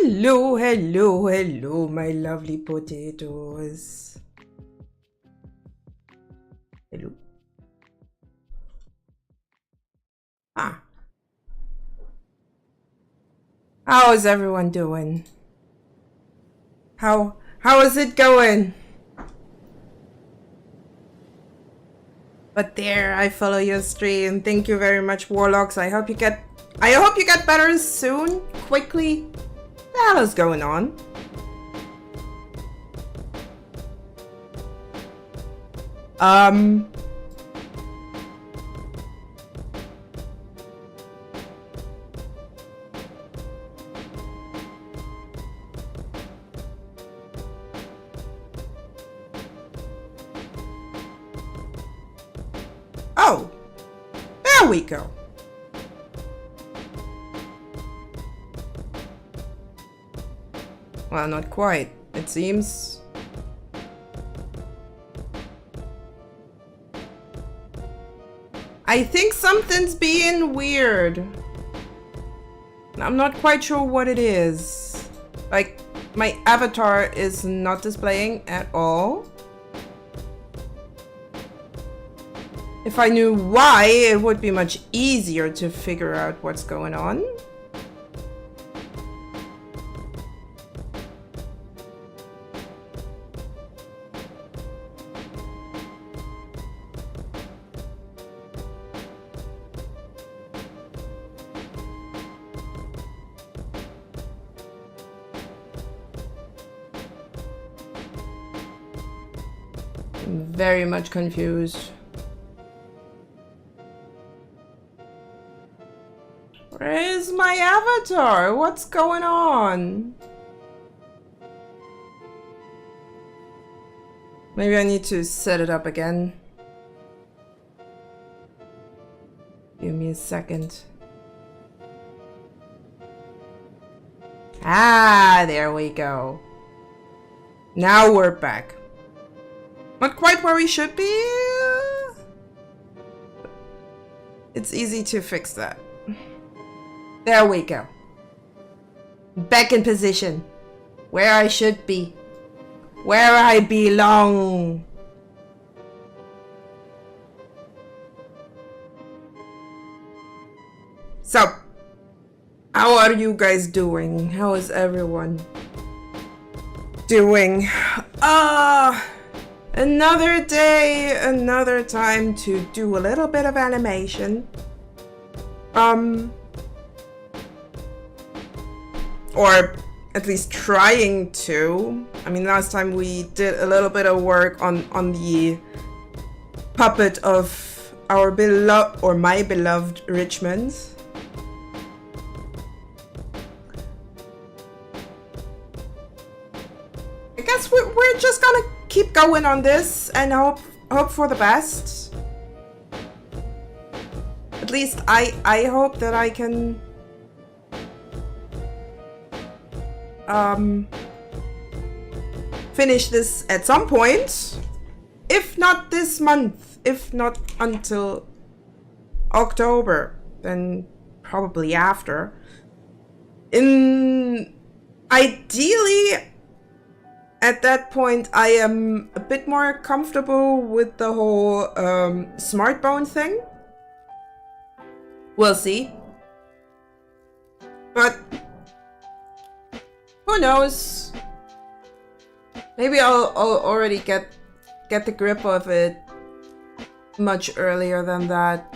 Hello, hello, hello, my lovely potatoes. Hello. Ah. How is everyone doing? How is it going? But there, I follow your stream. Thank you very much, Warlocks. I hope you get better soon, quickly. What the hell is going on? Oh, there we go. Well, not quite, it seems. I think something's being weird. I'm not quite sure what it is. Like, my avatar is not displaying at all. If I knew why, it would be much easier to figure out what's going on. I'm very much confused. Where is my avatar? What's going on? Maybe I need to set it up again. Give me a second. Ah, there we go. Now we're back. Not quite where we should be. It's easy to fix that. There we go. Back in position. Where I should be. Where I belong. So, how are you guys doing? How is everyone doing? Another day, another time to do a little bit of animation. Or at least trying to. I mean, last time we did a little bit of work on the puppet of our beloved, or my beloved Richmond. I guess we're just gonna keep going on this and hope for the best. At least I hope that I can finish this at some point. If not this month, if not until October, then probably after. Ideally, at that point, I am a bit more comfortable with the whole smart bone thing. We'll see. But who knows? Maybe I'll already get the grip of it much earlier than that.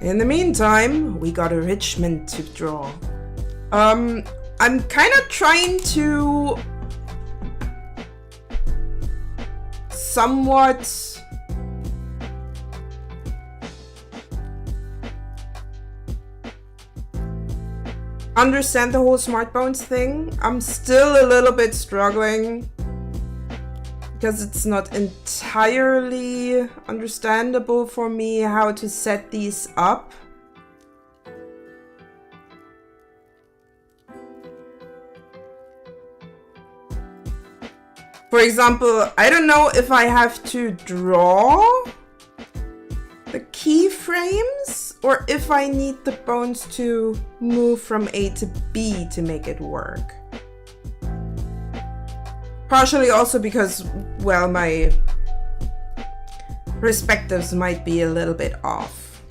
In the meantime, we got a Richmond to draw. I'm kind of trying to somewhat understand the whole smart bones thing. I'm still a little bit struggling because it's not entirely understandable for me how to set these up. For example, I don't know if I have to draw the keyframes or if I need the bones to move from A to B to make it work. Partially also because, well, my perspectives might be a little bit off.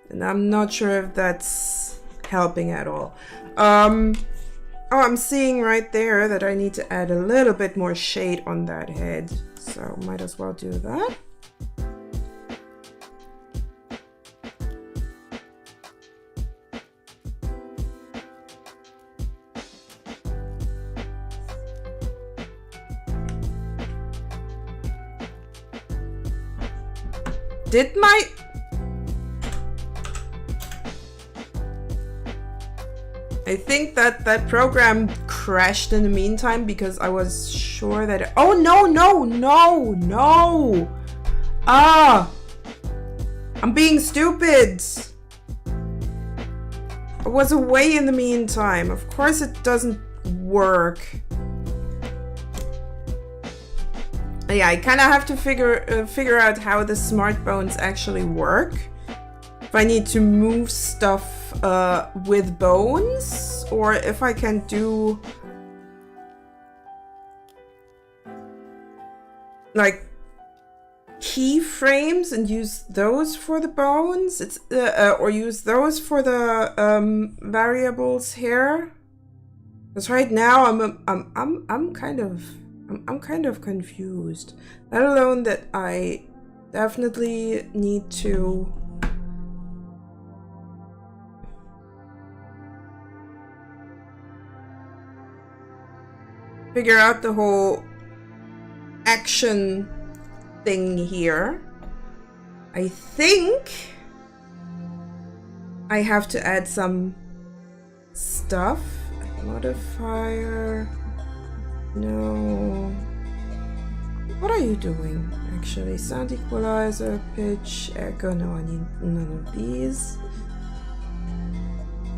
And I'm not sure if that's helping at all. Oh, I'm seeing right there that I need to add a little bit more shade on that head. So might as well do that. Did my... I think that program crashed in the meantime because I was sure that... Oh, no, no, no, no! Ah! I'm being stupid! I was away in the meantime. Of course it doesn't work. Yeah, I kind of have to figure out how the smart bones actually work. If I need to move stuff with bones, or if I can do like keyframes and use those for the bones. It's or use those for the variables here. Because right now I'm kind of confused. Let alone that I definitely need to figure out the whole action thing here. I think I have to add some stuff. Modifier. No. What are you doing? Actually, sound equalizer, pitch, echo. No, I need none of these.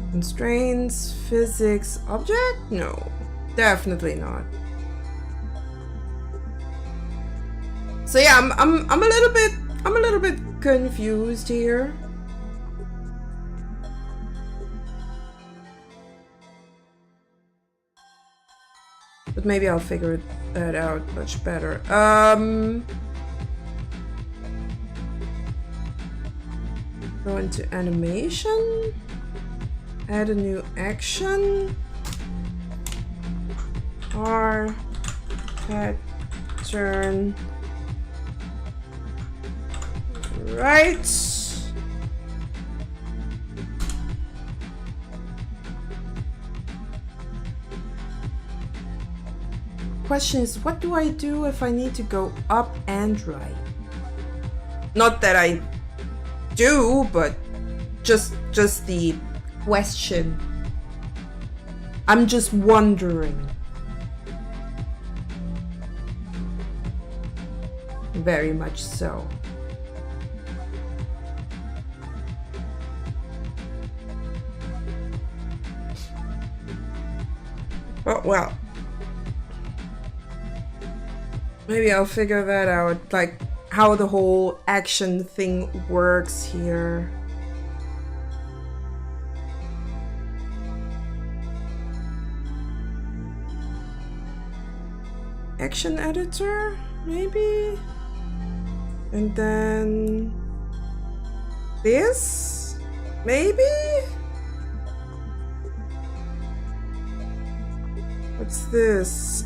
Constraints, physics, object? No, definitely not. So yeah, I'm a little bit confused here. But maybe I'll figure that out much better. Go into animation. Add a new action. R pattern. Right. Question is, what do I do if I need to go up and right? Not that I do, but just the question. I'm just wondering. Very much so. Oh, well. Maybe I'll figure that out, like how the whole action thing works here. Action editor, maybe? And then this, maybe? What's this?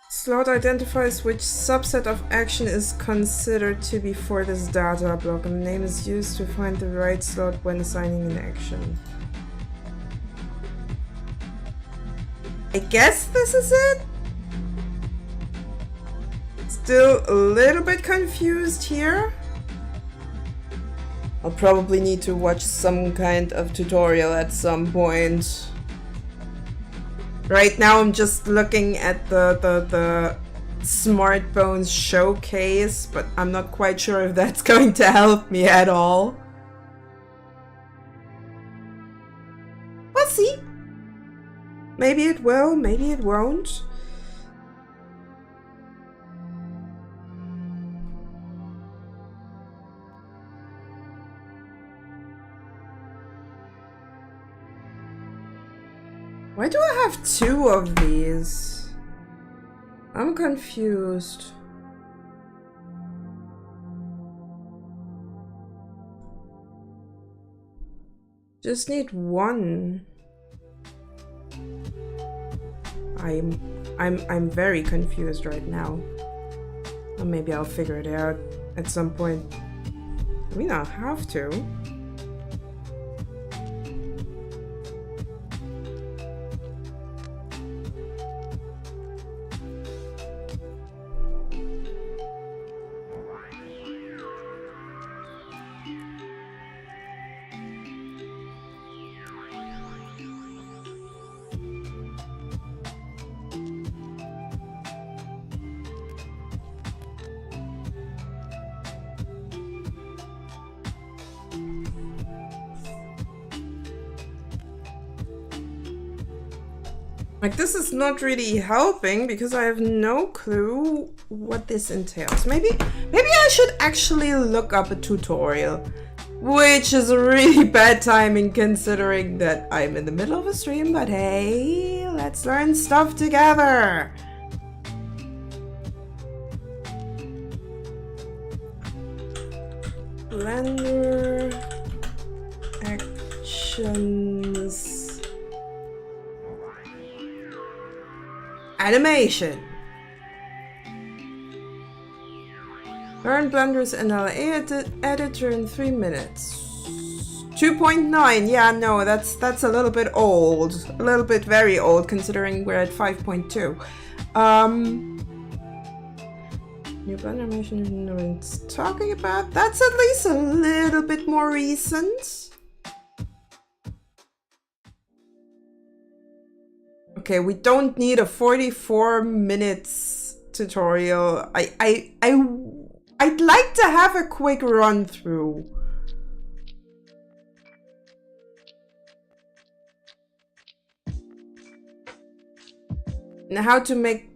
Slot identifies which subset of action is considered to be for this data block, and the name is used to find the right slot when assigning an action. I guess this is it? Still a little bit confused here. I'll probably need to watch some kind of tutorial at some point. Right now I'm just looking at the smartphones showcase, but I'm not quite sure if that's going to help me at all. We'll see. Maybe it will, maybe it won't. Why do I have 2 of these? I'm confused. Just need 1. I'm very confused right now. Or maybe I'll figure it out at some point. I mean, I'll have to. Like, this is not really helping because I have no clue what this entails. Maybe I should actually look up a tutorial, which is really bad timing considering that I'm in the middle of a stream, but hey, let's learn stuff together. Blender actions. Animation. Learn Blender's NLA editor in 3 minutes. 2.9. Yeah, no, that's a little bit old. A little bit very old considering we're at 5.2. New Blender animation, you know what it's talking about. That's at least a little bit more recent. Okay, we don't need a 44 minutes tutorial. I'd like to have a quick run through. And how to make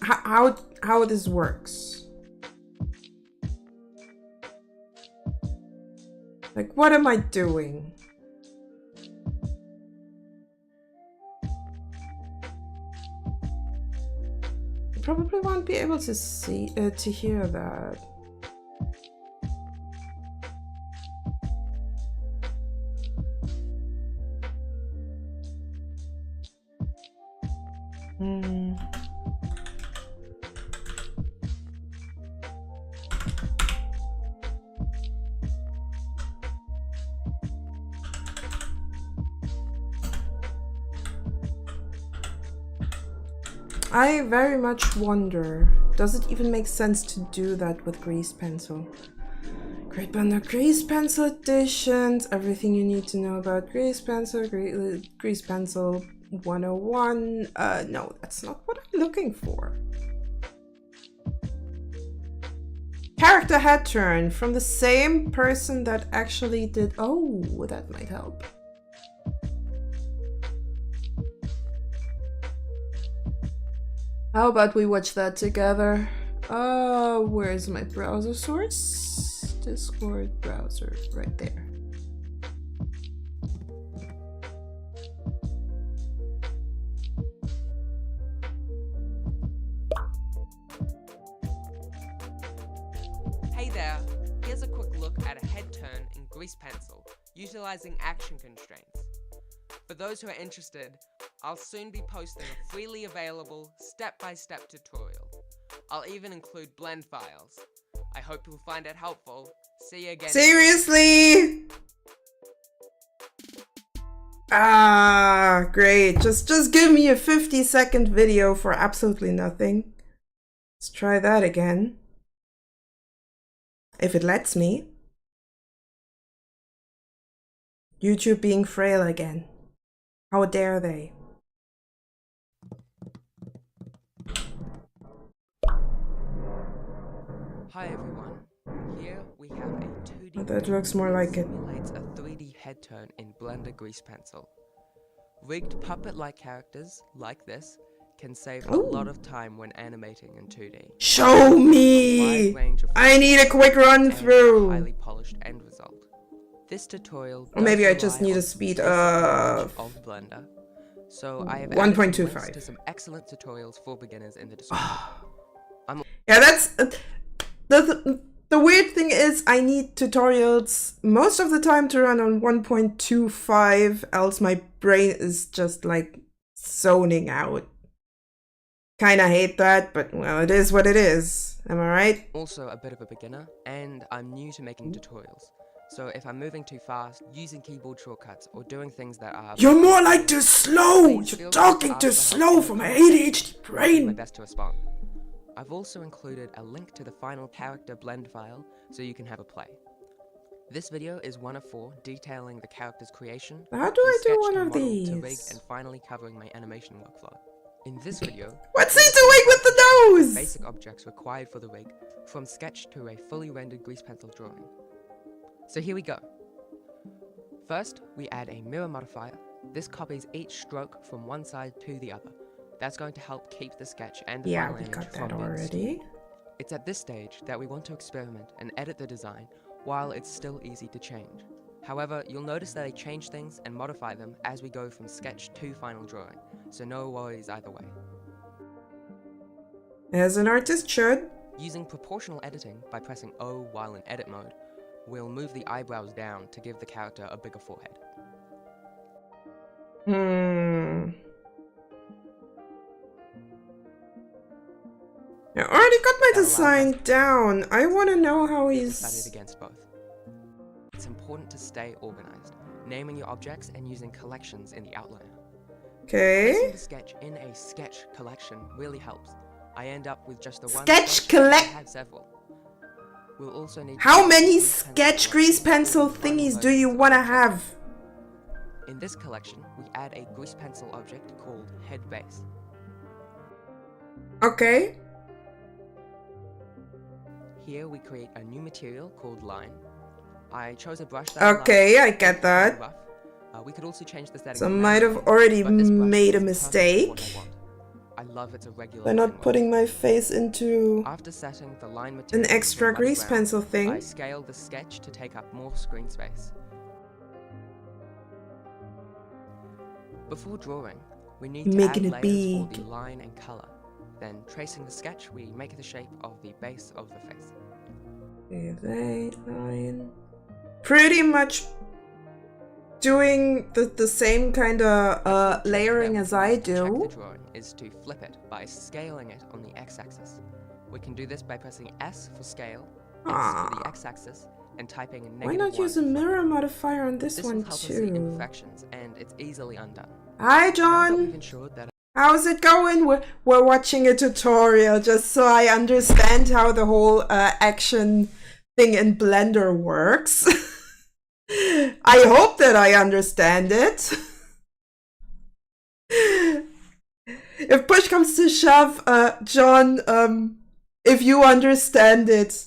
how this works. Like, what am I doing? Probably won't be able to see to hear that. I very much wonder, does it even make sense to do that with grease pencil? Great Blender Grease Pencil Editions, everything you need to know about Grease Pencil, Grease Pencil 101. No, that's not what I'm looking for. Character head turn from the same person that actually did. Oh, that might help. How about we watch that together? Where's my browser source? Discord browser, right there. Hey there, here's a quick look at a head turn in Grease Pencil, utilizing action constraints. For those who are interested, I'll soon be posting a freely available step-by-step tutorial. I'll even include blend files. I hope you'll find it helpful. See you again. Seriously? Ah, great. Just give me a 50-second video for absolutely nothing. Let's try that again. If it lets me. YouTube being frail again. How dare they? Hi everyone. Here we have a 2D That looks more like it. simulates a 3D head turn in Blender Grease Pencil. Rigged puppet-like characters like this can save a lot of time when animating in 2D. Show A me! wide range of I need a quick run and a through. highly polished end result. This tutorial Or maybe I does just rely need on a speed basic knowledge of of Blender. So I have added some links 1.25. to some excellent tutorials for beginners in the description. Yeah, that's the weird thing is I need tutorials most of the time to run on 1.25, else my brain is just like zoning out. Kinda hate that, but well, it is what it is. Am I right? Also a bit of a beginner, and I'm new to making tutorials. So if I'm moving too fast, using keyboard shortcuts, or doing things that are... You're more like too slow! Please You're feel talking free to too ask for slow help for in the my comments ADHD section. I'll do my brain! best to respond. I've also included a link to the final character blend file, so you can have a play. This video is one of 4 detailing the character's creation, How do from I do sketch one to of model to rig, these? and finally covering my animation workflow. In this video, What's we'll he doing with the the nose? basic objects required for the rig, from sketch to a fully rendered grease pencil drawing. So here we go. First, we add a mirror modifier. This copies each stroke from one side to the other. That's going to help keep the sketch and the Yeah, final we image got from that being distorted. already. It's at this stage that we want to experiment and edit the design while it's still easy to change. However, you'll notice that I change things and modify them as we go from sketch to final drawing, so no worries either way. As an artist should. Using proportional editing by pressing O while in edit mode, we'll move the eyebrows down to give the character a bigger forehead. I already got my That allows design us down. I want to know how Studied he's... against both. It's important to stay organized, naming your objects and using collections in the outliner. Placing Okay. the sketch in a sketch collection really helps. I end up with just the one Sketch but I collect- have several. We'll also need How to many grease pencil sketch grease collections pencil with fun thingies do versions you of want to each have? object. In this collection, we add a grease pencil object called head base. Okay. Here we create a new material called line. I chose a brush that Okay, allows I get that. rough. We could also change the settings. So I might have manually, already but this brush made a is perfect for mistake what I want. I love its irregular by line not work. putting my face into After setting the line material an extra to a muddy grease brown, pencil I thing. scale the sketch to take up more screen space. Before drawing, we need to Making add it layers for big. the line and color. Then, tracing the sketch, we make the shape of the base of the face. Okay, line. Pretty much doing the same kind of layering as I To check do. the drawing is to flip it by scaling it on the x-axis. We can do this by pressing S for scale, X for Ah. the x-axis, and typing a Why negative not 1 use a for fun. mirror modifier on this This one will help us see too? imperfections, and it's easily undone. Hi Now that John! we've ensured that How's it going? We're watching a tutorial just so I understand how the whole action thing in Blender works. I hope that I understand it. If push comes to shove, John, if you understand it,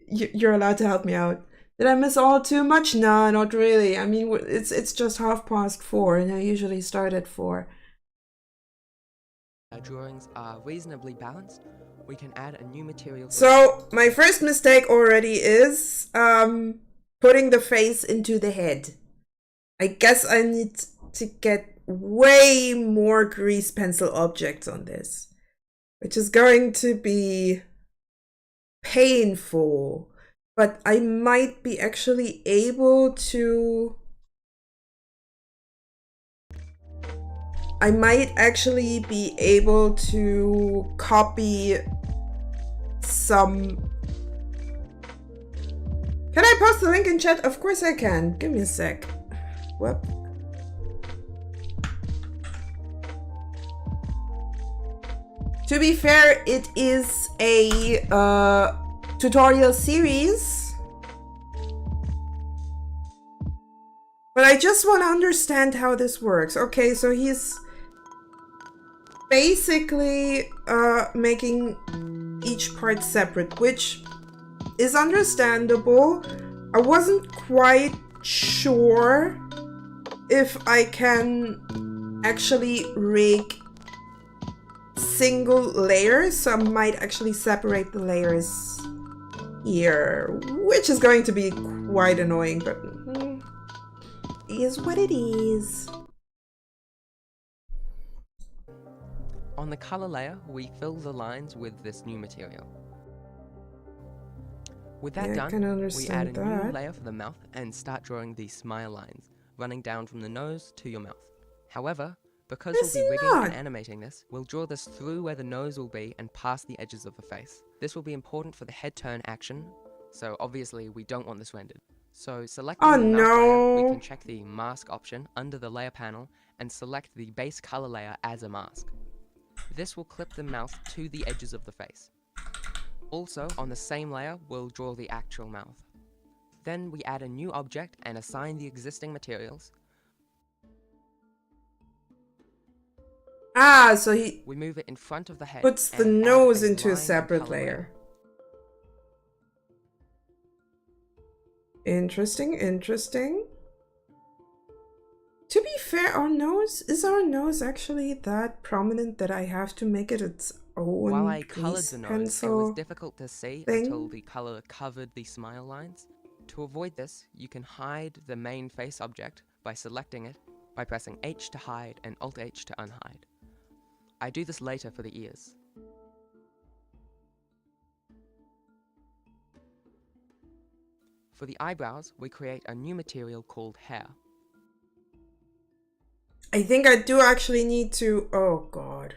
you're allowed to help me out. Did I miss all too much? No, not really. I mean, it's just 4:30, and I usually start at 4. our drawings are reasonably balanced, we can add a new material. So my first mistake already is putting the face into the head. I guess I need to get way more grease pencil objects on this, which is going to be painful, but I might be actually able to... I might actually be able to copy some... Can I post the link in chat? Of course I can. Give me a sec. Whoop. To be fair, it is a tutorial series. But I just want to understand how this works. Okay, so he's basically making each part separate, which is understandable. I wasn't quite sure if I can actually rig single layers, so I might actually separate the layers here, which is going to be quite annoying, but it is what it is. On the color layer, we fill the lines with this new material. With that Yeah, I done, can we add understand a new that. layer for the mouth and start drawing these smile lines, running down from the nose to your mouth. However, because Is we'll be he rigging not? and animating this, we'll draw this through where the nose will be and past the edges of the face. This will be important for the head turn action, so obviously we don't want this rendered. So selecting Oh the mouth layer, we no! can check the mask option under the layer panel and select the base color layer as a mask. This will clip the mouth to the edges of the face. Also, on the same layer, we'll draw the actual mouth. Then we add a new object and assign the existing materials. Ah, so he We move it in front of the head puts the and nose add into a line and separate color layer. Interesting, interesting. To be fair, is our nose actually that prominent that I have to make it its own While I colored grease the nose, it pencil was difficult to see thing? until the color covered the smile lines. To avoid this, you can hide the main face object by selecting it by pressing H to hide and Alt-H to unhide. I do this later for the ears. For the eyebrows, we create a new material called hair. I think I do actually need to... Oh god.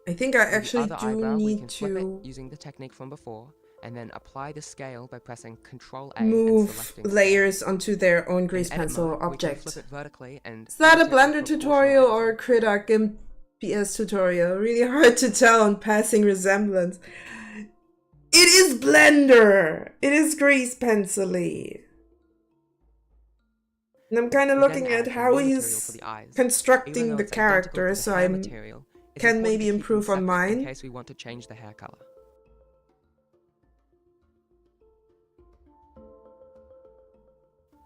I think I For the actually other do eyebrow, we need can flip to it using the technique from before, and then apply the scale by pressing Ctrl A and move selecting scale. layers onto their own In grease edit pencil mode, we can object. flip it vertically and Is that a edit it Blender with proportional tutorial or a editing. Critic GIMP PS tutorial? Really hard to tell on passing resemblance. It is Blender! It is grease pencil-y. And I'm kind of We looking then at add how new material he's for the eyes. Even constructing though the it's identical to character, the so hair I material, it's can important maybe to keep them improve on separate in mine. case we want to change the hair color.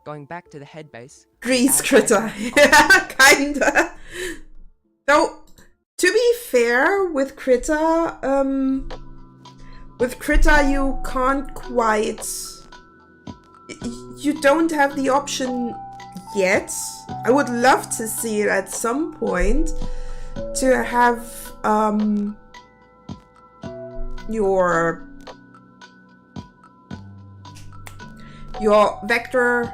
Going back to the head base, we Grease add critter. eyebrows Yeah, kinda. Though, to be fair, with critter, you can't quite... You don't have the option yet. I would love to see it at some point to have your vector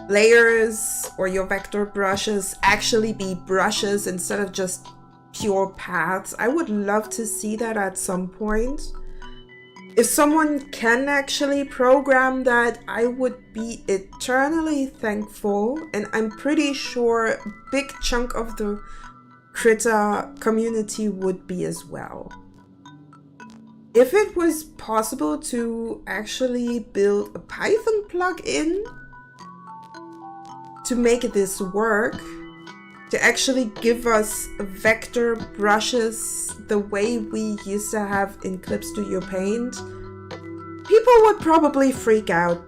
layers or your vector brushes actually be brushes instead of just pure paths. I would love to see that at some point. If someone can actually program that, I would be eternally thankful, and I'm pretty sure a big chunk of the critter community would be as well. If it was possible to actually build a Python plugin to make this work, to actually give us vector brushes the way we used to have in Clip Studio Paint, people would probably freak out.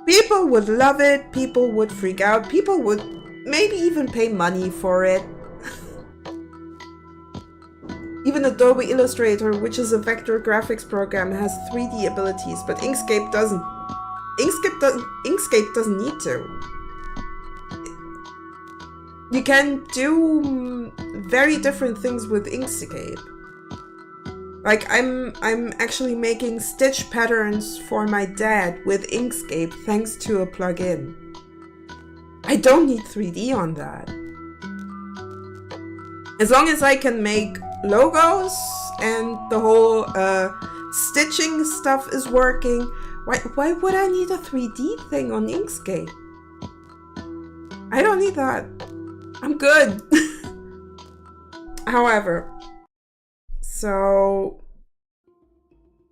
People would love it, people would freak out, people would maybe even pay money for it. Even Adobe Illustrator, which is a vector graphics program, has 3D abilities, but Inkscape doesn't. Inkscape doesn't need to. You can do very different things with Inkscape. Like I'm actually making stitch patterns for my dad with Inkscape thanks to a plugin. I don't need 3D on that. As long as I can make logos and the whole stitching stuff is working, why would I need a 3D thing on Inkscape? I don't need that. I'm good. However, so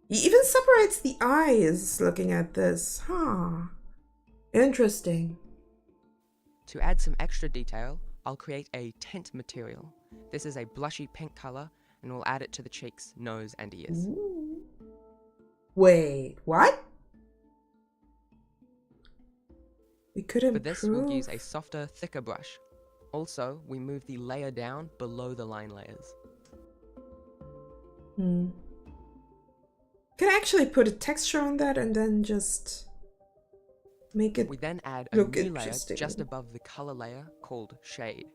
he even separates the eyes looking at this. Huh. Interesting. To add some extra detail, I'll create a tint material. This is a blushy pink color, and we'll add it to the cheeks, nose, and ears. Ooh. Wait, what? We could For this, improve. we'll use a softer, thicker brush. Also, we move the layer down below the line layers. Can I actually put a texture on that and then just make it We then add a look new layer interesting? just above the color layer called shade.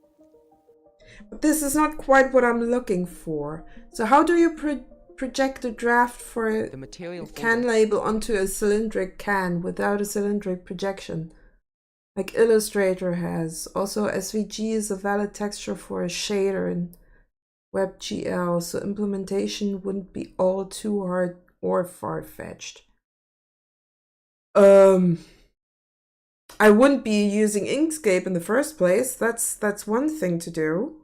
But this is not quite what I'm looking for. So how do you project a draft for The material a for can this label onto a cylindric can without a cylindric projection? Like Illustrator has. Also, SVG is a valid texture for a shader in WebGL, so implementation wouldn't be all too hard or far-fetched. I wouldn't be using Inkscape in the first place. That's one thing to do.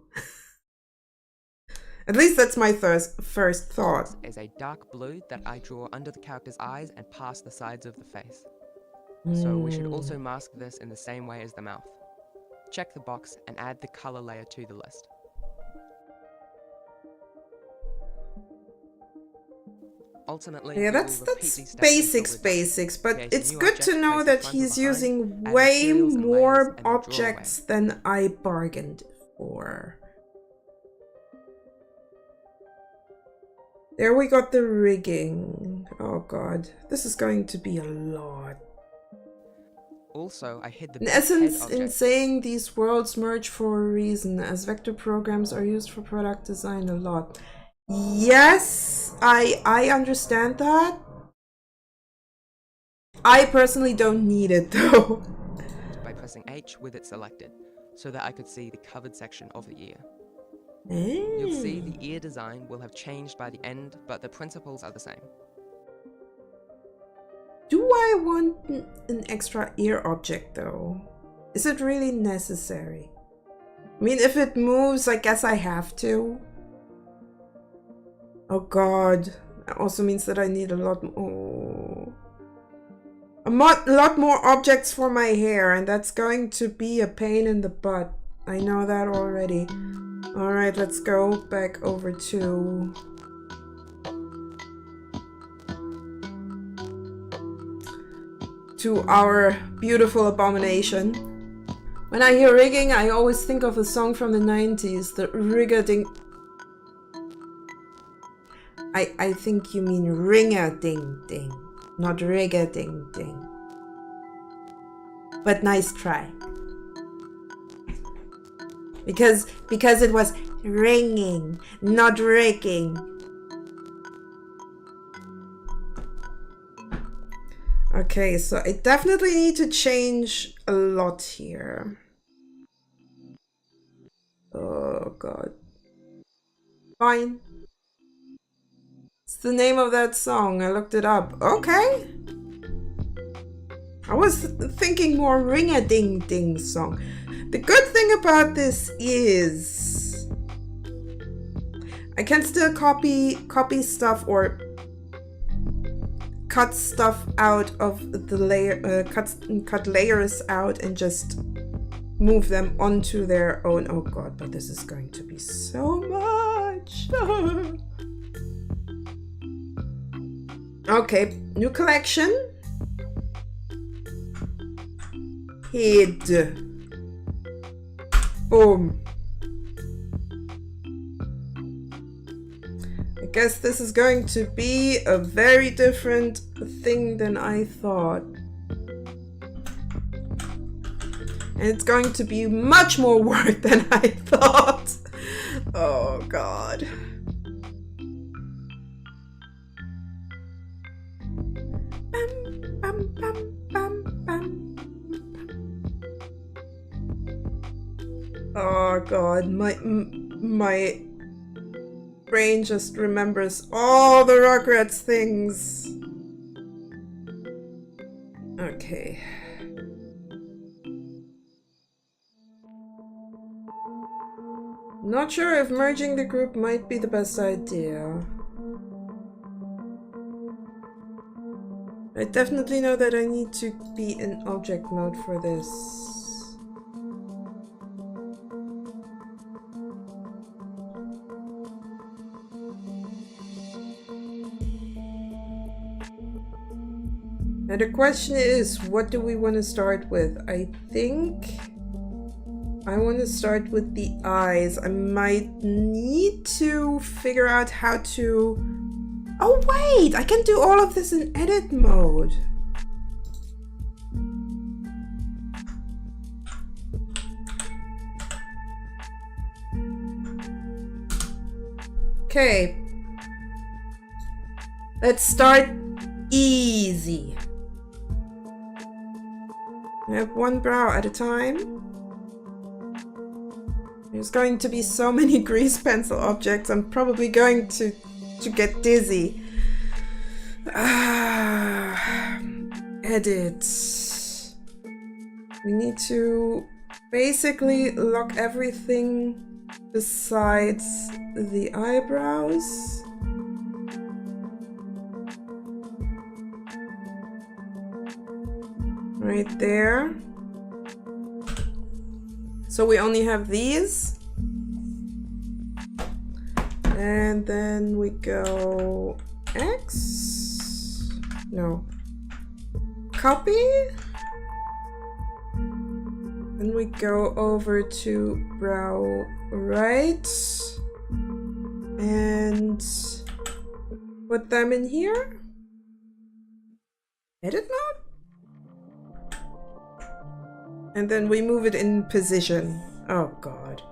At least that's my first thought. is a dark blue that I draw under the character's eyes and past the sides of the face. So we should also mask this in the same way as the mouth. Check the box and add the color layer to the list. Ultimately, Yeah, we will that's repeat these steps basics, until we're done. basics, but Create a it's new good object, to know place in that front or he's behind, using add way materials and layers, more and then draw away. objects than I bargained for. There we got the rigging. Oh god, this is going to be a lot. Also, I hid the In big head essence, in object. saying these worlds merge for a reason, as vector programs are used for product design a lot. Yes, I understand that. I personally don't need it though. By pressing H with it selected, so that I could see the covered section of the ear. Mm. You'll see the ear design will have changed by the end, but the principles are the same. Do I want an extra ear object though? Is it really necessary? I mean, if it moves, I guess I have to. Oh god, that also means that I need a lot more. A lot more objects for my hair, and that's going to be a pain in the butt. I know that already. Alright, let's go back over to our beautiful abomination. When I hear rigging, I always think of a song from the 90s, the Rigga-ding. I think you mean ring-a-ding-ding, not Rigga-ding-ding. But nice try. Because it was ringing, not rigging. Okay, so I definitely need to change a lot here. Oh god. Fine. It's the name of that song. I looked it up. Okay. I was thinking more ring-a-ding-ding song. The good thing about this is I can still copy stuff or cut stuff out of the layer, cut layers out and just move them onto their own. Oh god, but this is going to be so much. Okay, new collection. Head. Boom. I guess this is going to be a very different thing than I thought. And it's going to be much more work than I thought. Oh god. Bum, bum, bum, bum. Oh god, my brain just remembers all the Rugrats things. Okay. Not sure if merging the group might be the best idea. I definitely know that I need to be in object mode for this. And the question is, what do we want to start with? I think I want to start with the eyes. I might need to figure out how to... Oh wait, I can do all of this in edit mode. Okay. Let's start easy. We have one brow at a time. There's going to be so many grease pencil objects, I'm probably going to get dizzy. Edit. We need to basically lock everything besides the eyebrows. Right there. So we only have these. And then we go X. No. Copy. And we go over to brow right. And put them in here. Edit mode. And then we move it in position. Oh god.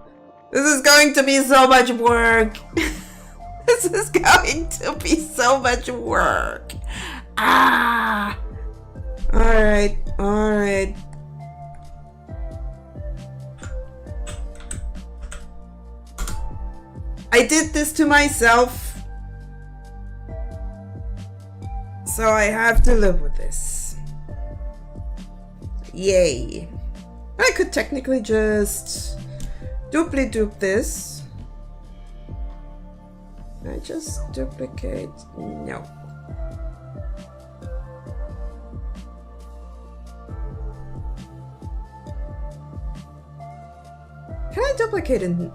This is going to be so much work. This is going to be so much work. Ah! Alright, alright. I did this to myself. So I have to live with this. Yay. I could technically just dupli-dupe this. Can I just duplicate? No. Can I duplicate in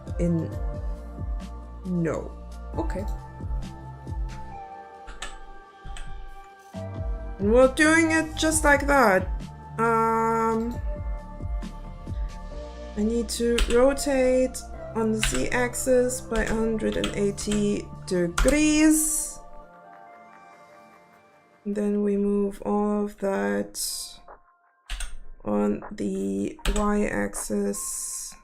no. Okay. And we're doing it just like that. I need to rotate on the Z-axis by 180 degrees. And then we move all of that on the Y-axis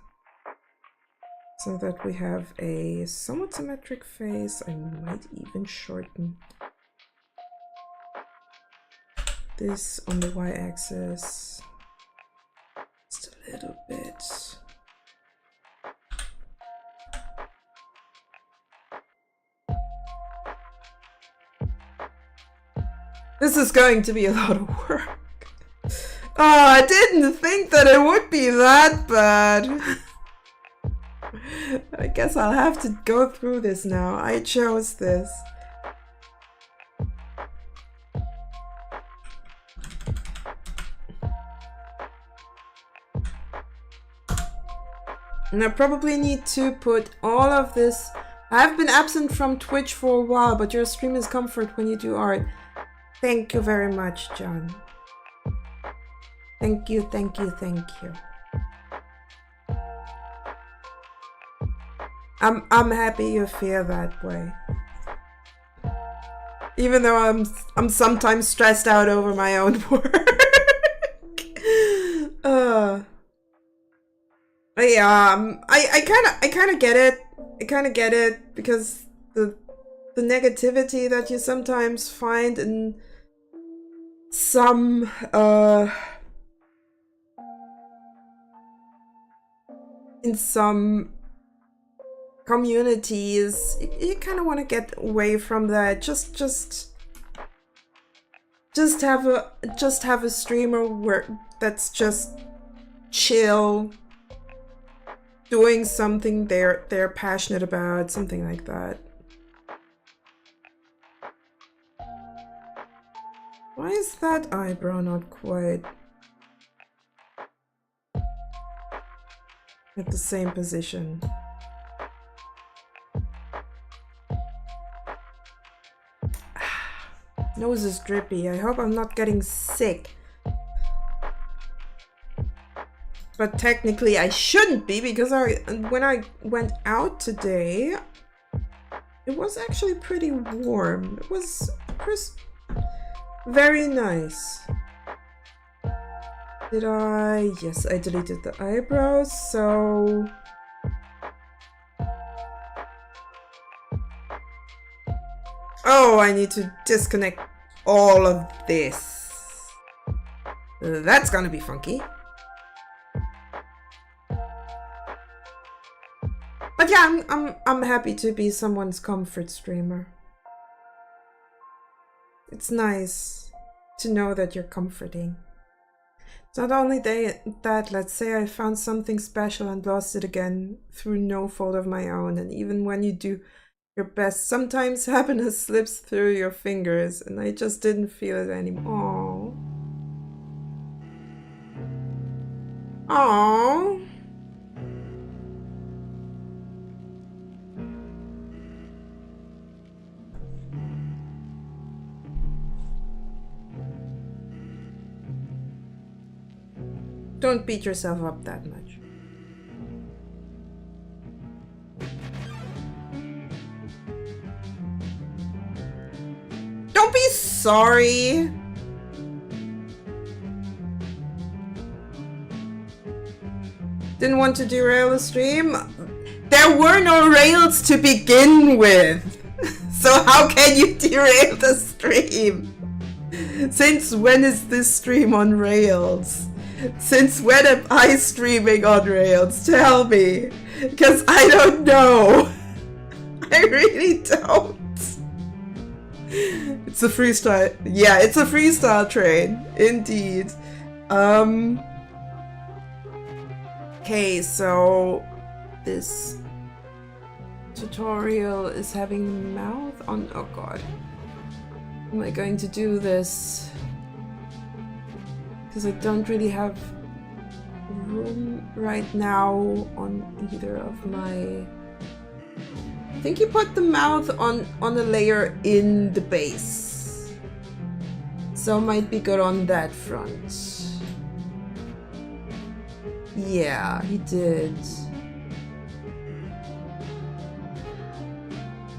so that we have a somewhat symmetric face. I might even shorten this on the Y-axis just a little bit. This is going to be a lot of work. Oh, I didn't think that it would be that bad. I guess I'll have to go through this now. I chose this. And I probably need to put all of this... I've been absent from Twitch for a while, but your stream is comfort when you do art. Thank you very much, John. Thank you, thank you, thank you. I'm happy you feel that way. Even though I'm sometimes stressed out over my own work. But yeah, I kind of get it. I kind of get it because the negativity that you sometimes find in some communities, you kind of want to get away from that. Just have a streamer that's just chill, doing something they're passionate about, something like that. Why is that eyebrow not quite at the same position? Nose is drippy. I hope I'm not getting sick. But technically I shouldn't be, because when I went out today, it was actually pretty warm. It was very nice. Did I? Yes, I deleted the eyebrows, so... Oh, I need to disconnect all of this. That's gonna be funky. But yeah, I'm happy to be someone's comfort streamer. It's nice to know that you're comforting. It's not only that, let's say I found something special and lost it again through no fault of my own, and even when you do your best, sometimes happiness slips through your fingers, and I just didn't feel it anymore. Aww. Aww. Don't beat yourself up that much. Don't be sorry. Didn't want to derail the stream. There were no rails to begin with. So how can you derail the stream? Since when is this stream on rails? Since when am I streaming on rails? Tell me. Because I don't know. I really don't. It's a freestyle. Yeah, it's a freestyle train. Indeed. Okay, so this tutorial is having mouth on. Oh god. How am I going to do this? Because I don't really have room right now on either of my... I think you put the mouth on a layer in the base. So might be good on that front. Yeah, he did.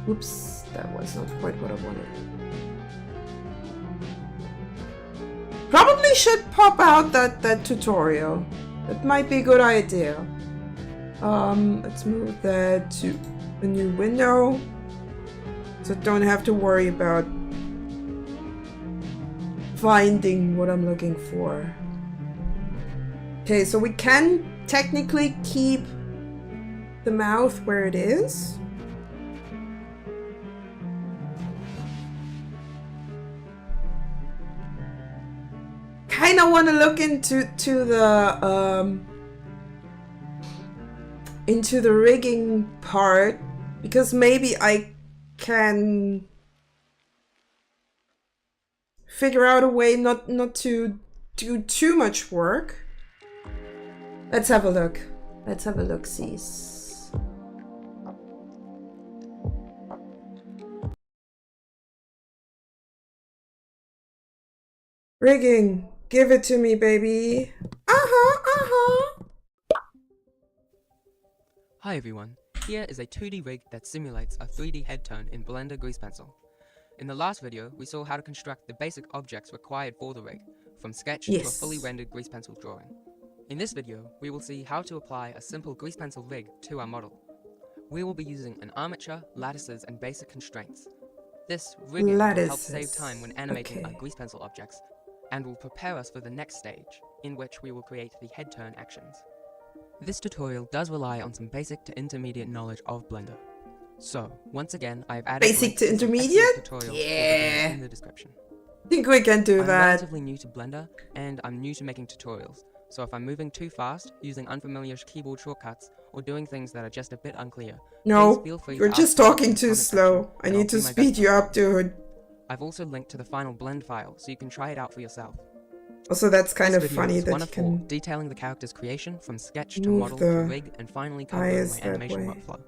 Oops, that was not quite what I wanted. Probably should pop out that tutorial. That might be a good idea. Let's move that to a new window, so don't have to worry about finding what I'm looking for. Okay, so we can technically keep the mouth where it is. Kind of want to look into the rigging part, because maybe I can figure out a way not to do too much work. Let's have a look. Let's have a look-sees. Rigging. Give it to me, baby. Hi everyone, here is a 2D rig that simulates a 3D head turn in Blender Grease Pencil. In the last video, we saw how to construct the basic objects required for the rig, from sketch to a fully rendered Grease Pencil drawing. In this video, we will see how to apply a simple Grease Pencil rig to our model. We will be using an armature, lattices, and basic constraints. This rigging will help save time when animating our Grease Pencil objects, and will prepare us for the next stage, in which we will create the head turn actions. This tutorial does rely on some basic to intermediate knowledge of Blender. So, once again, I have added basic to intermediate? tutorials in the description. I think we can do that. I'm relatively new to Blender, and I'm new to making tutorials, so if I'm moving too fast, using unfamiliar keyboard shortcuts, or doing things that are just a bit unclear, no, feel free you're just talking too slow. I need to speed you up, dude. I've also linked to the final blend file, so you can try it out for yourself. Also, that's kind of funny that you can detailing the character's creation from sketch to model to rig, and finally covering my animation workflow.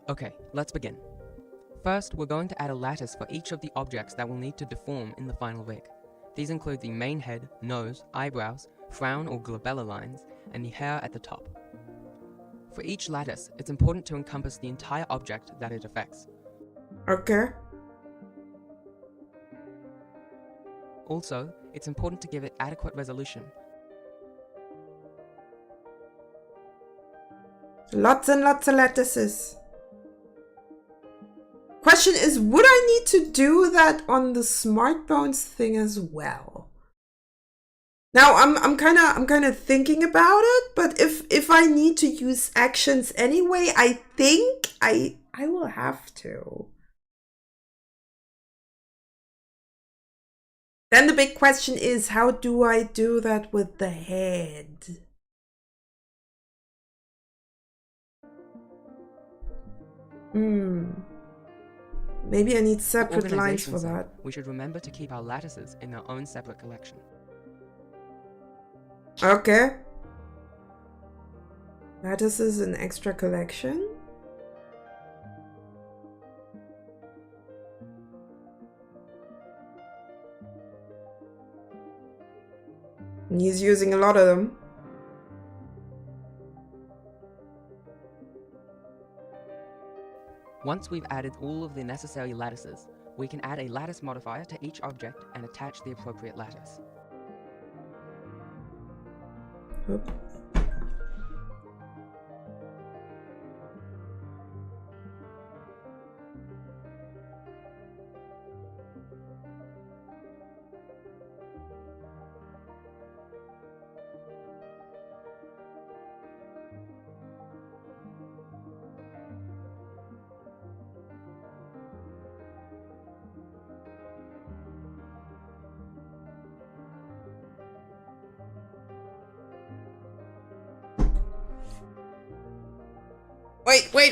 Okay, let's begin. First, we're going to add a lattice for each of the objects that will need to deform in the final rig. These include the main head, nose, eyebrows, frown or glabella lines, and the hair at the top. For each lattice, it's important to encompass the entire object that it affects. Okay. Also, it's important to give it adequate resolution. Lots and lots of lattices. Question is, would I need to do that on the smart bones thing as well? Now I'm kind of thinking about it, but if I need to use actions anyway, I think I will have to. Then the big question is, how do I do that with the head? Maybe I need separate lines for that. We should remember to keep our lattices in their own separate collection. Okay. Lattices an extra collection? And he's using a lot of them. Once we've added all of the necessary lattices, we can add a lattice modifier to each object and attach the appropriate lattice. Oop.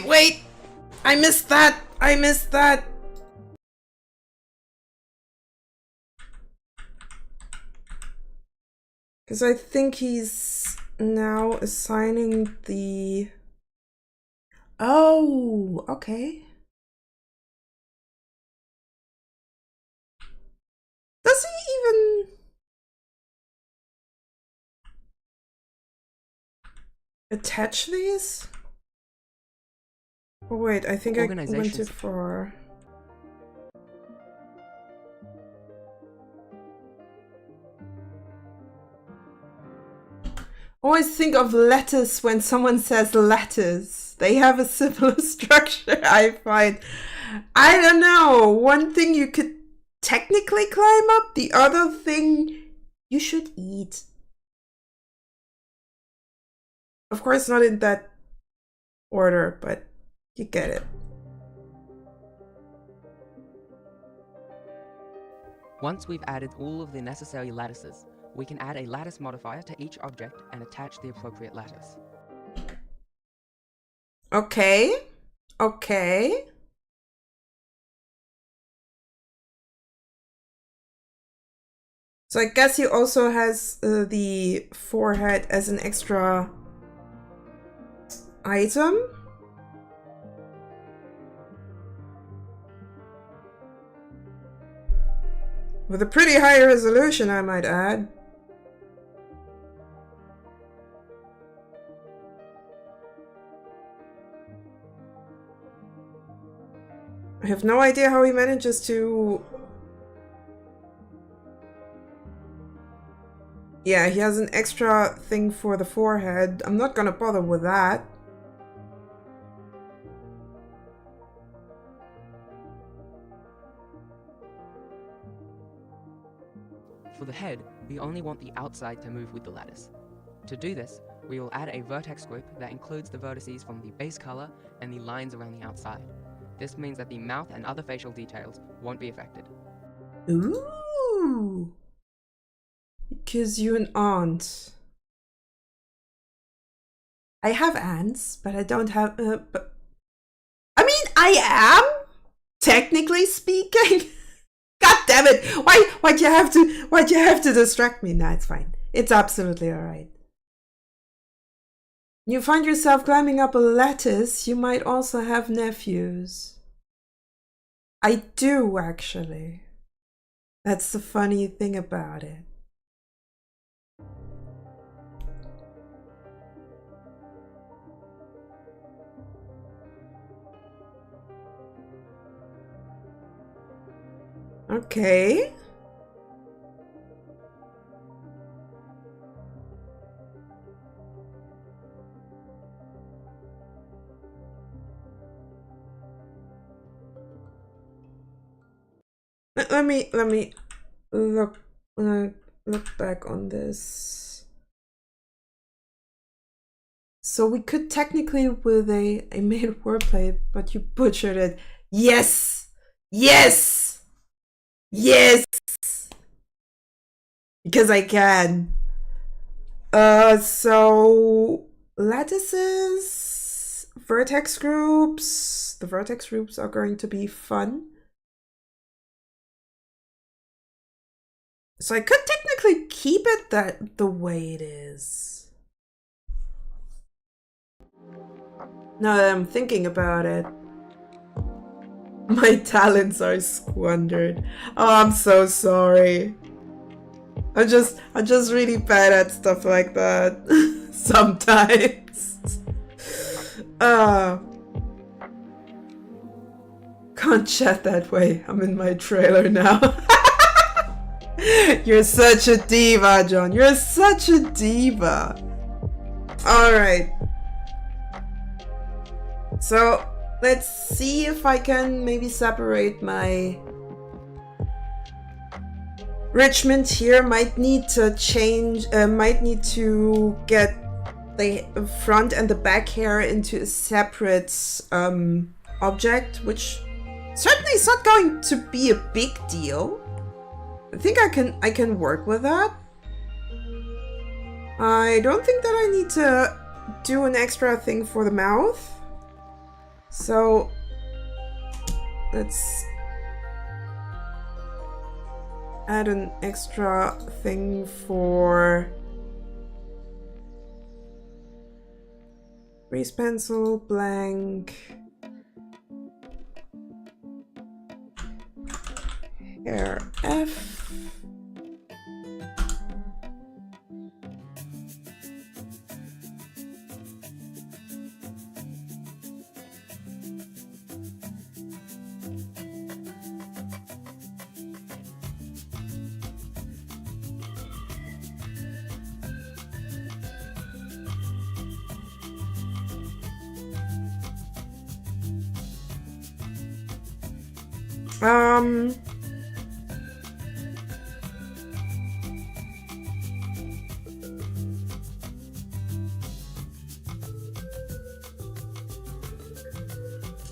Wait! I missed that! Because I think he's now assigning the... Oh, okay. Does he even... attach these? Oh wait, I think I went too far. Always think of lattice when someone says lattice. They have a similar structure, I find. I don't know. One thing you could technically climb up, the other thing you should eat. Of course, not in that order, but you get it. Once we've added all of the necessary lattices, we can add a lattice modifier to each object and attach the appropriate lattice. Okay. So I guess he also has the forehead as an extra item. With a pretty high resolution, I might add. I have no idea how he manages to... Yeah, he has an extra thing for the forehead. I'm not gonna bother with that. For the head, we only want the outside to move with the lattice. To do this, we will add a vertex group that includes the vertices from the base color and the lines around the outside. This means that the mouth and other facial details won't be affected. Ooh! Because you're an aunt. I have aunts, but I don't have... but I mean, I am, technically speaking. God damn it! Why'd you have to distract me? Nah, it's fine. It's absolutely alright. You find yourself climbing up a lattice, you might also have nephews. I do, actually. That's the funny thing about it. Okay. Let me look look back on this. So we could technically with a made wordplay, but you butchered it. Yes! Yes! Yes! Because I can. So lattices, vertex groups. The vertex groups are going to be fun. So I could technically keep it the way it is. Now that I'm thinking about it. My talents are squandered. Oh, I'm so sorry. I'm just really bad at stuff like that. Sometimes. Can't chat that way. I'm in my trailer now. You're such a diva, John. You're such a diva. Alright. So, let's see if I can maybe separate my Richmond here. Might need to change, might need to get the front and the back hair into a separate object, which certainly is not going to be a big deal. I think I can work with that. I don't think that I need to do an extra thing for the mouth. So let's add an extra thing for grease pencil, blank, hair F.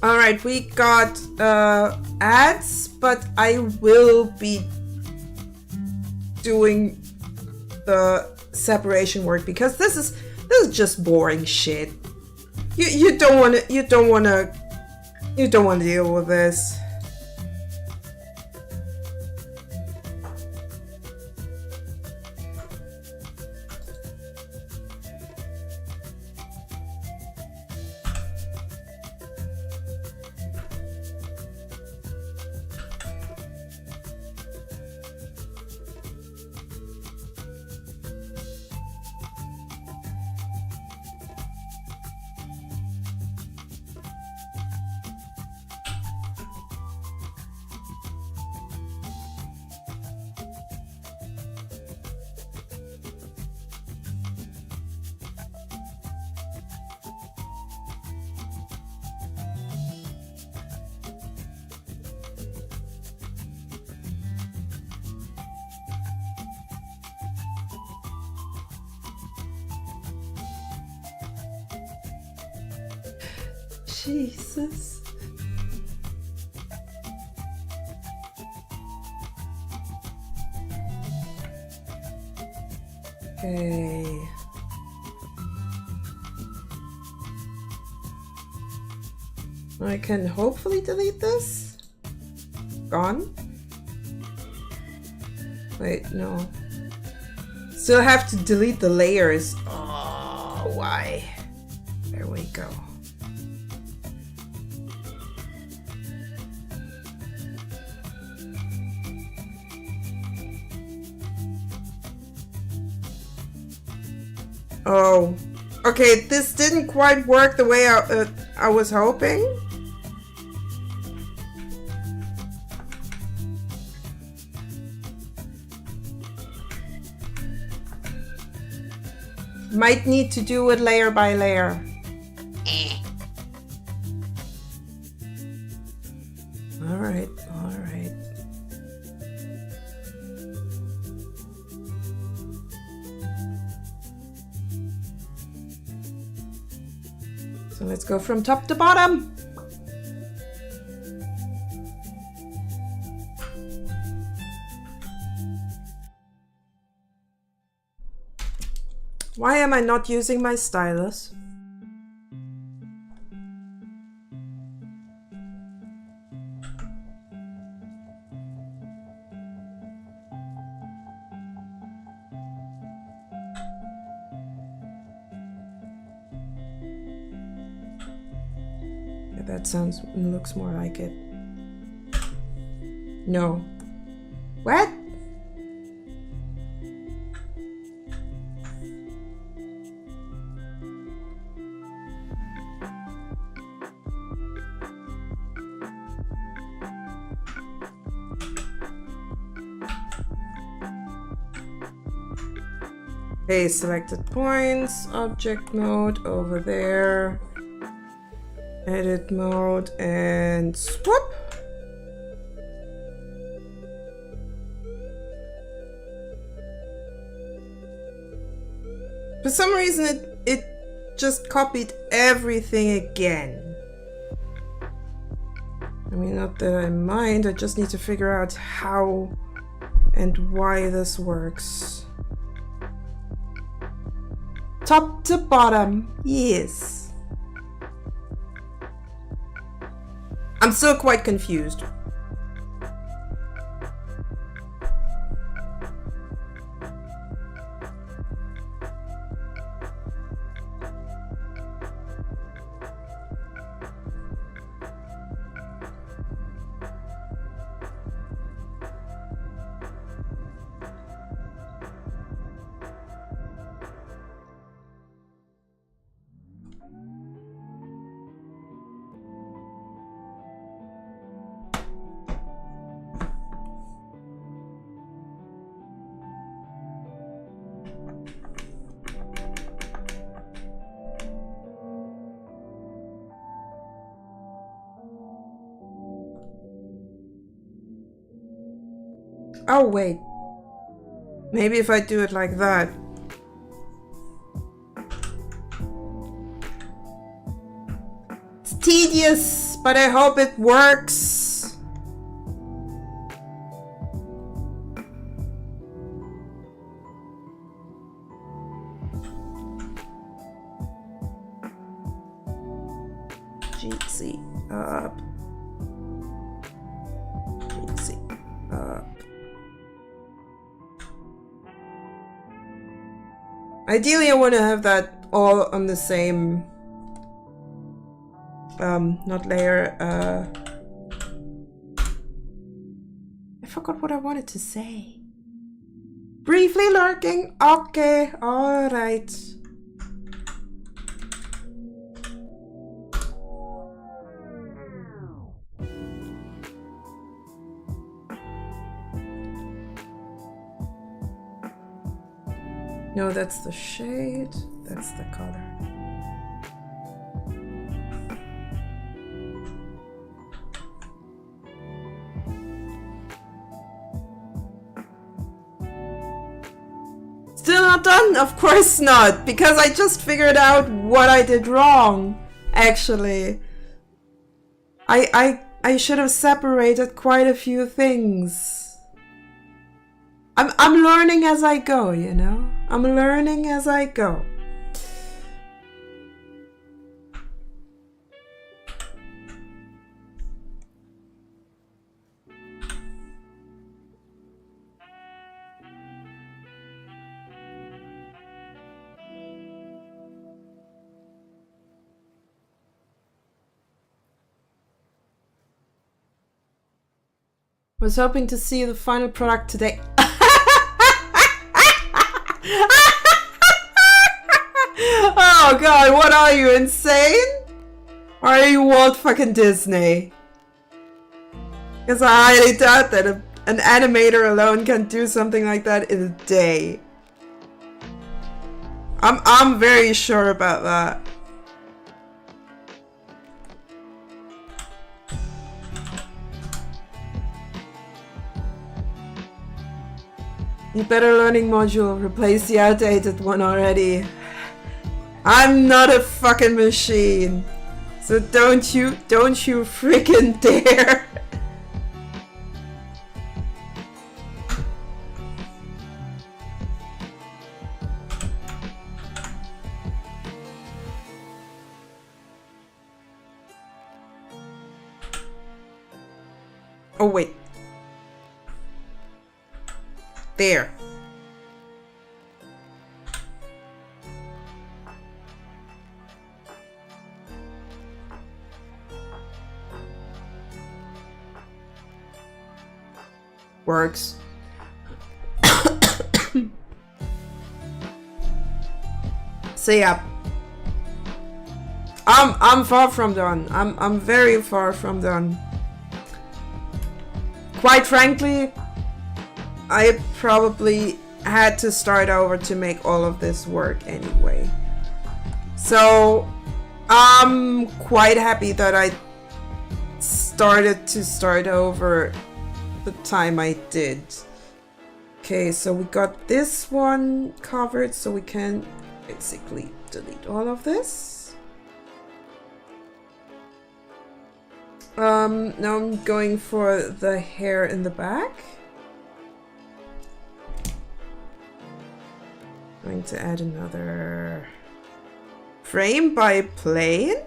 All right, we got ads, but I will be doing the separation work because this is just boring shit. You don't want to deal with this. Jesus. Okay. I can hopefully delete this. Gone. Wait, no. Still have to delete the layers. Oh, why? There we go. Oh. Okay, this didn't quite work the way I was hoping. Might need to do it layer by layer. Alright, alright. So let's go from top to bottom. Why am I not using my stylus? Yeah, that looks more like it. No. What? Okay, selected points, object mode over there, edit mode, and swoop. For some reason, it just copied everything again. I mean, not that I mind, I just need to figure out how and why this works. Top to bottom, yes. I'm still quite confused. Oh, wait. Maybe if I do it like that. It's tedious, but I hope it works. GC up. GC up. Ideally, I want to have that all on the same, not layer, I forgot what I wanted to say. Briefly lurking, okay, alright. No, that's the shade, that's the color. Still not done? Of course not, because I just figured out what I did wrong, actually. I should have separated quite a few things. I'm learning as I go, you know? I'm learning as I go. Was hoping to see the final product today. Oh god, what are you, insane? Or are you Walt fucking Disney? Because I highly doubt that an animator alone can do something like that in a day. I'm very sure about that. You better learning module, replace the outdated one already. I'm not a fucking machine. So don't you freaking dare. Oh wait. There. Works. So yeah. I'm far from done. I'm very far from done. Quite frankly, I probably had to start over to make all of this work anyway. So I'm quite happy that I start over the time I did. Okay, so we got this one covered, so we can basically delete all of this. Now I'm going for the hair in the back. Going to add another frame by plane.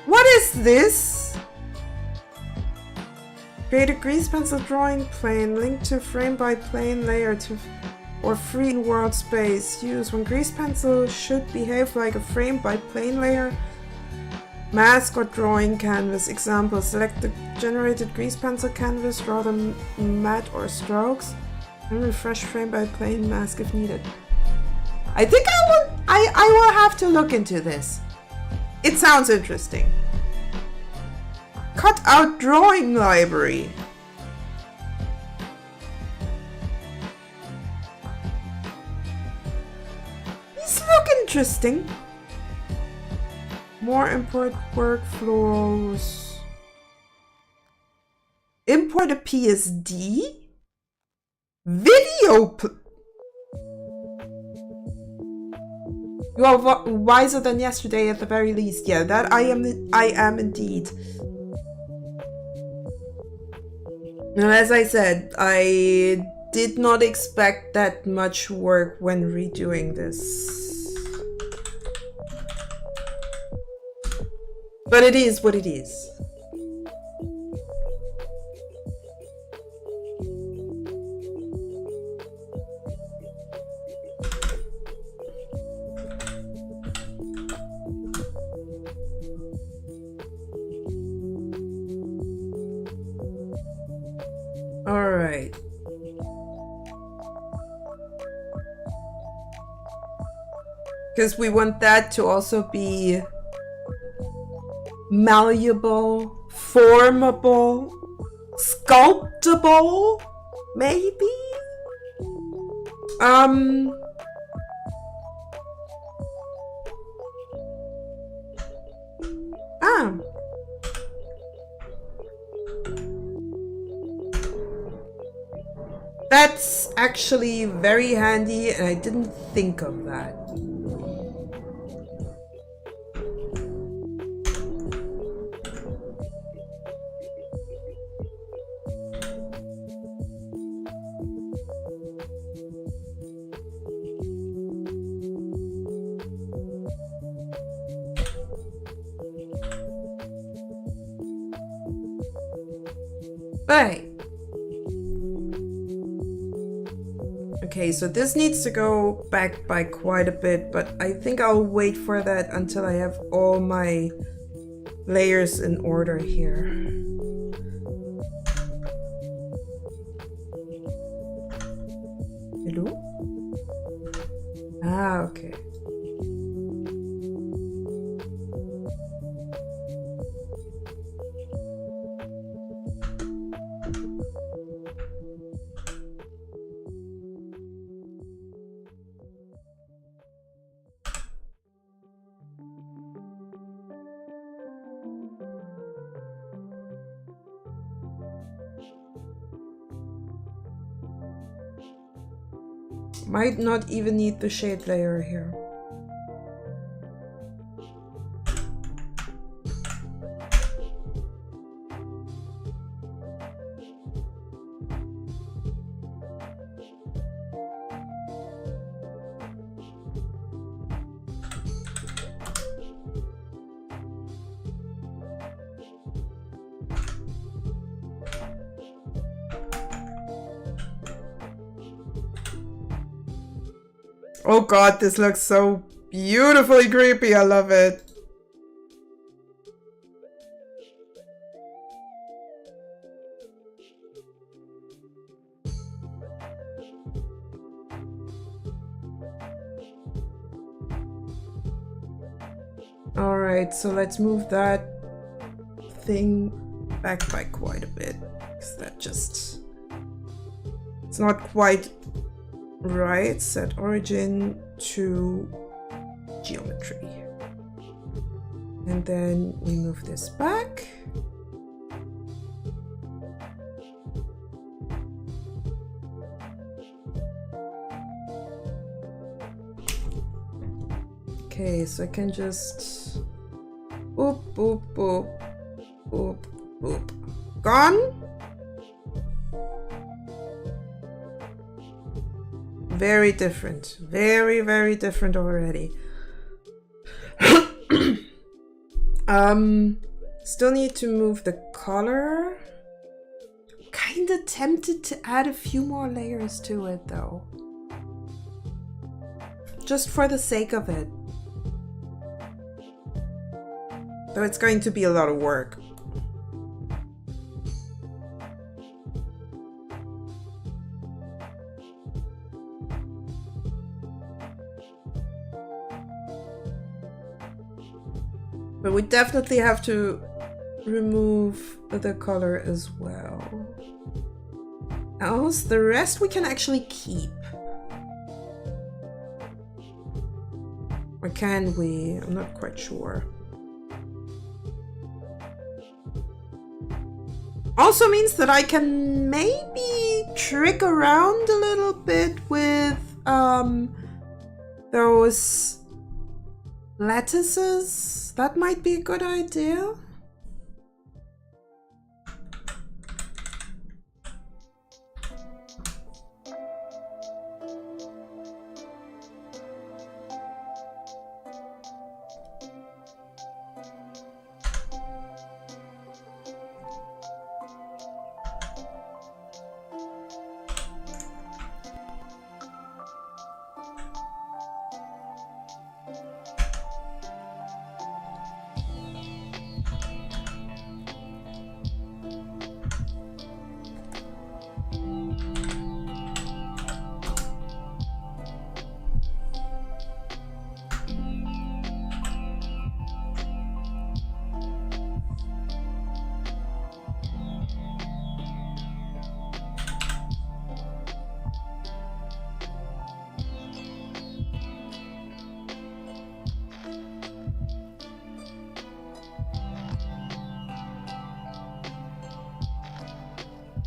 What is this? Create a grease pencil drawing plane. Link to frame by plane layer to or free in world space. Use when grease pencil should behave like a frame by plane layer. Mask or drawing canvas. Example, select the generated grease pencil canvas, draw the matte or strokes, and refresh frame by plane mask if needed. I think I will have to look into this. It sounds interesting. Cut out drawing library. These look interesting. More import workflows. Import a PSD? Video. You are wiser than yesterday at the very least. Yeah, that I am indeed. And as I said, I did not expect that much work when redoing this. But it is what it is. All right. Because we want that to also be malleable, formable, sculptable, maybe? That's actually very handy, and I didn't think of that. Right. Okay, so this needs to go back by quite a bit, but I think I'll wait for that until I have all my layers in order here. blue? Ah, okay. Might not even need the shade layer here. Oh god, this looks so beautifully creepy. I love it. Alright, so let's move that thing back by quite a bit. Because that just... It's not quite right. Set origin to geometry. And then we move this back. Okay, so I can just boop, boop, boop, boop, boop. Gone. Very different. Very, very different already. Still need to move the color. Kinda tempted to add a few more layers to it though. Just for the sake of it. Though it's going to be a lot of work. But we definitely have to remove the color as well. Else, the rest we can actually keep. Or can we? I'm not quite sure. Also means that I can maybe trick around a little bit with those lattices. That might be a good idea.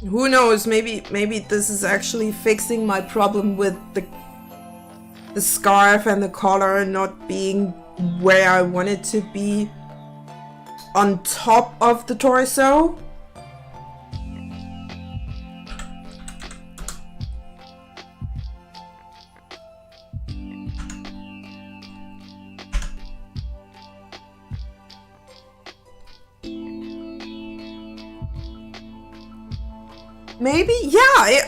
Who knows, maybe this is actually fixing my problem with the scarf and the collar not being where I want it to be on top of the torso. Maybe, yeah,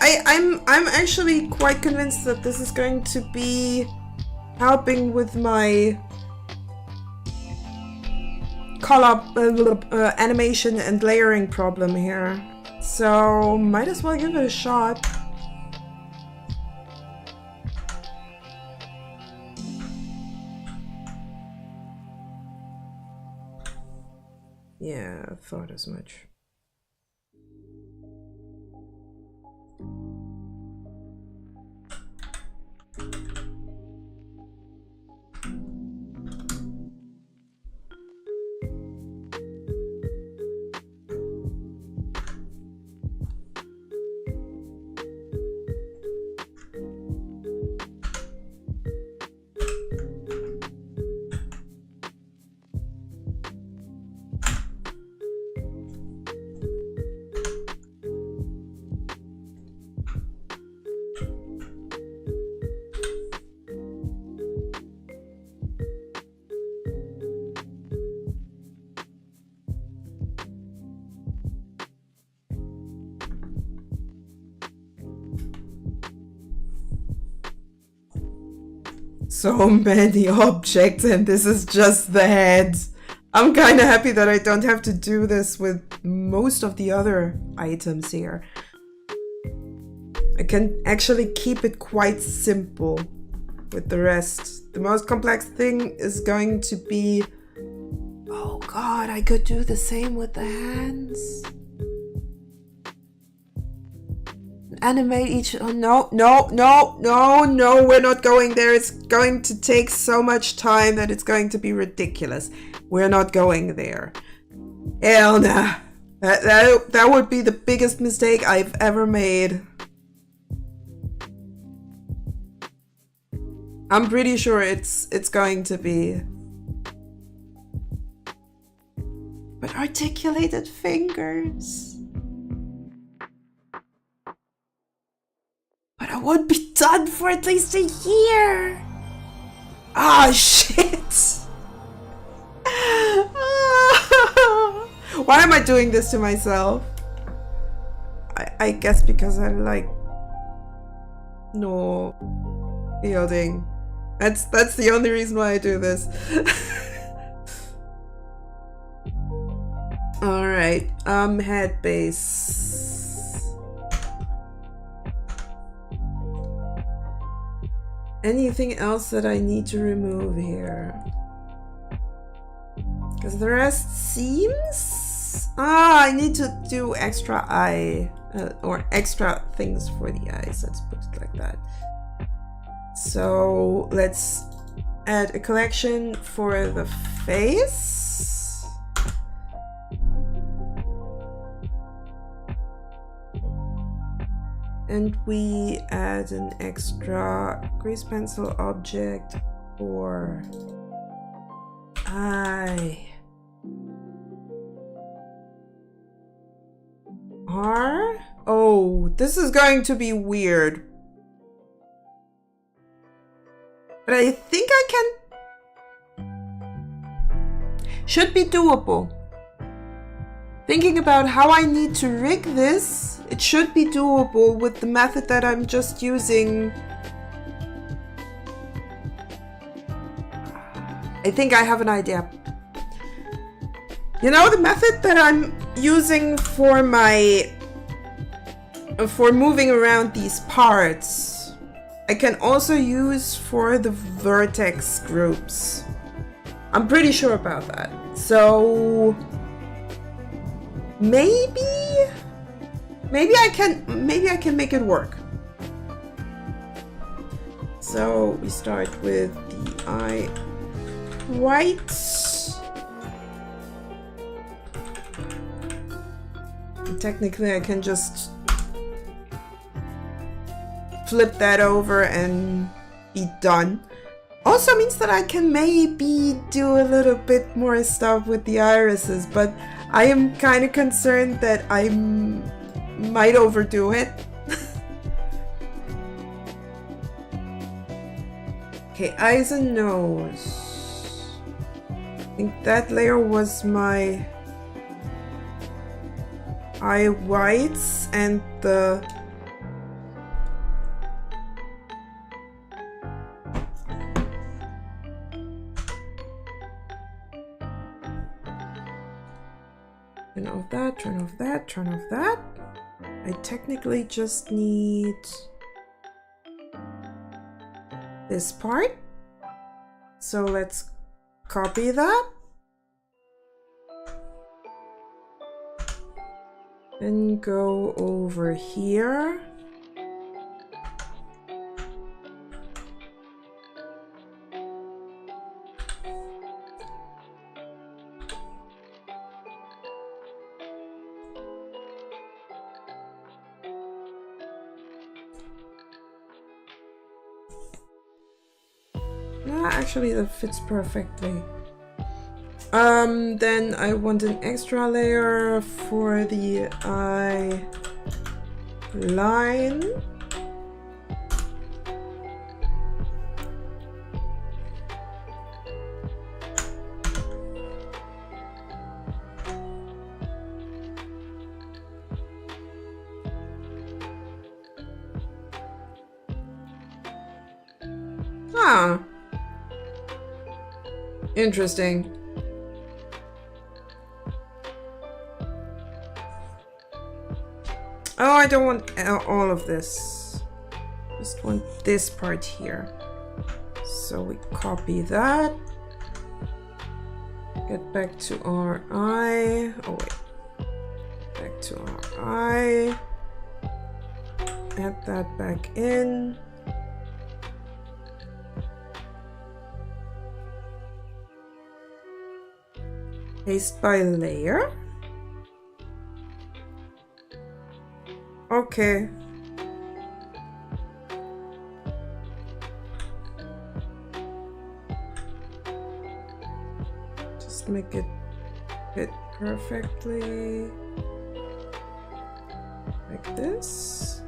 I'm actually quite convinced that this is going to be helping with my color animation and layering problem here. So might as well give it a shot. Yeah, I thought as much. So many objects, and this is just the head. I'm kind of happy that I don't have to do this with most of the other items here. I can actually keep it quite simple with the rest. The most complex thing is going to be... Oh god, I could do the same with the hands. Animate each... Oh, no, we're not going there. It's going to take so much time that it's going to be ridiculous. We're not going there. Hell nah. That would be the biggest mistake I've ever made. I'm pretty sure it's going to be. But articulated fingers. But I won't be done for at least a year. Ah, shit. Why am I doing this to myself? I guess because I like no yielding. That's the only reason why I do this. All right, head base. Anything else that I need to remove here? Because the rest seems... Ah, I need to do extra eye, or extra things for the eyes. Let's put it like that. So let's add a collection for the face. And we add an extra grease pencil object for eye. R? Oh, this is going to be weird. But I think I can... Should be doable. Thinking about how I need to rig this, it should be doable with the method that I'm just using. I think I have an idea. You know, the method that I'm using for moving around these parts, I can also use for the vertex groups. I'm pretty sure about that. So maybe I can make it work. So we start with the eye white. Technically, I can just flip that over and be done. Also means that I can maybe do a little bit more stuff with the irises, but I am kind of concerned that I might overdo it. Okay, eyes and nose. I think that layer was my eye whites and the turn off that, turn off that, turn off that. I technically just need this part. So let's copy that. And go over here. Actually, that fits perfectly. Then I want an extra layer for the eye line. Ah. Interesting. Oh, I don't want all of this. Just want this part here. So we copy that. Get back to our eye. Oh wait. Back to our eye. Add that back in. Paste by layer. Okay. Just make it fit perfectly. Like this.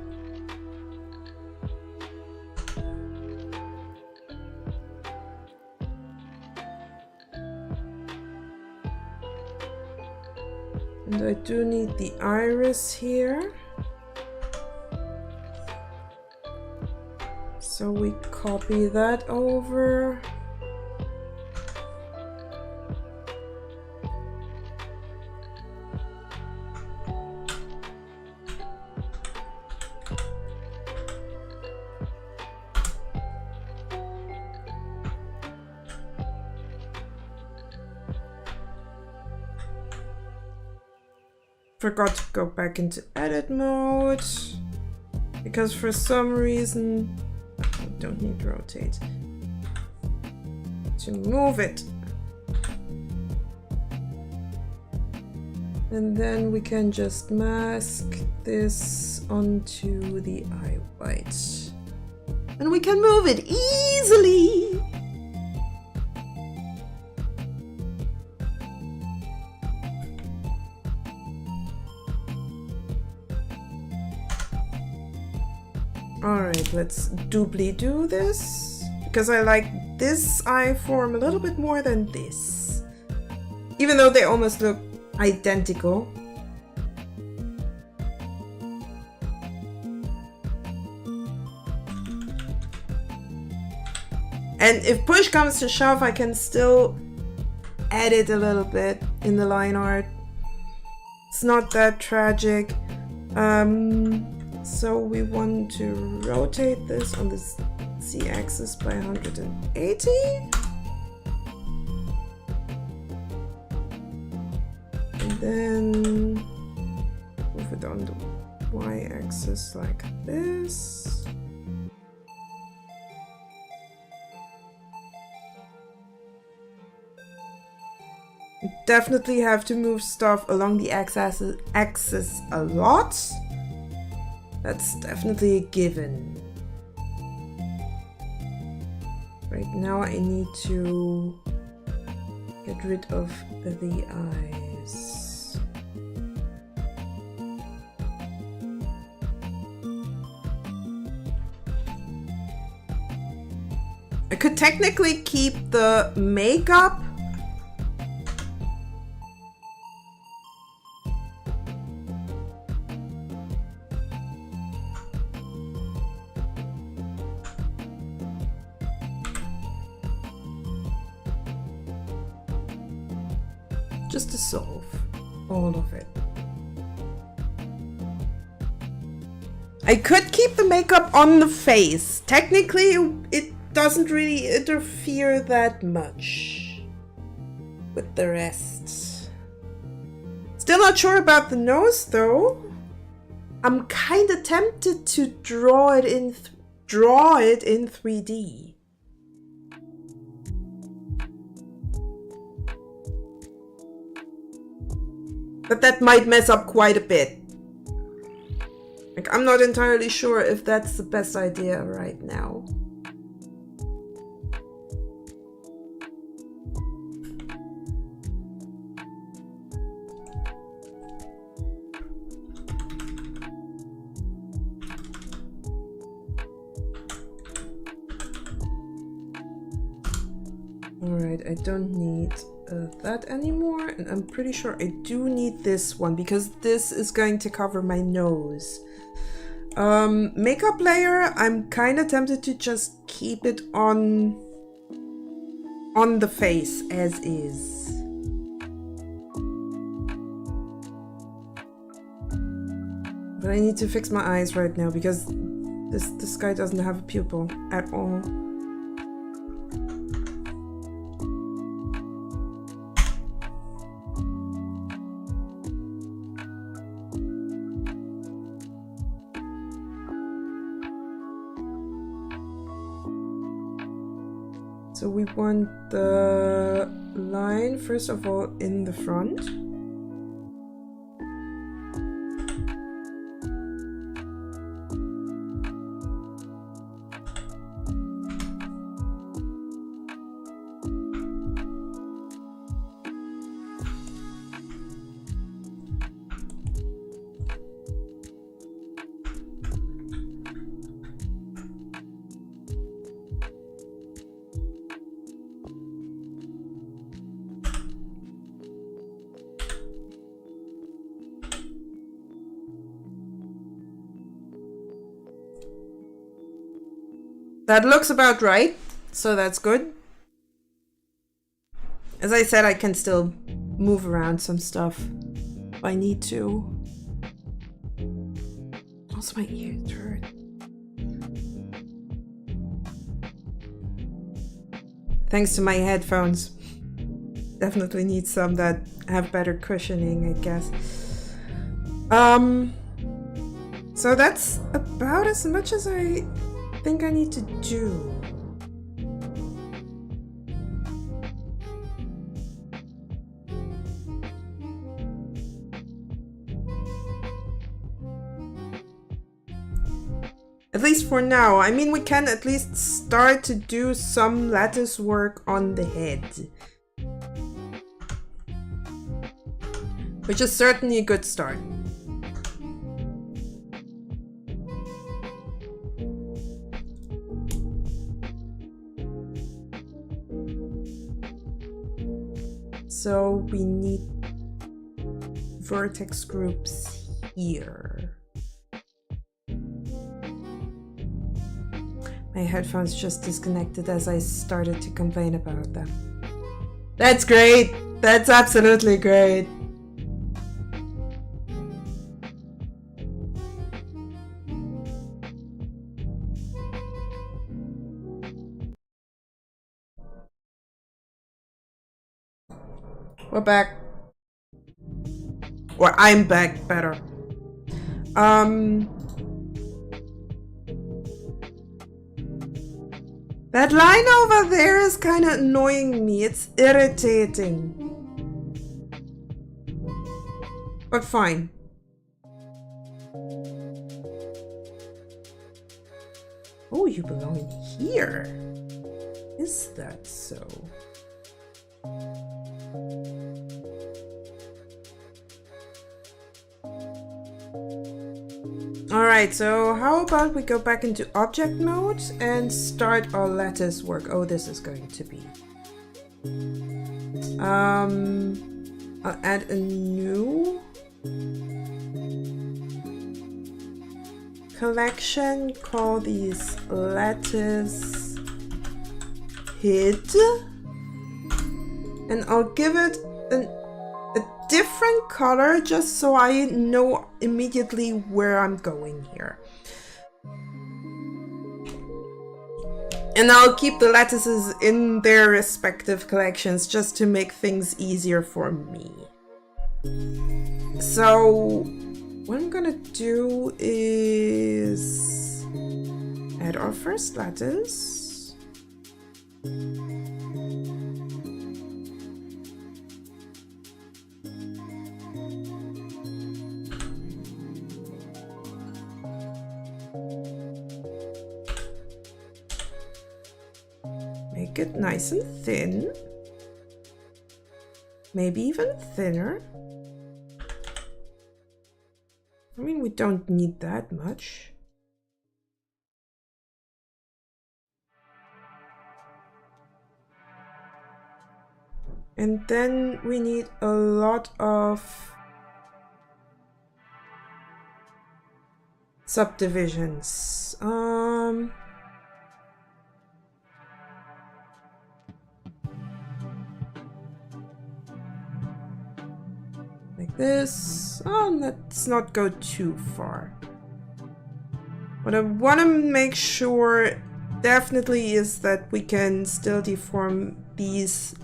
And I do need the iris here. So we copy that over. Forgot to go back into edit mode because for some reason I don't need to rotate to move it. And then we can just mask this onto the eye white. And we can move it easily. Alright, let's doubly do this, because I like this eye form a little bit more than this. Even though they almost look identical. And if push comes to shove, I can still edit a little bit in the line art. It's not that tragic. So we want to rotate this on the Z-axis by 180. And then move it on the Y-axis like this. You definitely have to move stuff along the axis a lot. That's definitely a given. Right now I need to get rid of the eyes. I could technically keep the makeup. Just to solve all of it. I could keep the makeup on the face. Technically, it doesn't really interfere that much with the rest. Still Still not sure about the nose though. I'm kind of tempted to draw it in 3D. But that might mess up quite a bit. Like, I'm not entirely sure if that's the best idea right now. Alright, I don't need that anymore, and I'm pretty sure I do need this one because this is going to cover my nose. Makeup layer, I'm kind of tempted to just keep it on the face as is. But I need to fix my eyes right now because this guy doesn't have a pupil at all. So we want the line, first of all, in the front. That looks about right, so that's good. As I said, I can still move around some stuff if I need to. Also, my ears hurt. Thanks to my headphones. Definitely need some that have better cushioning, I guess. So that's about as much as I think I need to do. At least for now. I mean, we can at least start to do some lattice work on the head, which is certainly a good start. So we need vertex groups here. My headphones just disconnected as I started to complain about them. That's great! That's absolutely great! We're back. Or I'm back, better. That line over there is kind of annoying me. It's irritating. But fine. Oh, you belong in here. Is that so? Alright, so how about we go back into object mode and start our lattice work. Oh, this is going to be. I'll add a new collection, call these lattice hid, and I'll give it a different color just so I know immediately where I'm going here. And I'll keep the lattices in their respective collections just to make things easier for me. So what I'm gonna do is add our first lettuce. Make it nice and thin. Maybe even thinner. I mean, we don't need that much. And then we need a lot of subdivisions. Like this. Oh, let's not go too far. What I want to make sure definitely is that we can still deform these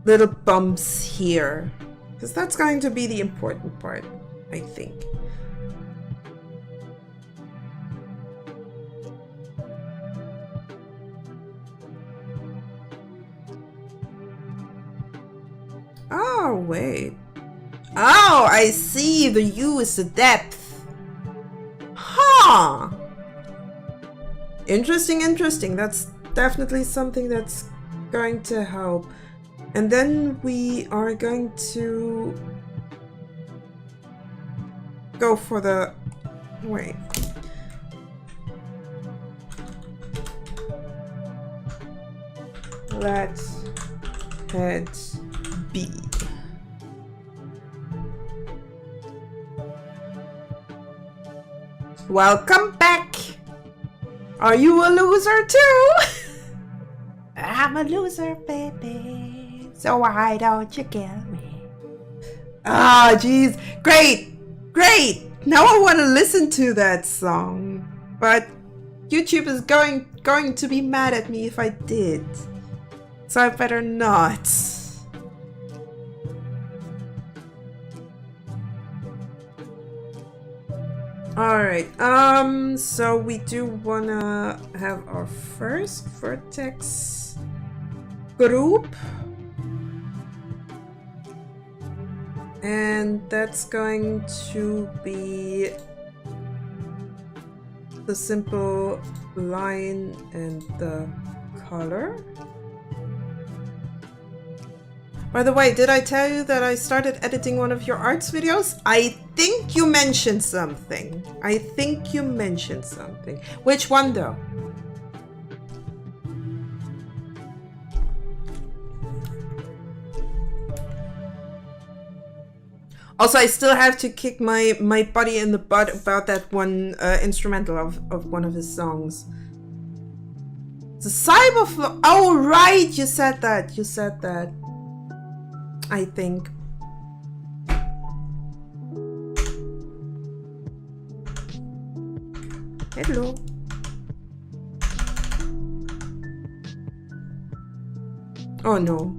little bumps here, because that's going to be the important part, I think. Oh, wait. Oh, I see. The U is the depth. Huh. Interesting, interesting. That's definitely something that's going to help. And then we are going to go for the... Wait. Let head be. Welcome back. Are you a loser too? I'm a loser, baby. So why don't you kill me? Ah, jeez. Great. Great. Now I want to listen to that song. But YouTube is going to be mad at me if I did. So I better not. Alright, so we do wanna have our first vertex group. And that's going to be the simple line and the color. By the way, did I tell you that I started editing one of your arts videos? I think you mentioned something. I think you mentioned something. Which one though? Also, I still have to kick my buddy in the butt about that one instrumental of one of his songs. The cyberflow. Oh, right, you said that. You said that. I think. Hello. Oh no.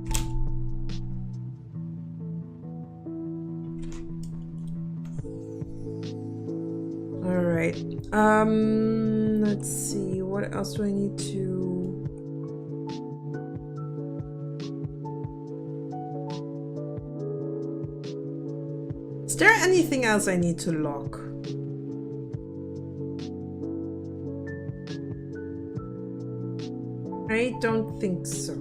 All right. Let's see. What else do I need to... Is there anything else I need to lock? I don't think so.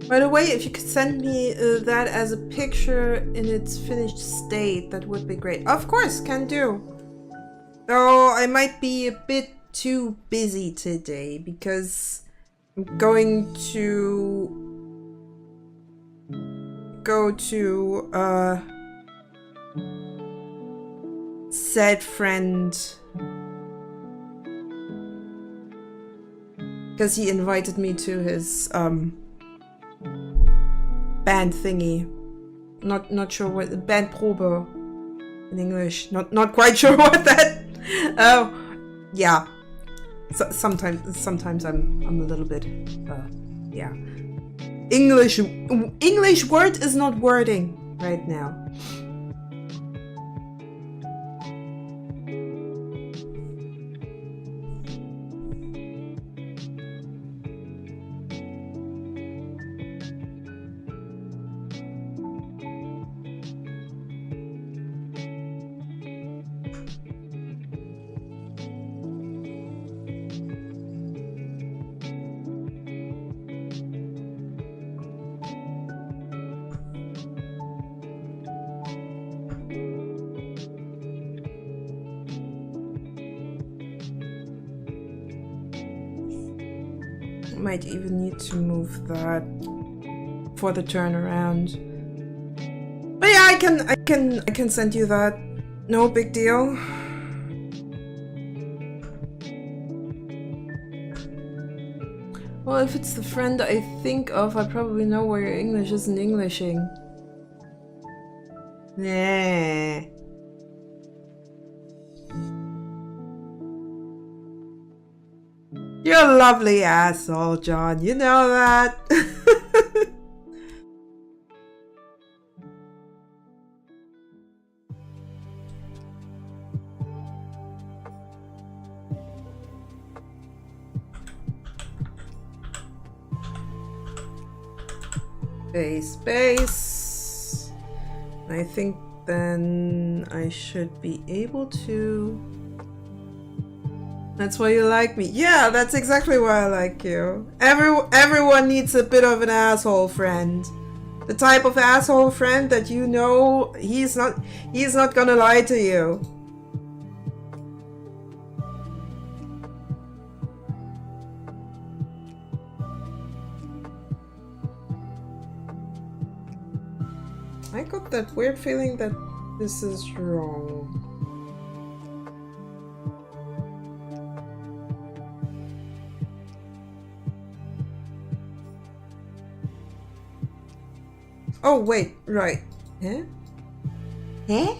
By the way, if you could send me that as a picture in its finished state, that would be great. Of course, can do. Though I might be a bit too busy today because I'm going to go to said friend because he invited me to his band thingy. Not sure what band probe in English. Not quite sure what that. Oh, yeah. So, sometimes I'm a little bit, yeah. English word is not wording right now. Might even need to move that for the turnaround. But yeah, I can send you that. No big deal. Well, if it's the friend I think of, I probably know where your English isn't Englishing. Yeah. You're a lovely asshole, John. You know that. Base. I think then I should be able to. That's why you like me. Yeah, that's exactly why I like you. Everyone needs a bit of an asshole friend. The type of asshole friend that you know he's not gonna lie to you. I got that weird feeling that this is wrong. Oh, wait, right. Huh? Huh?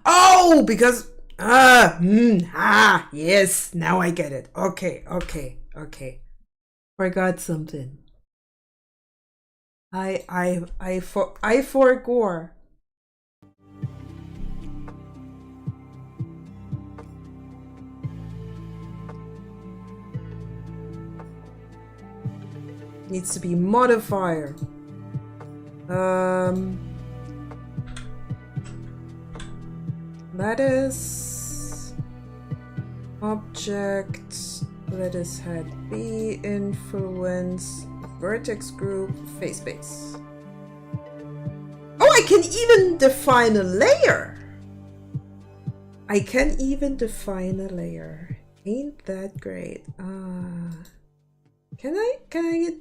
Oh, because yes, now I get it. Okay. Forgot something. I forgot. Needs to be modifier. That is object. Let us head B, influence, vertex group, face base. Oh, I can even define a layer. I can even define a layer. Ain't that great? Can I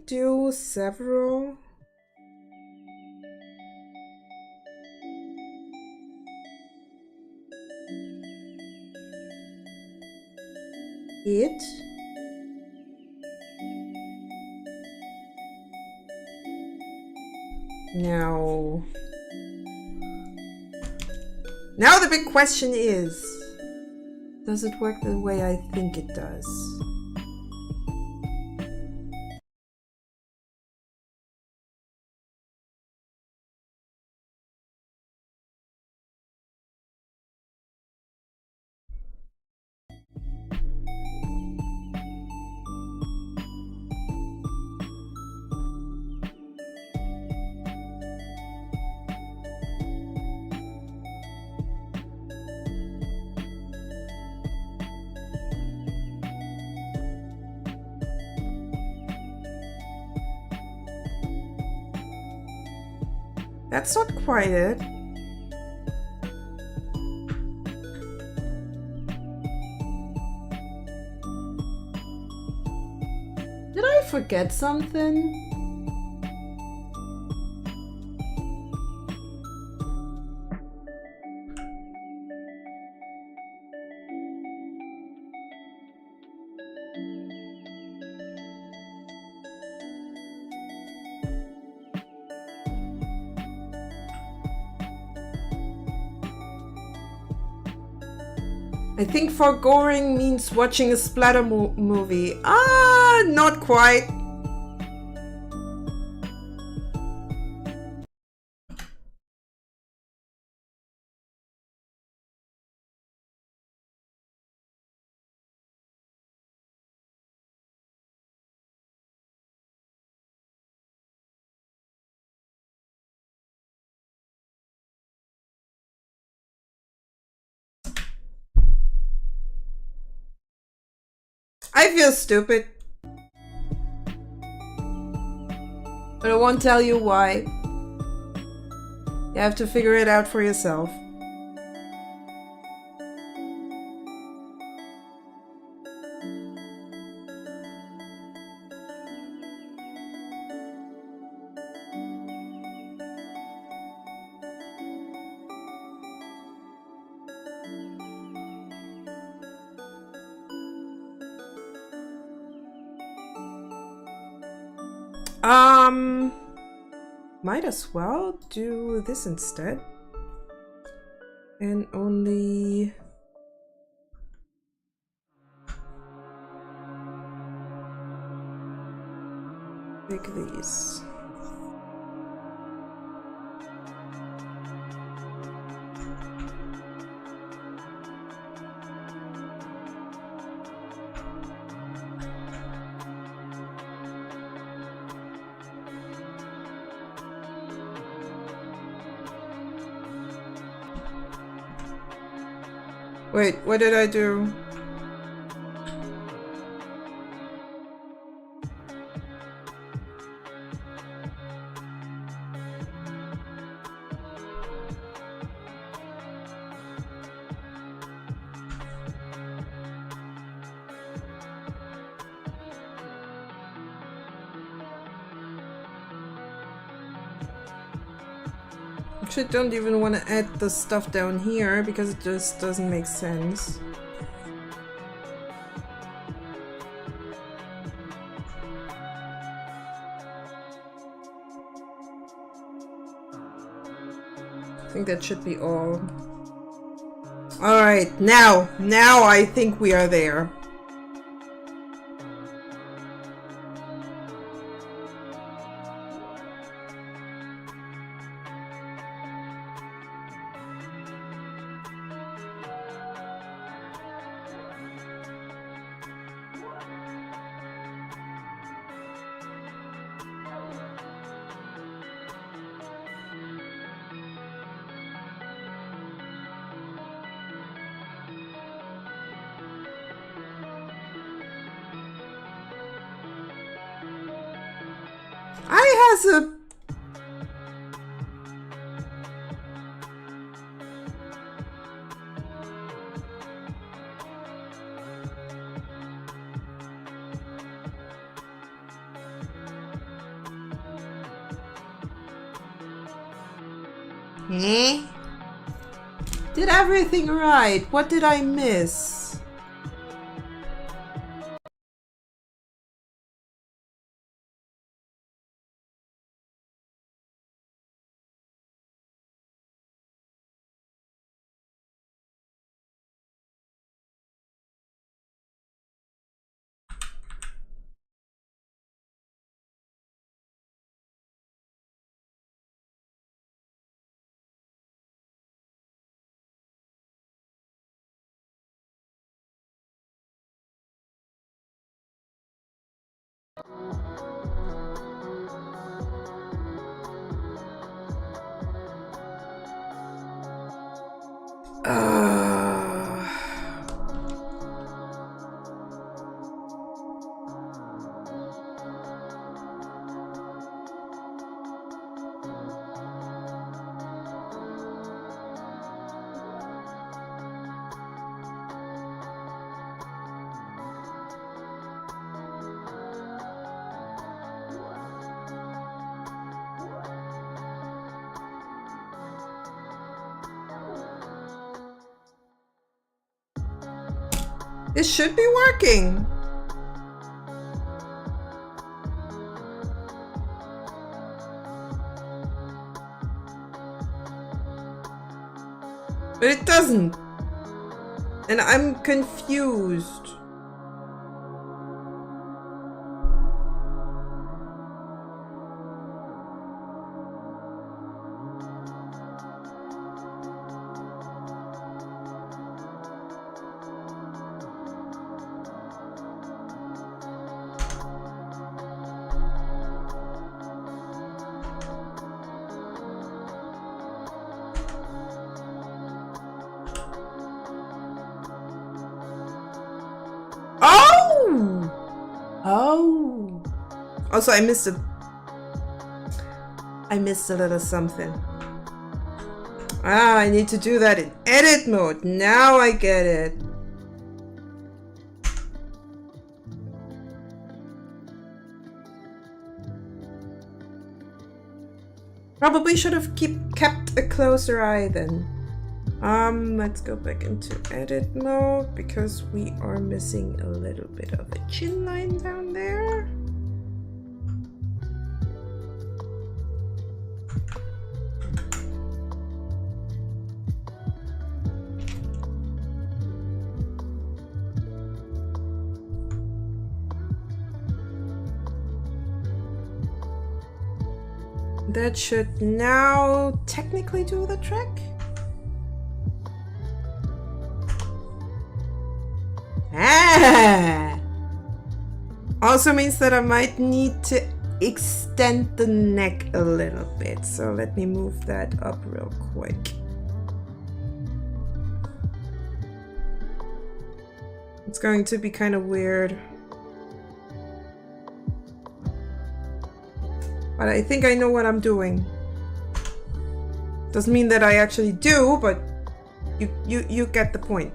do several? It. Now the big question is, does it work the way I think it does? That's not quite it. Did I forget something? I think foregoing means watching a splatter movie. Ah, not quite. I feel stupid. But I won't tell you why. You have to figure it out for yourself. Might as well do this instead. And only pick these. Wait, what did I do? Actually, don't even want to add the stuff down here because it just doesn't make sense. I think that should be all. Alright, now I think we are there. I has a Did everything right. What did I miss? It should be working. But it doesn't. And I'm confused. Oh! Oh. Also, I missed a little something. Ah, I need to do that in edit mode. Now I get it. Probably should have kept a closer eye then. Let's go back into edit mode because we are missing a little bit of a chin line down there. That should now technically do the trick. Ah! Also means that I might need to extend the neck a little bit. So let me move that up real quick. It's going to be kind of weird. But I think I know what I'm doing. Doesn't mean that I actually do, but you get the point.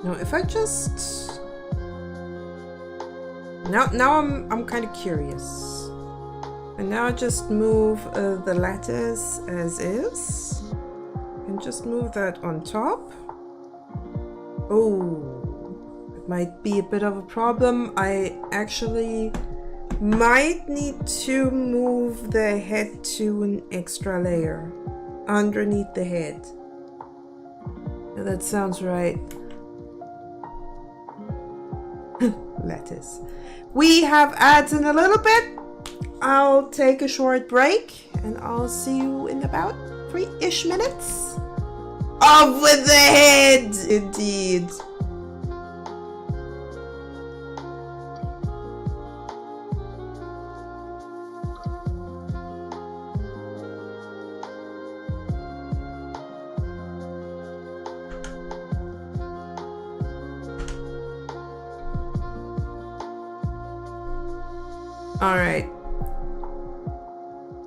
Now, if I just now I'm kind of curious, and now just move the lattice as is, and just move that on top. Oh, it might be a bit of a problem. I actually might need to move the head to an extra layer underneath the head. Yeah, that sounds right. Lettuce. We have ads in a little bit. I'll take a short break and I'll see you in about 3-ish minutes. Off with the head, indeed. All right.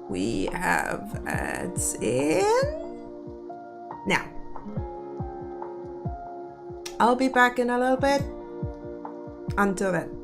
We have ads in now. I'll be back in a little bit. Until then.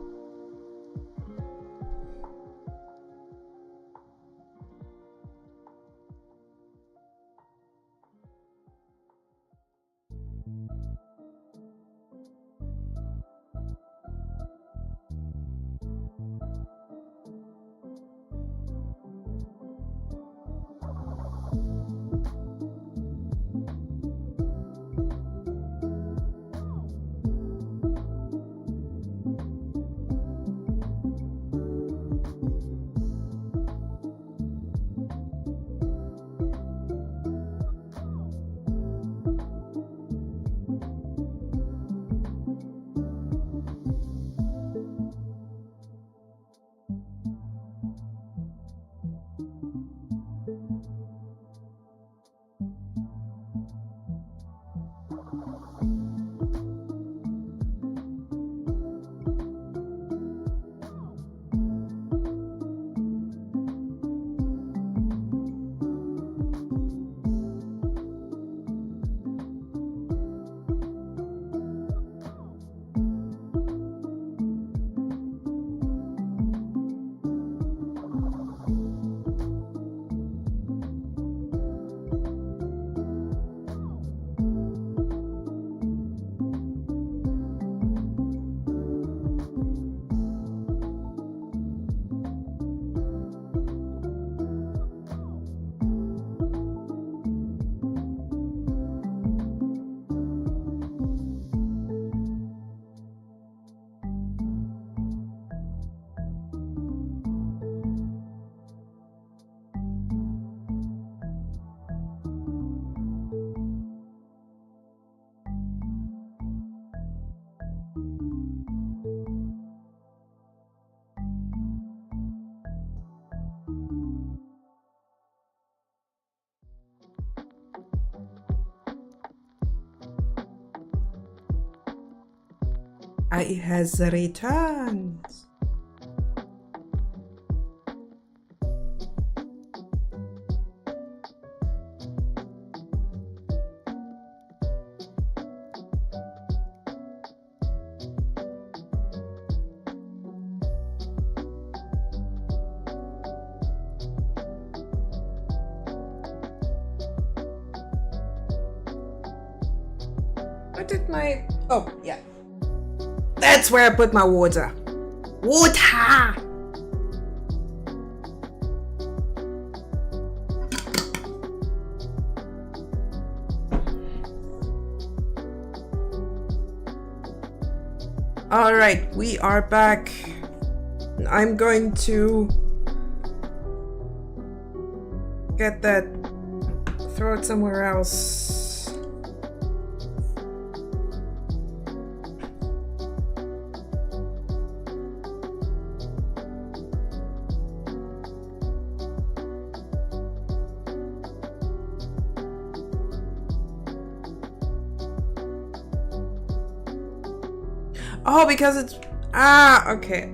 It has returned. Where did my... Oh, yeah. That's where I put my water. Water! Alright, we are back. I'm going to get that, throw it somewhere else. Oh, because it's... Ah, okay.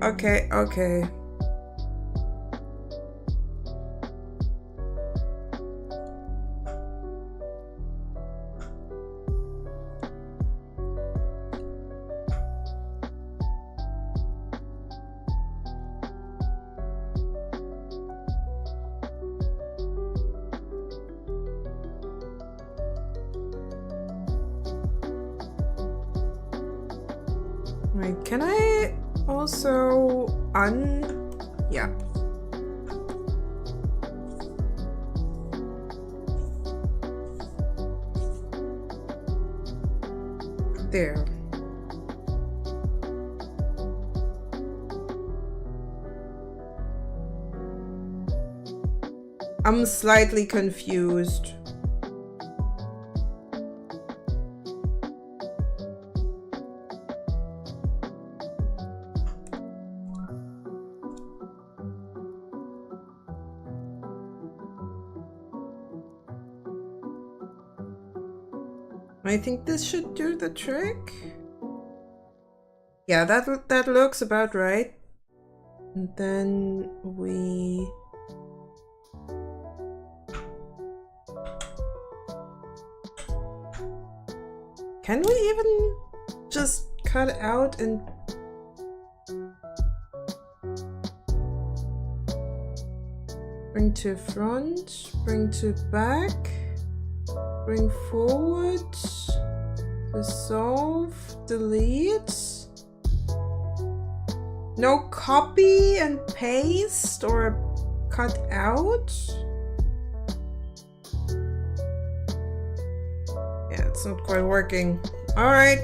Wait, can I also yeah. There. I'm slightly confused. I think this should do the trick. Yeah, that looks about right. And then we... Can we even just cut out and... Bring to front, bring to back, bring forward, dissolve, delete. No copy and paste or cut out? Yeah, it's not quite working. All right.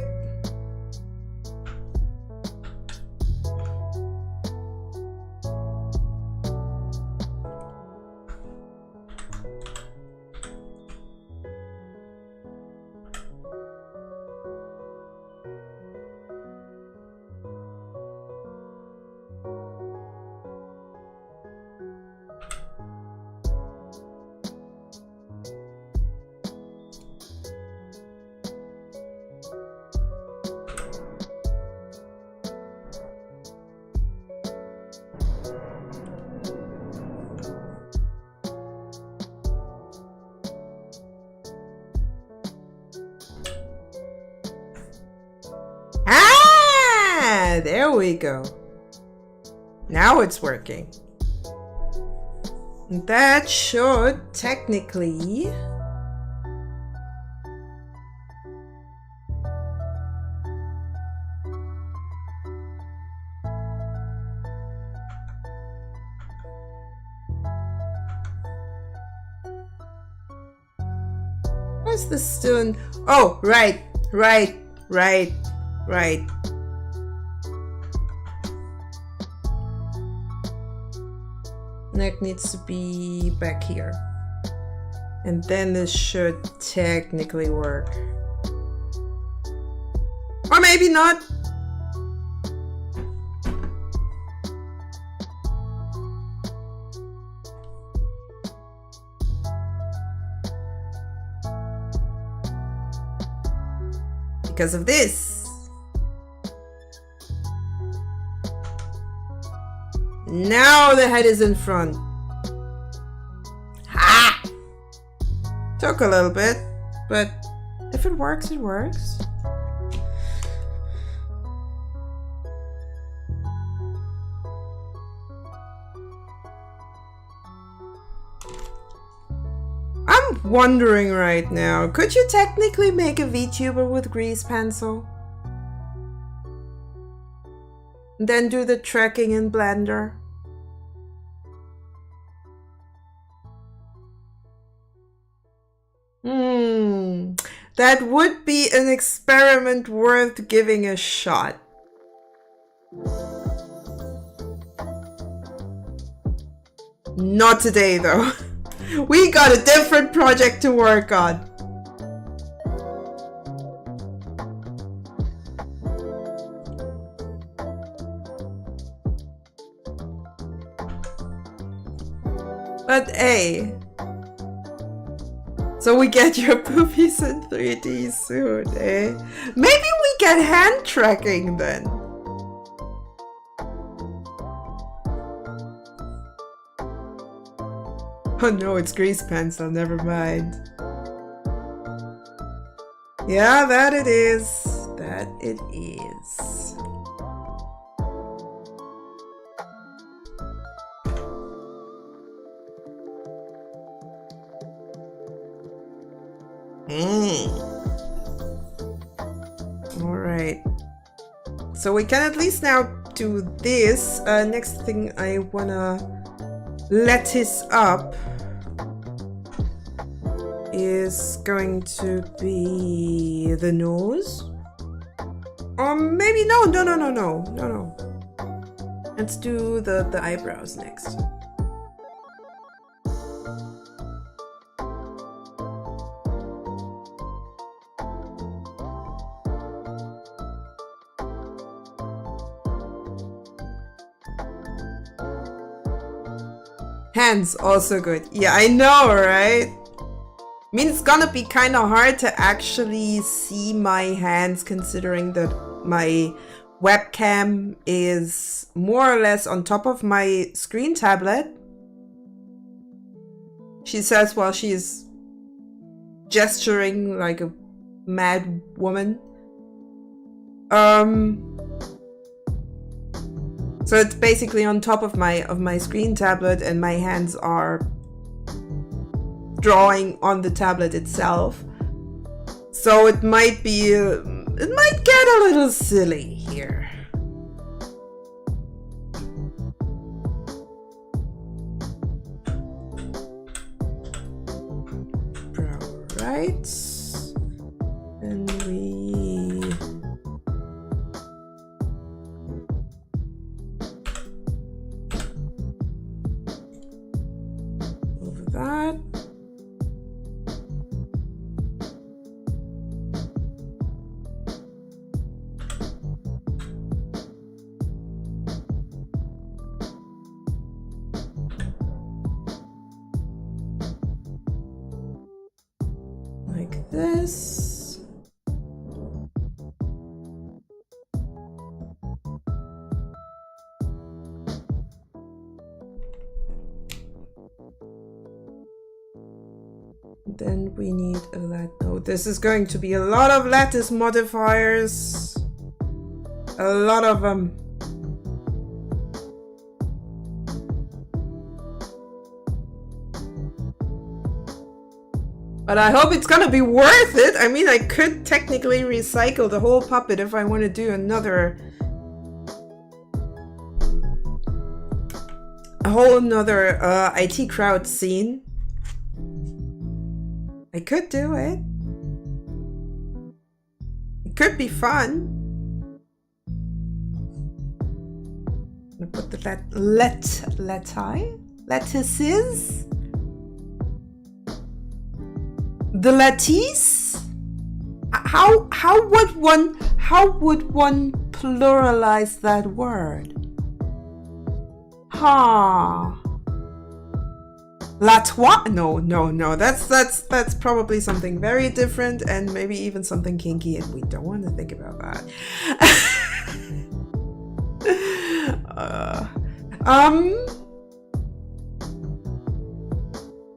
There we go. Now it's working. That should technically... Why is this still in... Oh, right. Neck needs to be back here. And then this should technically work. Or maybe not. Because of this. Now the head is in front. Ha! Took a little bit, but if it works, it works. I'm wondering right now, could you technically make a VTuber with grease pencil? Then do the tracking in Blender? That would be an experiment worth giving a shot. Not today though. We got a different project to work on. But hey. So we get your poopies in 3D soon, eh? Maybe we get hand tracking then. Oh no, it's grease pencil, never mind. Yeah, that it is. That it is. Alright. So we can at least now do this. Next thing I wanna lattice up is going to be the nose. Or maybe no. Let's do the eyebrows next. Hands also good. Yeah, I know, right? I mean, it's gonna be kind of hard to actually see my hands considering that my webcam is more or less on top of my screen tablet. She says while she's gesturing like a mad woman. So it's basically on top of my screen tablet, and my hands are drawing on the tablet itself. So it might be, it might get a little silly here. Right, and we over that. Like this. Then we need a lat. Oh, this is going to be a lot of lattice modifiers. A lot of them. But I hope it's gonna be worth it. I mean, I could technically recycle the whole puppet if I want to do a whole another IT crowd scene. I could do it. It could be fun. I'm gonna put the lattices. The lattice? How would one pluralize that word? Latois? No. That's probably something very different and maybe even something kinky, and we don't want to think about that.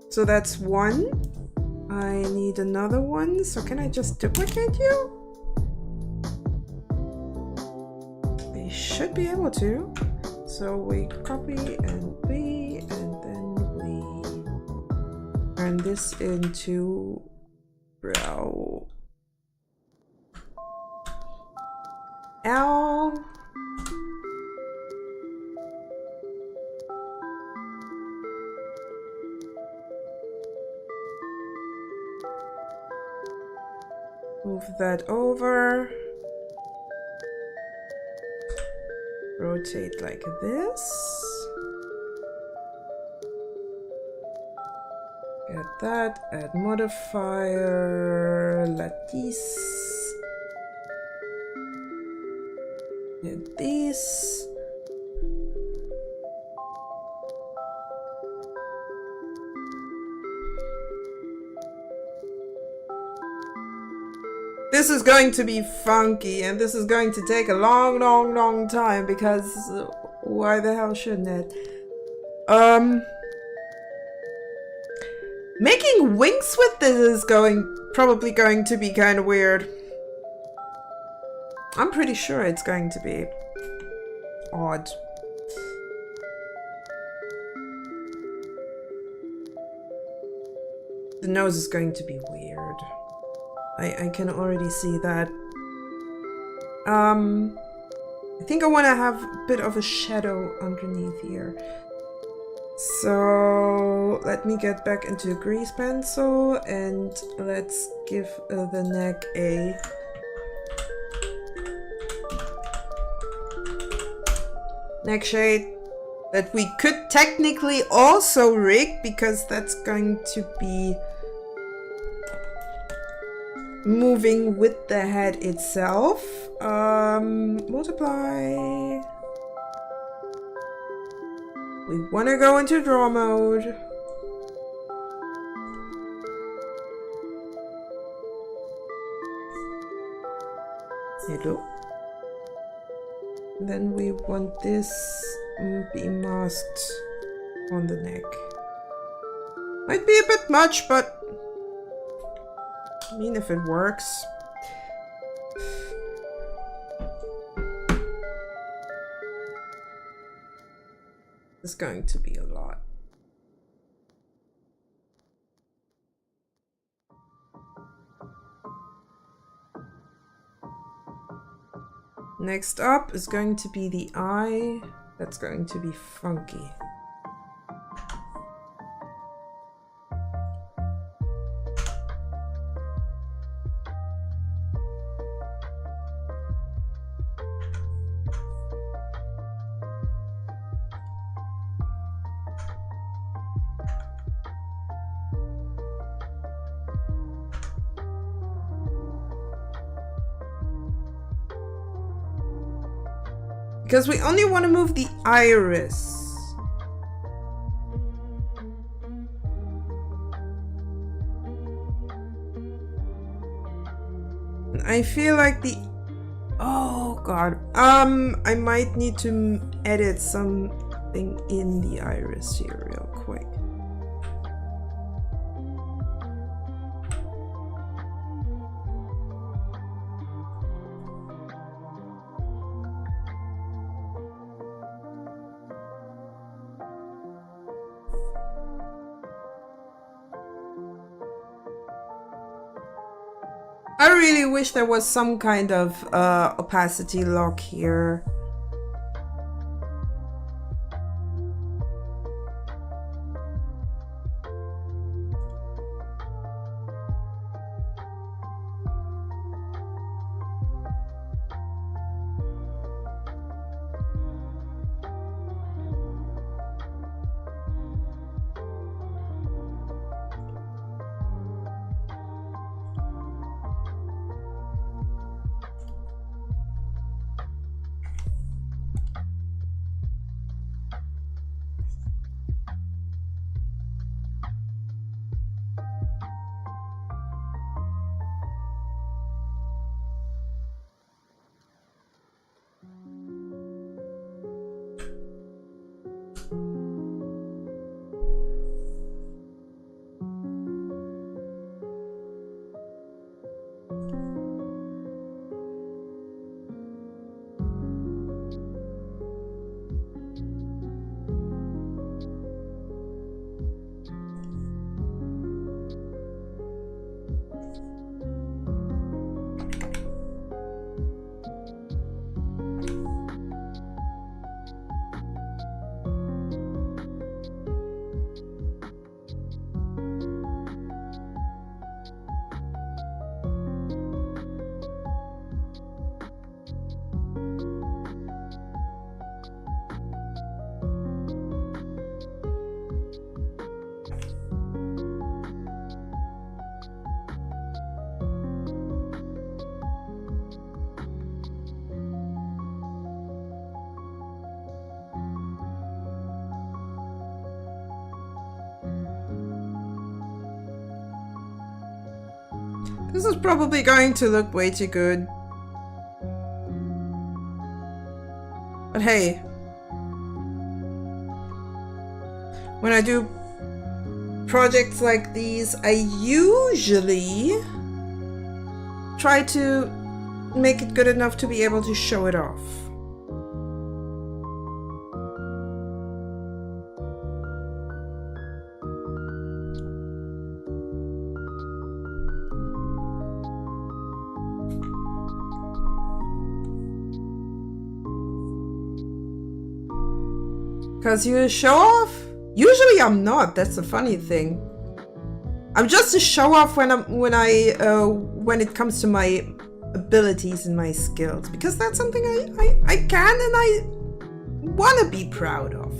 So that's one. I need another one. So can I just duplicate you? I should be able to. So we copy and B, and then we turn this into brow. L. Move that over. Rotate like this. Get that. Add modifier. Lattice. Get this. This is going to be funky, and this is going to take a long time, because why the hell shouldn't it? Making wings with this is probably going to be kind of weird. I'm pretty sure it's going to be odd. The nose is going to be weird. I can already see that. I think I want to have a bit of a shadow underneath here. So let me get back into grease pencil, and let's give the neck a neck shade that we could technically also rig, because that's going to be moving with the head itself. Multiply. We want to go into draw mode. Hello. Then we want this be masked on the neck. Might be a bit much, but I mean, if it works. It's going to be a lot. Next up is going to be the eye. That's going to be funky. Because we only want to move the iris. I feel like the... Oh god. I might need to edit something in the iris here real quick. I really wish there was some kind of opacity lock here. This is probably going to look way too good. But hey, when I do projects like these, I usually try to make it good enough to be able to show it off. Because you show off? Usually I'm not. That's the funny thing. I'm just a show off when it comes to my abilities and my skills, because that's something I can and I want to be proud of.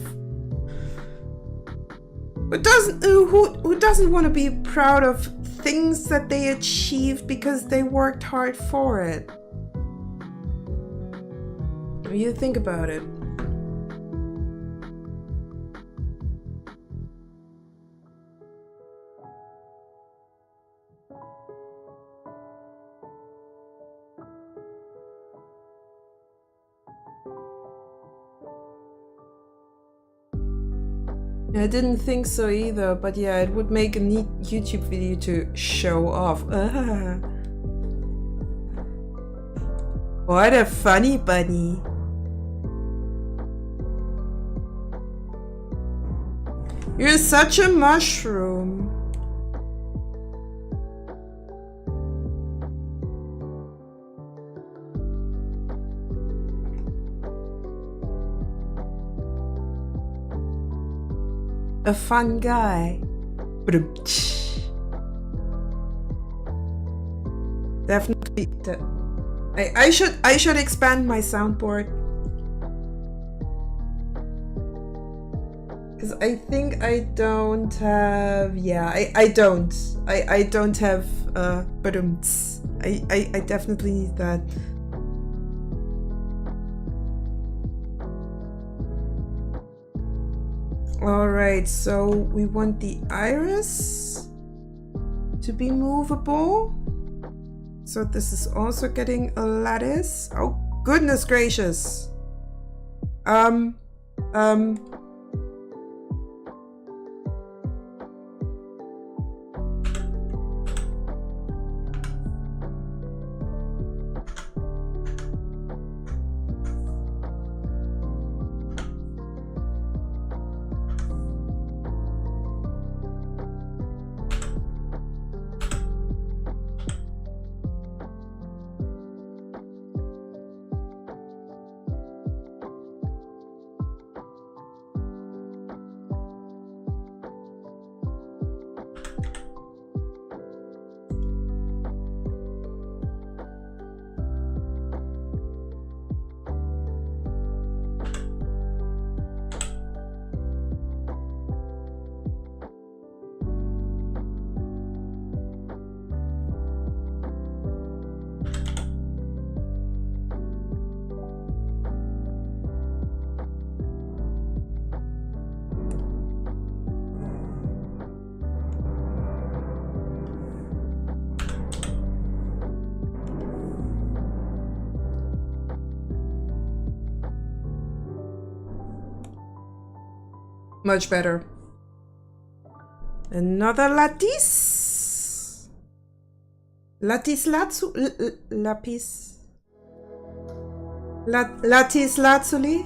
But who doesn't want to be proud of things that they achieved because they worked hard for it? When you think about it. I didn't think so either, but yeah, it would make a neat YouTube video to show off. What a funny bunny. You're such a mushroom. A fun guy. Definitely. I should expand my soundboard. Because I think I don't have, yeah, I don't have I definitely need that. Alright, so we want the iris to be movable. So this is also getting a lattice. Oh, goodness gracious. Much better. Another lattice. Lattice lapis. Lattice lazuli.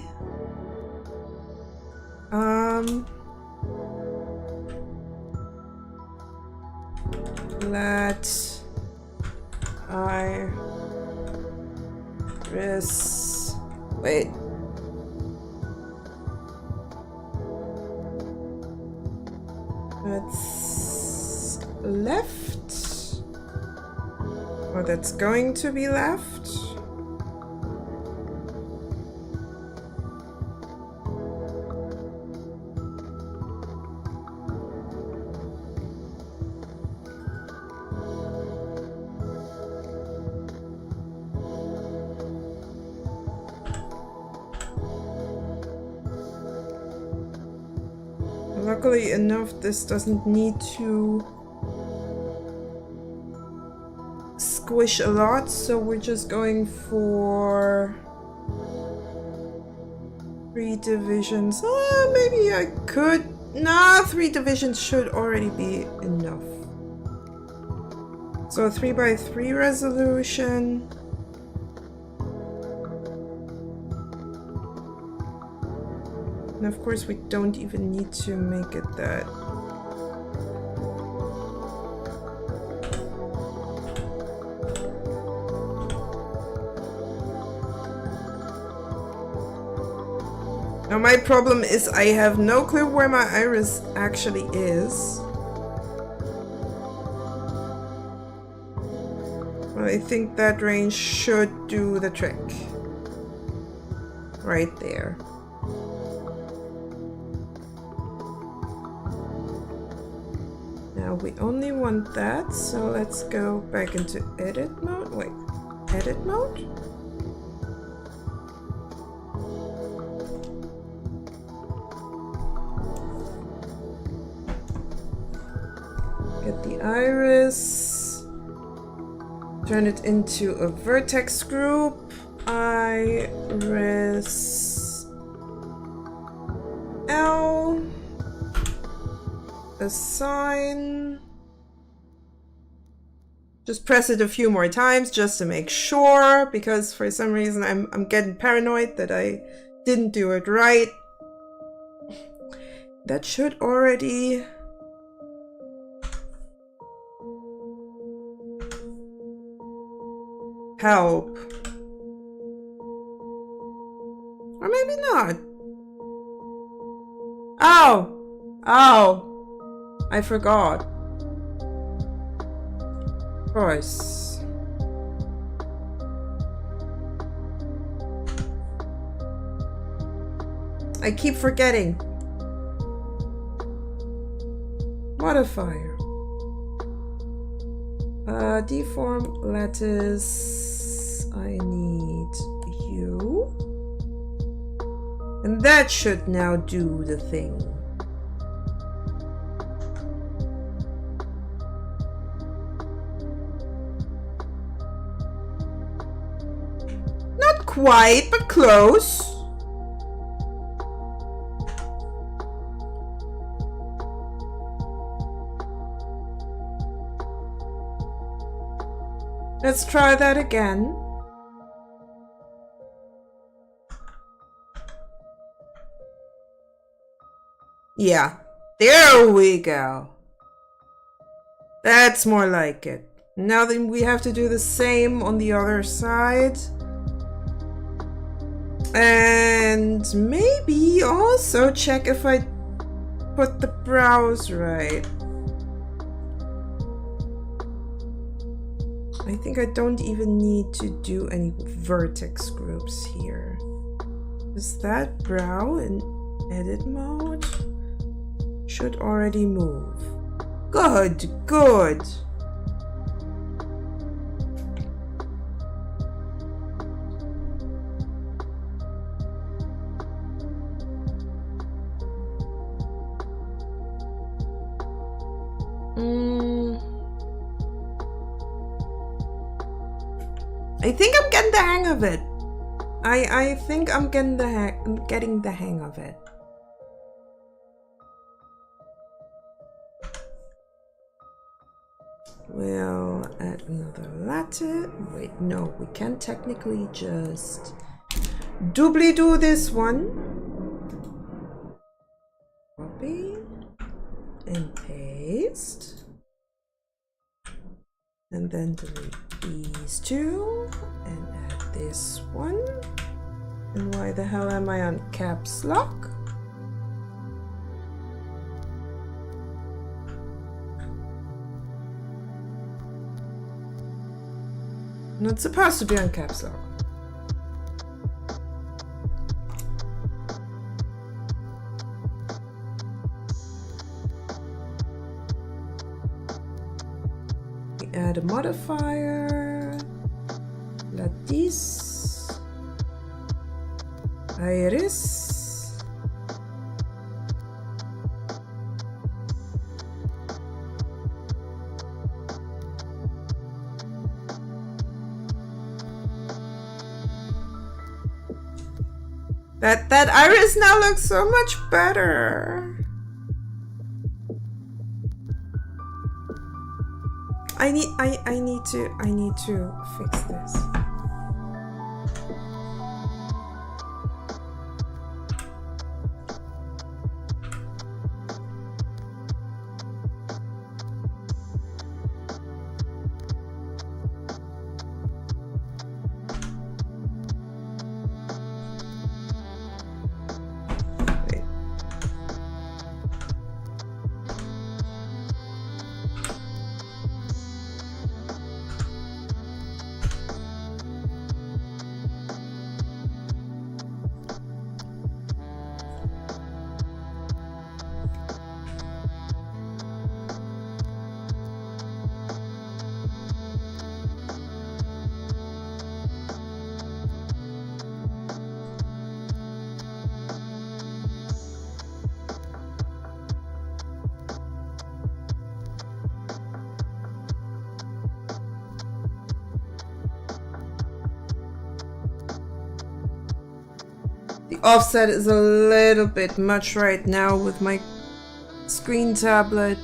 Iris. Wait. That's left. Or that's going to be left. Luckily enough, this doesn't need to squish a lot, so we're just going for 3 divisions. Maybe I could. Nah, 3 divisions should already be enough. So 3x3 resolution. And of course, we don't even need to make it that. Now my problem is I have no clue where my iris actually is. Well, I think that range should do the trick. Right there. Now we only want that, so let's go back into edit mode. Wait, edit mode? Get the iris, turn it into a vertex group, iris L, assign, just press it a few more times just to make sure, because for some reason I'm getting paranoid that I didn't do it right. That should already help. Or maybe not. Oh, I forgot. Of course. I keep forgetting. Modifier. Deform lattice. I need you. And that should now do the thing. Not quite, but close. Let's try that again. Yeah, there we go. That's more like it. Now then we have to do the same on the other side. And maybe also check if I put the brows right. I think I don't even need to do any vertex groups here. Is that brow in edit mode? Should already move. Good, good. I think I'm getting the hang of it. I think I'm getting the hang of it. We'll add another lattice. Wait, no, we can technically just doobly-doo this one. Copy and paste. And then delete these two and add this one. And why the hell am I on caps lock? Not supposed to be on caps lock. We add a modifier. Lattice. Iris. That iris now looks so much better. I need to fix this. The offset is a little bit much right now with my screen tablet.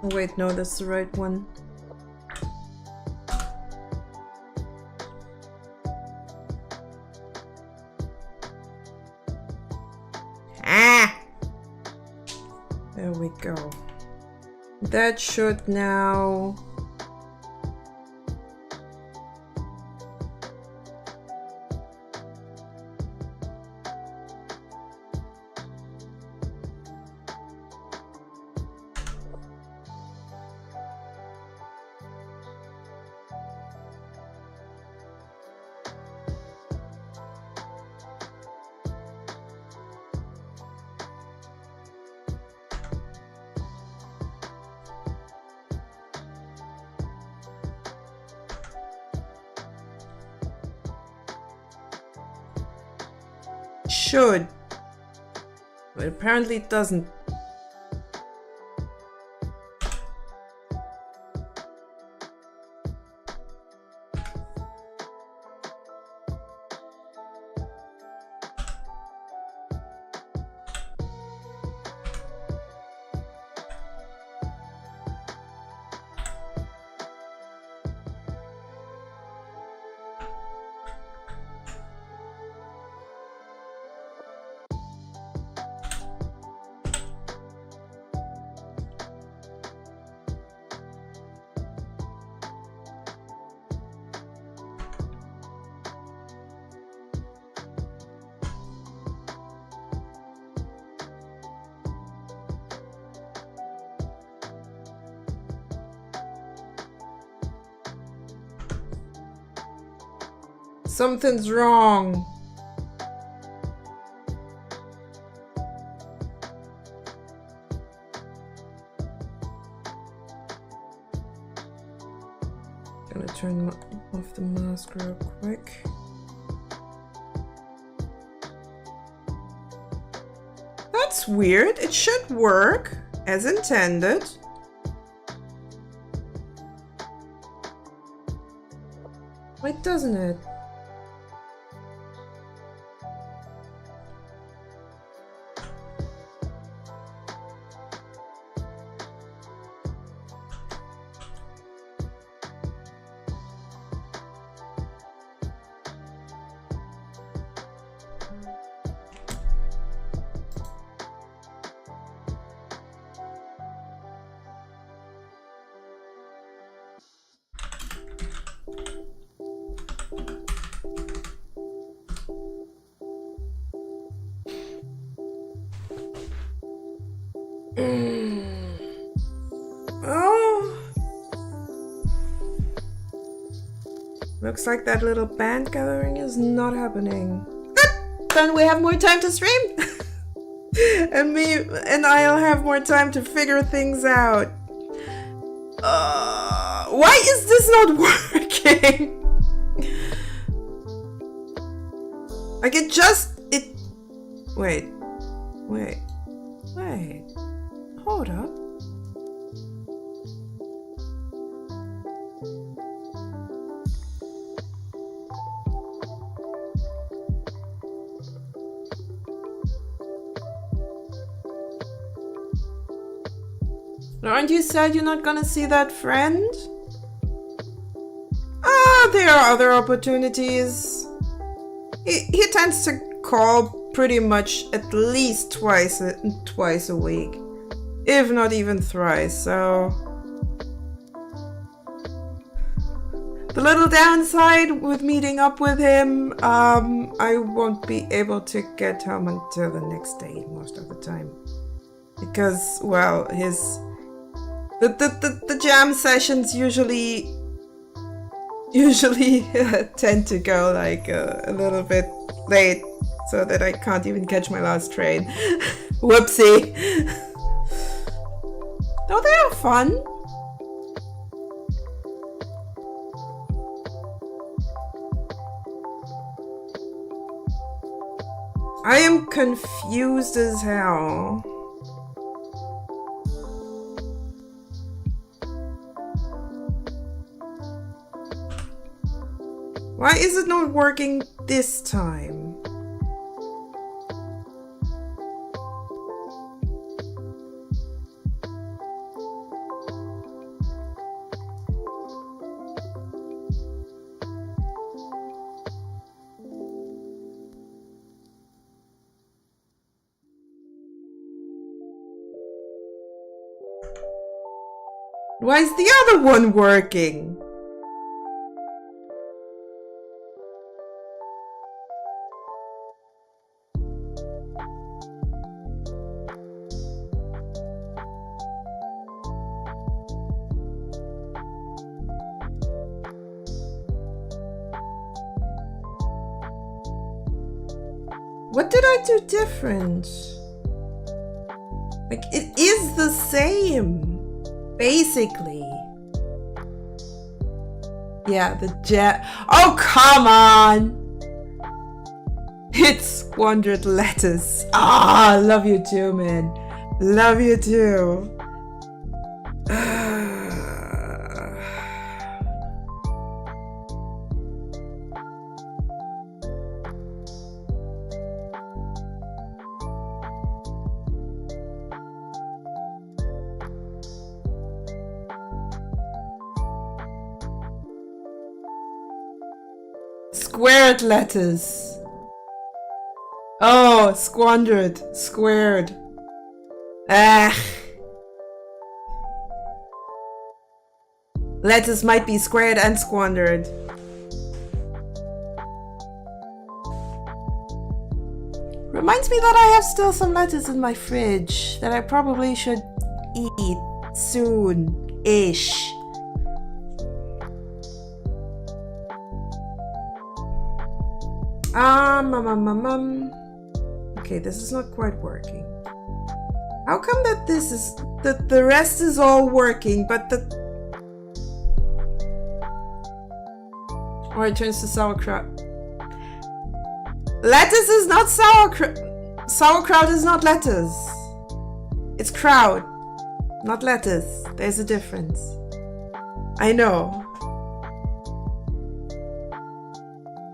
Oh wait, no, that's the right one. Ah! There we go. That should now... should, but apparently it doesn't. Something's wrong. Gonna turn off the mask real quick. That's weird. It should work as intended. Why doesn't it? Oh. Looks like that little band gathering is not happening. Good! Then we have more time to stream! And me and I'll have more time to figure things out. Why is this not working? Like Wait. Hold up. Aren't you sad you're not gonna see that friend? There are other opportunities. He tends to call pretty much at least twice a week, if not even thrice, so... The little downside with meeting up with him, I won't be able to get home until the next day most of the time. Because, well, the jam sessions usually tend to go like a little bit late, so that I can't even catch my last train. Whoopsie. Though they are fun. I am confused as hell. Why is it not working this time? Why is the other one working? What did I do different? Like, it is the same. Basically. Yeah, the jet. Oh, come on! It's squandered letters. Ah, love you too, man. Love you too. Squared letters. Oh, squandered. Squared. Ah. Letters might be squared and squandered. Reminds me that I have still some letters in my fridge that I probably should eat soon-ish. Okay, this is not quite working. How come that this is the rest is all working, but the or it turns to sauerkraut. Lettuce is not sauerkraut. Sauerkraut is not lettuce. It's kraut, not lettuce. There's a difference. I know.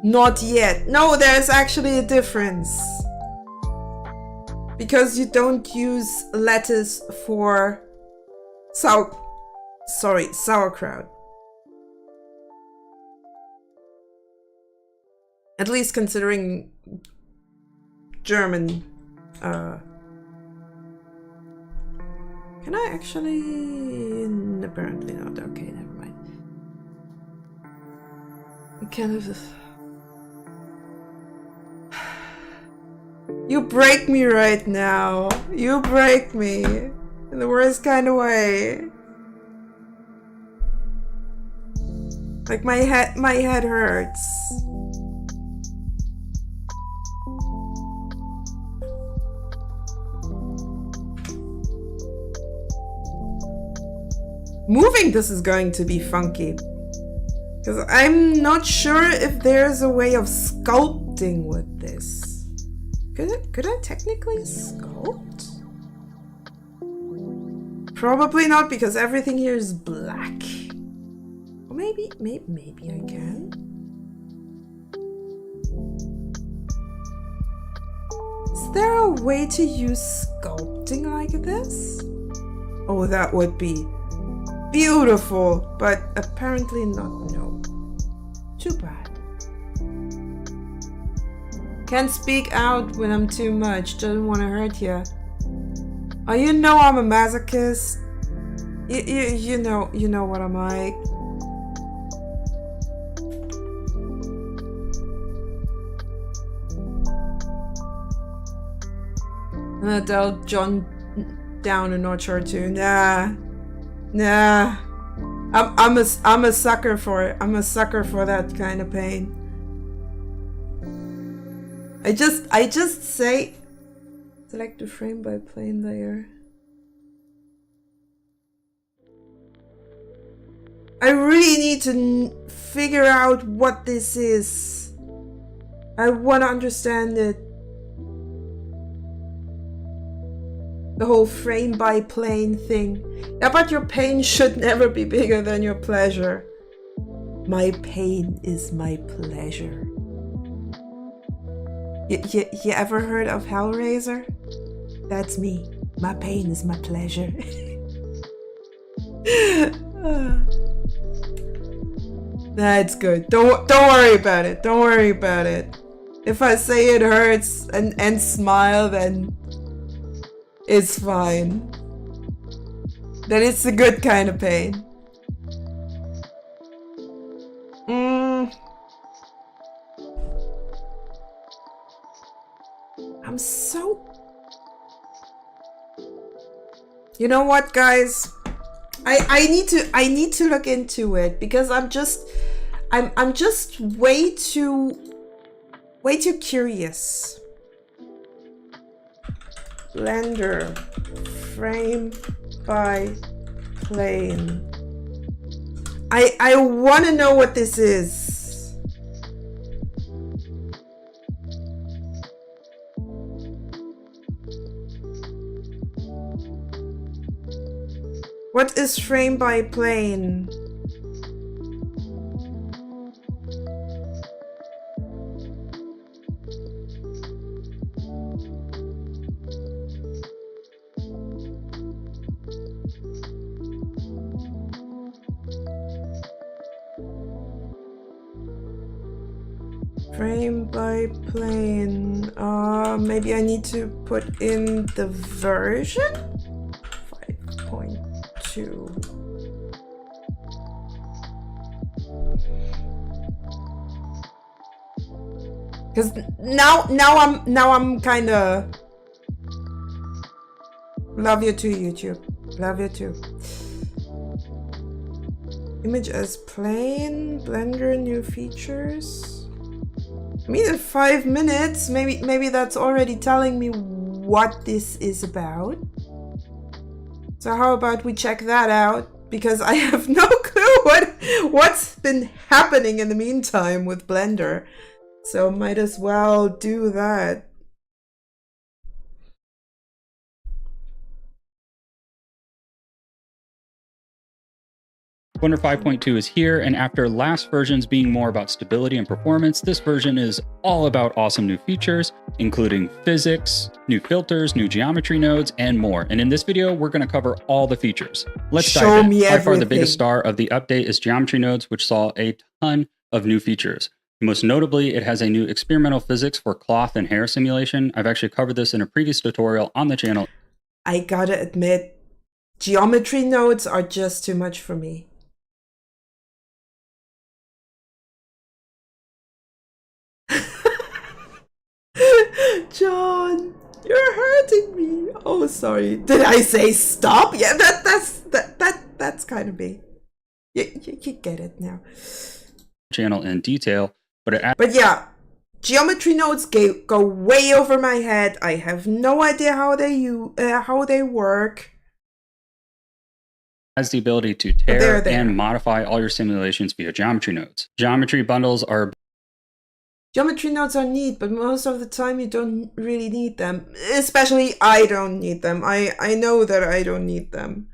Not yet. No, there's actually a difference. Because you don't use lettuce for sauerkraut. At least considering German. Can I actually? Apparently not. Okay, never mind. I kind of. You break me right now. You break me. In the worst kind of way. Like my head hurts. Moving this is going to be funky. Because I'm not sure if there's a way of sculpting with this. Could I technically sculpt? Probably not, because everything here is black. Or maybe I can. Is there a way to use sculpting like this? Oh, that would be beautiful, but apparently not. No. Too bad. Can't speak out when I'm too much. Doesn't want to hurt you. Oh, you know I'm a masochist. You know what I'm like. I'm gonna tell John down a notch or two. Nah. I'm a sucker for it. I'm a sucker for that kind of pain. I just say select the frame by plane layer. I really need to figure out what this is. I want to understand it. The whole frame by plane thing. Yeah, but your pain should never be bigger than your pleasure. My pain is my pleasure. You ever heard of Hellraiser? That's me. My pain is my pleasure. That's good. Don't worry about it. Don't worry about it. If I say it hurts and smile, then it's fine. Then it's the good kind of pain. I'm so... You know what, guys? I need to look into it, because I'm just way too curious. Blender frame by plane. I want to know what this is. What is frame by plane? Frame by plane. Maybe I need to put in the version? 5.2. Because now I'm kind of... Love you too, YouTube. Love you too. Image as plain. Blender new features. I mean, in 5 minutes, maybe that's already telling me what this is about. So how about we check that out? Because I have no clue what's been happening in the meantime with Blender. So might as well do that. Blender 5.2 is here, and after last versions being more about stability and performance, this version is all about awesome new features, including physics, new filters, new geometry nodes, and more. And in this video, we're going to cover all the features. Let's dive in. By far, the biggest star of the update is geometry nodes, which saw a ton of new features. Most notably, it has a new experimental physics for cloth and hair simulation. I've actually covered this in a previous tutorial on the channel. I gotta admit, geometry nodes are just too much for me. John, You're hurting me. Oh, sorry. Did I say stop? Yeah, that's kind of me. You get it now. Channel in detail, but it But yeah, geometry nodes go way over my head. I have no idea how they work. has the ability to they're tear there. and modify all your simulations via geometry nodes. Geometry bundles are Geometry nodes are neat, but most of the time you don't really need them. Especially I don't need them. I know that I don't need them.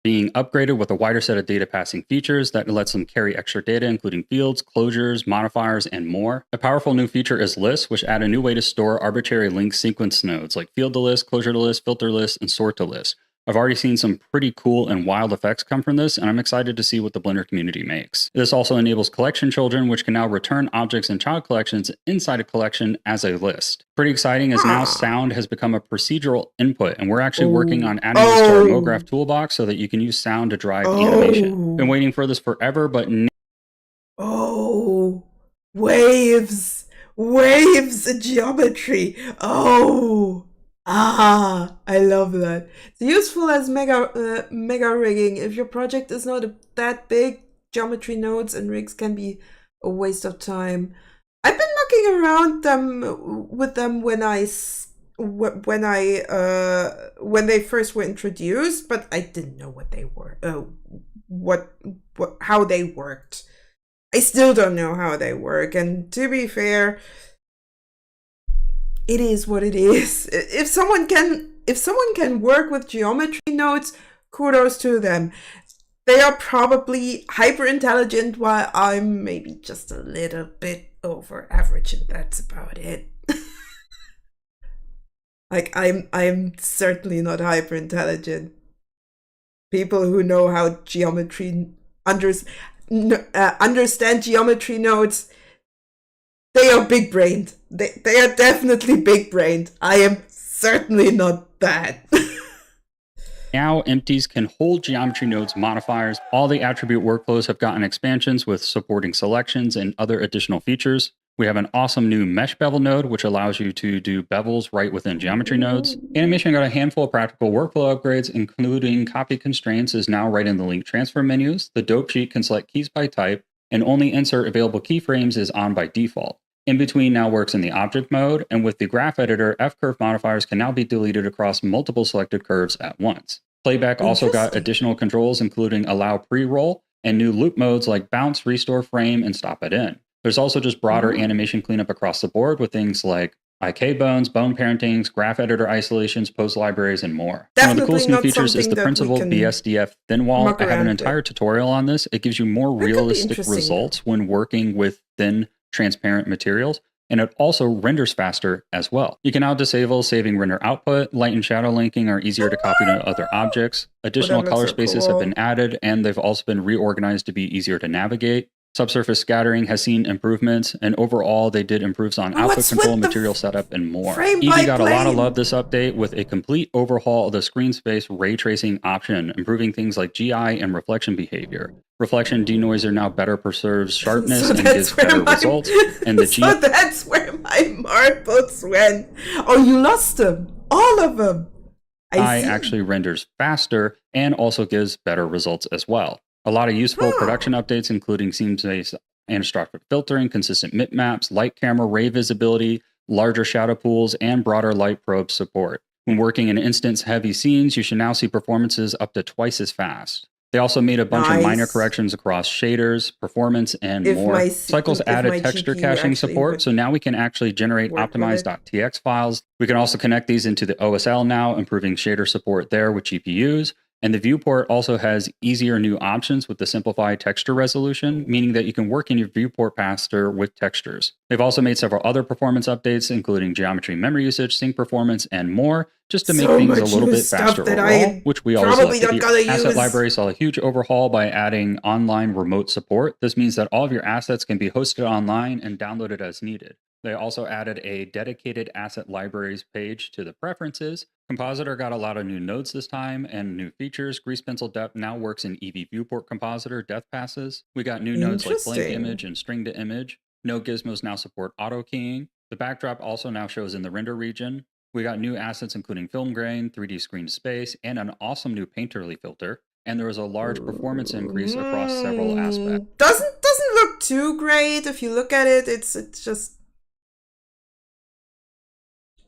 being upgraded with a wider set of data passing features that lets them carry extra data, including fields, closures, modifiers, and more. A powerful new feature is lists, which add a new way to store arbitrary link sequence nodes like field to list, closure to list, filter list, and sort to list. I've already seen some pretty cool and wild effects come from this, and I'm excited to see what the Blender community makes. This also enables collection children, which can now return objects in child collections inside a collection as a list. Pretty exciting, as now sound has become a procedural input, and we're actually working on adding this to our MoGraph toolbox so that you can use sound to drive animation. Been waiting for this forever, but waves in geometry. I love that. It's useful as mega rigging. If your project is not that big, geometry nodes and rigs can be a waste of time. I've been mucking around with them when they first were introduced, but I didn't know what they were. How they worked. I still don't know how they work, and to be fair, it is what it is. If someone can work with geometry nodes, kudos to them. They are probably hyper intelligent, while I'm maybe just a little bit over average, and that's about it. Like I'm certainly not hyper intelligent. People who know how geometry understand geometry nodes, they are big brained. They are definitely big brained. I am certainly not that. now empties can hold geometry nodes modifiers. All the attribute workflows have gotten expansions with supporting selections and other additional features. We have an awesome new mesh bevel node, which allows you to do bevels right within geometry nodes. Animation got a handful of practical workflow upgrades, including copy constraints is now right in the link transfer menus. The dope sheet can select keys by type, and only insert available keyframes is on by default. In between now works in the object mode, and with the graph editor, F-curve modifiers can now be deleted across multiple selected curves at once. Playback also got additional controls, including allow pre-roll and new loop modes like bounce, restore frame, and stop it in. There's also just broader animation cleanup across the board with things like IK bones, bone parentings, graph editor isolations, pose libraries, and more. One of the coolest new features is the principal BSDF thin wall. I have an entire tutorial on this. It gives you more realistic results when working with thin, transparent materials, and it also renders faster as well. You can now disable saving render output. Light and shadow linking are easier to copy to other objects. Additional color spaces have been added, and they've also been reorganized to be easier to navigate. Subsurface scattering has seen improvements, and overall they did improves on output control, material setup, and more. Eevee got a lot of love this update with a complete overhaul of the screen space ray tracing option, improving things like GI and reflection behavior. Reflection denoiser now better preserves sharpness and gives better results. And the so that's where my marbles went. Oh, you lost them. All of them. I actually renders faster and also gives better results as well. A lot of useful production updates, including scene-based anisotropic filtering, consistent bitmaps, light camera ray visibility, larger shadow pools, and broader light probe support. When working in instance-heavy scenes, you should now see performances up to twice as fast. They also made a bunch of minor corrections across shaders, performance, and more. Cycles added texture caching support, so now we can actually generate optimized.tx files. We can also connect these into the OSL now, improving shader support there with GPUs. And the viewport also has easier new options with the simplified texture resolution, meaning that you can work in your viewport faster with textures. They've also made several other performance updates, including geometry memory usage, sync performance, and more, just to make things a little bit faster overall, which we always love to hear. Asset library saw a huge overhaul by adding online remote support. This means that all of your assets can be hosted online and downloaded as needed. They also added a dedicated asset libraries page to the preferences. Compositor got a lot of new nodes this time and new features. Grease Pencil Depth now works in Eevee Viewport Compositor Depth Passes. We got new nodes like blank image and string to image. No gizmos now support auto keying. The backdrop also now shows in the render region. We got new assets including film grain, 3D screen space, and an awesome new painterly filter. And there was a large performance increase across several aspects. Doesn't look too great. If you look at it, it's just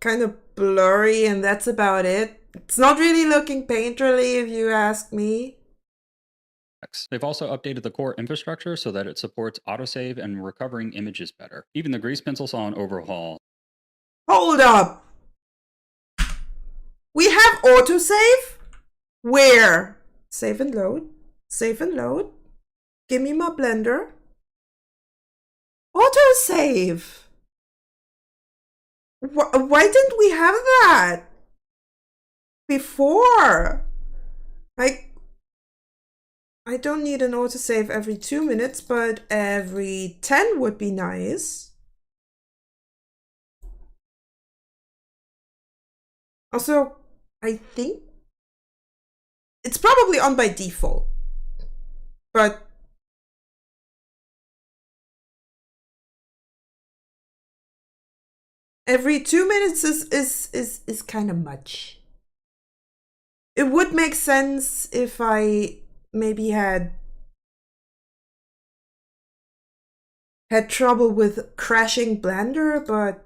kind of blurry, and that's about it. It's not really looking painterly, if you ask me. They've also updated the core infrastructure so that it supports autosave and recovering images better. Even the grease pencil saw an overhaul. Hold up! We have autosave? Where? Save and load. Save and load. Give me my blender. Autosave! Why didn't we have that before? I don't need an autosave every 2 minutes, but every 10 would be nice. Also, I think it's probably on by default, but every 2 minutes is kind of much. It would make sense if I maybe had trouble with crashing Blender, but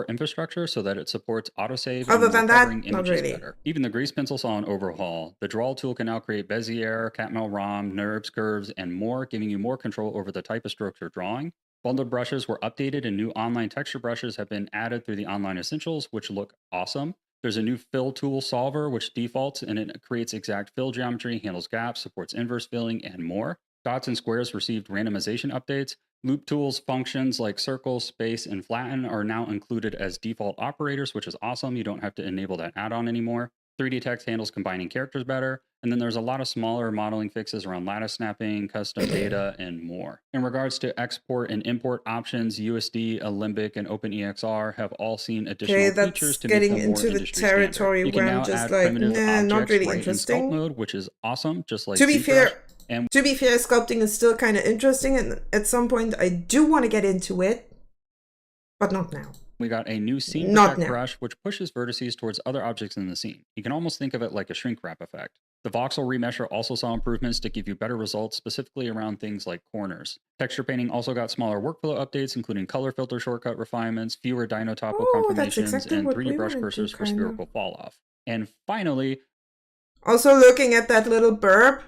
infrastructure so that it supports autosave other and than that, recovering not images really. better. Even the grease pencil saw an overhaul. The draw tool can now create Bezier, Catmull ROM, NURBS, curves, and more, giving you more control over the type of strokes you're drawing. Bundled brushes were updated and new online texture brushes have been added through the online essentials, which look awesome. There's a new fill tool solver, which defaults and it creates exact fill geometry, handles gaps, supports inverse filling, and more. Dots and squares received randomization updates. Loop tools functions like circle, space, and flatten are now included as default operators, which is awesome. You don't have to enable that add-on anymore. 3D text handles combining characters better. And then there's a lot of smaller modeling fixes around lattice snapping, custom data, and more. In regards to export and import options, USD, Alembic, and OpenEXR have all seen additional features to make them more into the industry territory standard. You can where I'm now just add like, primitive nah, not objects really right in interesting. sculpt mode, which is awesome, just like To be ZBrush. fair, And sculpting is still kind of interesting, and at some point I do want to get into it, but not now. we got a new scene Not protect now. brush, which pushes vertices towards other objects in the scene. You can almost think of it like a shrink wrap effect. The voxel remesher also saw improvements to give you better results, specifically around things like corners. Texture painting also got smaller workflow updates, including color filter shortcut refinements, fewer dino topo confirmations, exactly and what 3D we brush wanted to, cursors for kinda. spherical fall off. And finally, Also looking at that little burb.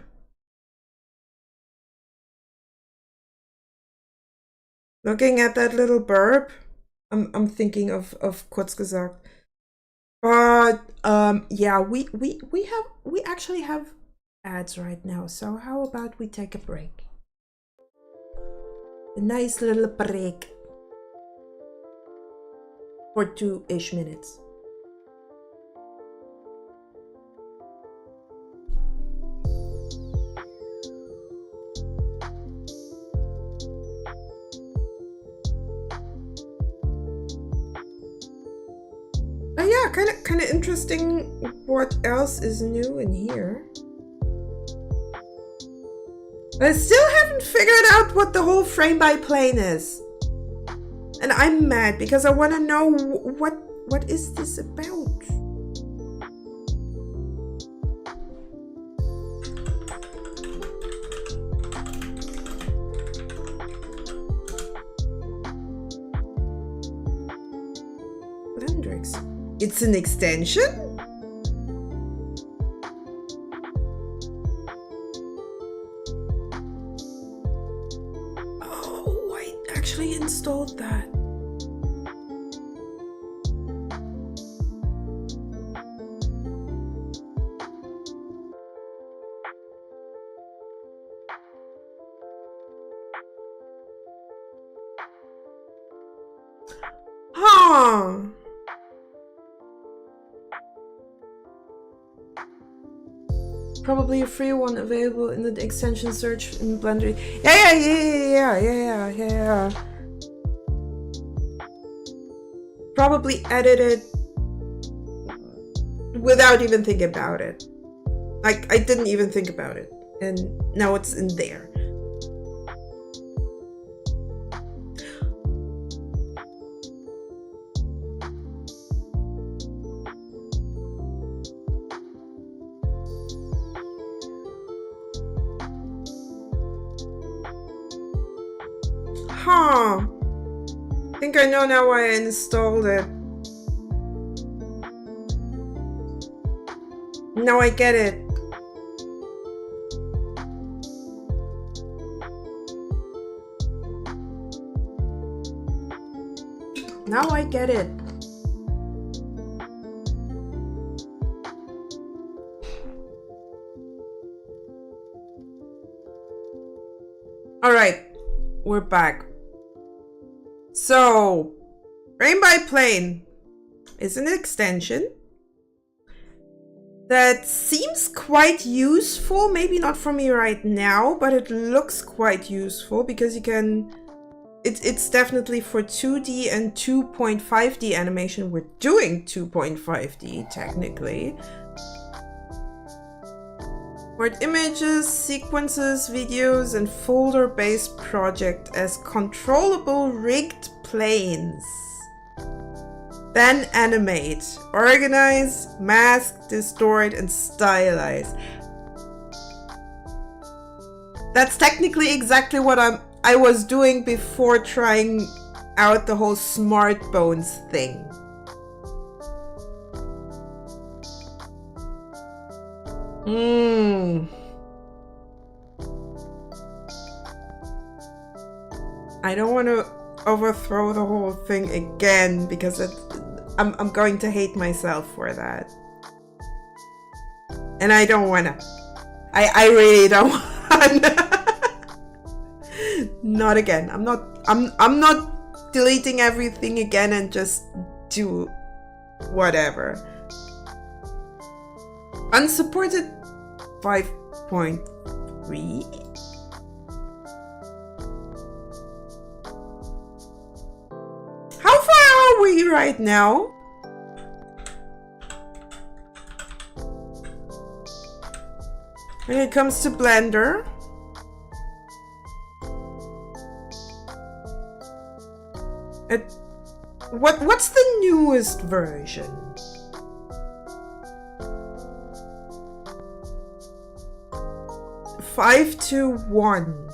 I'm thinking of kurz gesagt. But yeah, we actually have ads right now. So how about we take a break? A nice little break for 2-ish minutes. Oh yeah, kind of interesting what else is new in here. I still haven't figured out what the whole frame by plane is. And I'm mad because I want to know what is this about? Blendrix. It's an extension? Oh, I actually installed that. Huh. Probably a free one available in the extension search in Blender. Yeah. Probably edited without even thinking about it. Like, I didn't even think about it. And now it's in there. Huh. I think I know now why I installed it. Now I get it. Now I get it. All right, we're back. So, Rain by Plane is an extension that seems quite useful. Maybe not for me right now, but it looks quite useful because you can... It's definitely for 2D and 2.5D animation. We're doing 2.5D technically. For images, sequences, videos, and folder-based project as controllable rigged planes. Then animate, organize, mask, distort, and stylize. That's technically exactly what I was doing before trying out the whole smart bones thing. I don't want to overthrow the whole thing again because I'm going to hate myself for that. And I don't wanna. I really don't wanna. Not again. I'm not deleting everything again and just do whatever. Unsupported 5.3. How far are we right now? When it comes to Blender. What's the newest version? Five to 1.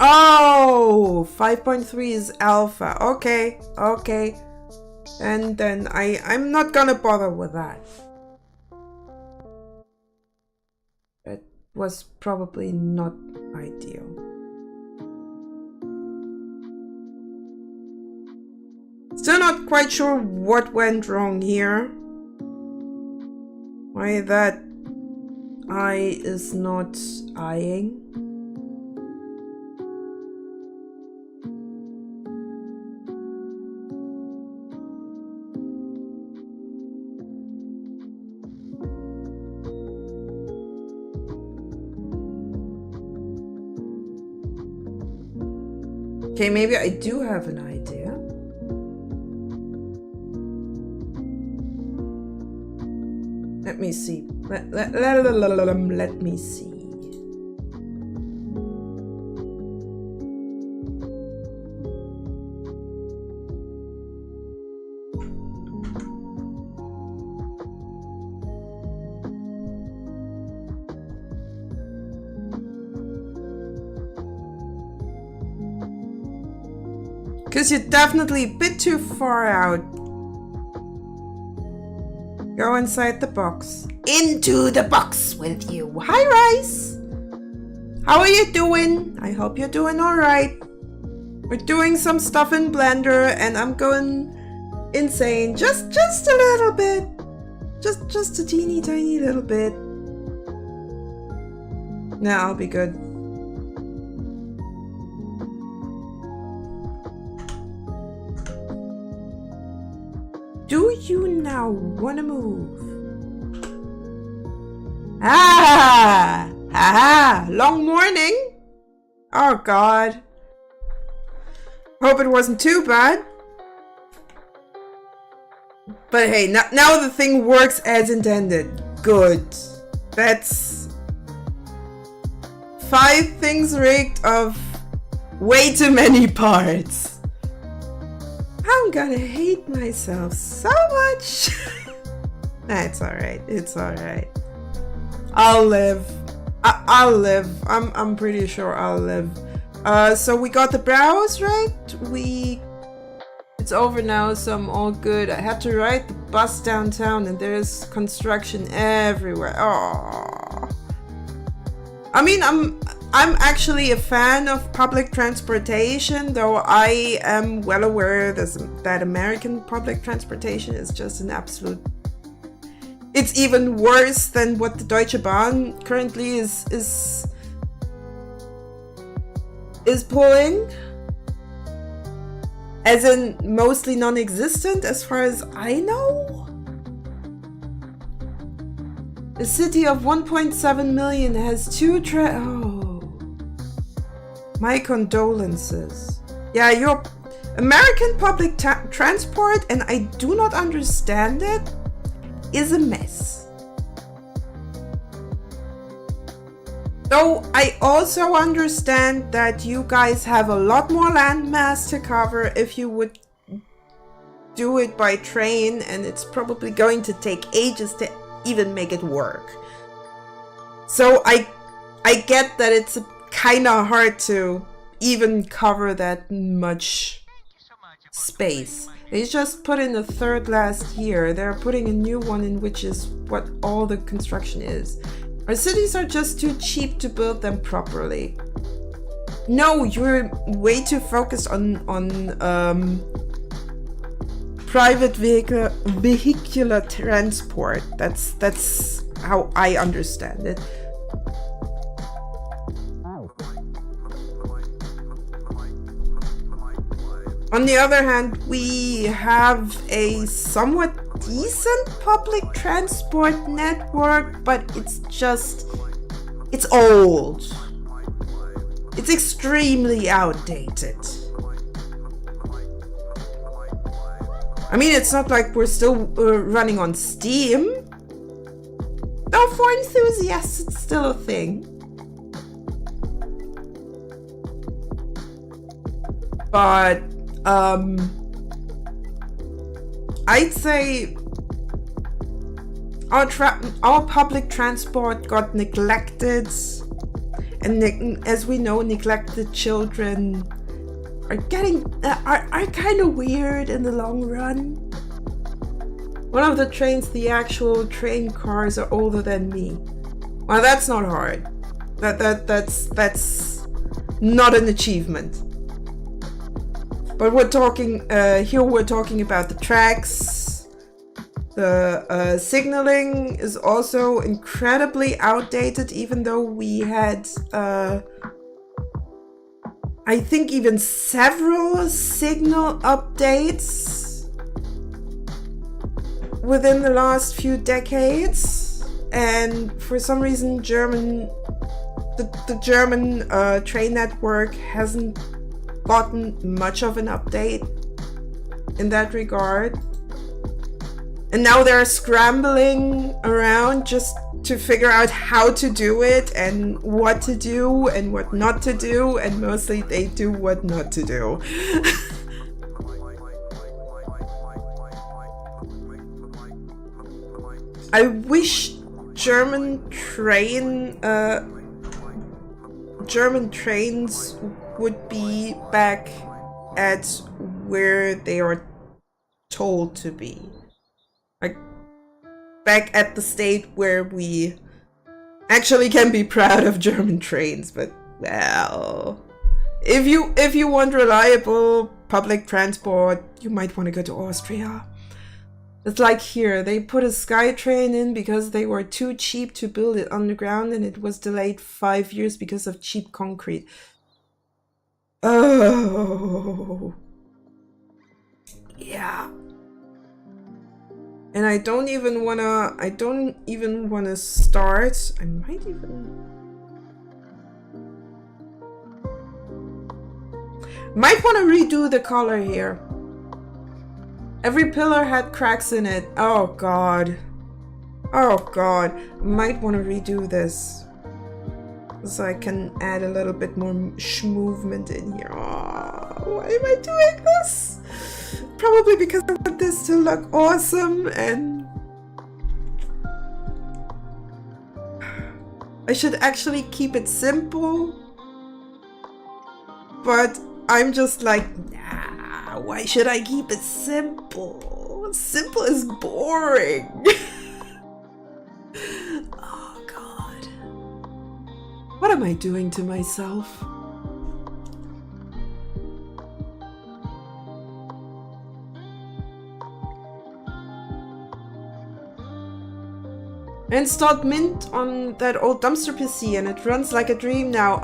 Oh, 5.3 is alpha. Okay. And then I'm not gonna bother with that. It was probably not ideal. Still not quite sure what went wrong here. Why that eye is not eyeing. Okay, maybe I do have an idea. Let me see. Let me see. Because you're definitely a bit too far out. Go inside the box. Into the box with you. Hi, Rice. How are you doing? I hope you're doing alright. We're doing some stuff in Blender and I'm going insane. Just a little bit. Just a teeny tiny little bit. Nah, I'll be good. Do you now want to move? Ah! Haha! Long morning? Oh god. Hope it wasn't too bad. But hey, now the thing works as intended. Good. That's 5 things rigged of way too many parts. I'm gonna hate myself so much. Nah, it's alright. It's alright. I'll live. I'll live. I'm pretty sure I'll live. So we got the browse, right? It's over now, so I'm all good. I had to ride the bus downtown and there's construction everywhere. Oh. I mean, I'm actually a fan of public transportation, though I am well aware that American public transportation is just an absolute... It's even worse than what the Deutsche Bahn currently is pulling. As in, mostly non-existent, as far as I know. A city of 1.7 million has two my condolences. Yeah, your American public transport, and I do not understand it, is a mess. Though I also understand that you guys have a lot more landmass to cover if you would do it by train, and it's probably going to take ages to even make it work. So I get that it's kind of hard to even cover that much space. They just put in the third last year. They're putting a new one in, which is what all the construction is. Our cities are just too cheap to build them properly. No, you're way too focused on private vehicular transport. That's how I understand it. On the other hand, we have a somewhat decent public transport network, but it's old. It's extremely outdated. I mean, it's not like we're still running on Steam. Though for enthusiasts, it's still a thing. But I'd say our public transport got neglected, and as we know, neglected children are kind of weird in the long run. One of the trains, the actual train cars, are older than me. Well, that's not hard. That's not an achievement. But we're talking about the tracks. The signaling is also incredibly outdated, even though we had I think even several signal updates within the last few decades. And for some reason the German train network hasn't gotten much of an update in that regard, and now they're scrambling around just to figure out how to do it and what to do and what not to do, and mostly they do what not to do. I wish German trains would be back at where they are told to be. Like, back at the state where we actually can be proud of German trains. But, well, if you want reliable public transport, you might want to go to Austria. It's like here, they put a SkyTrain in because they were too cheap to build it underground, and it was delayed 5 years because of cheap concrete. Oh. Yeah. And I don't even wanna start. I might wanna redo the color here. Every pillar had cracks in it. Oh god. Oh god. Might want to redo this, so I can add a little bit more movement in here. Oh, why am I doing this? Probably because I want this to look awesome, and I should actually keep it simple. But I'm just like, nah, why should I keep it simple? Simple is boring. Oh God. What am I doing to myself? I installed Mint on that old dumpster PC and it runs like a dream now.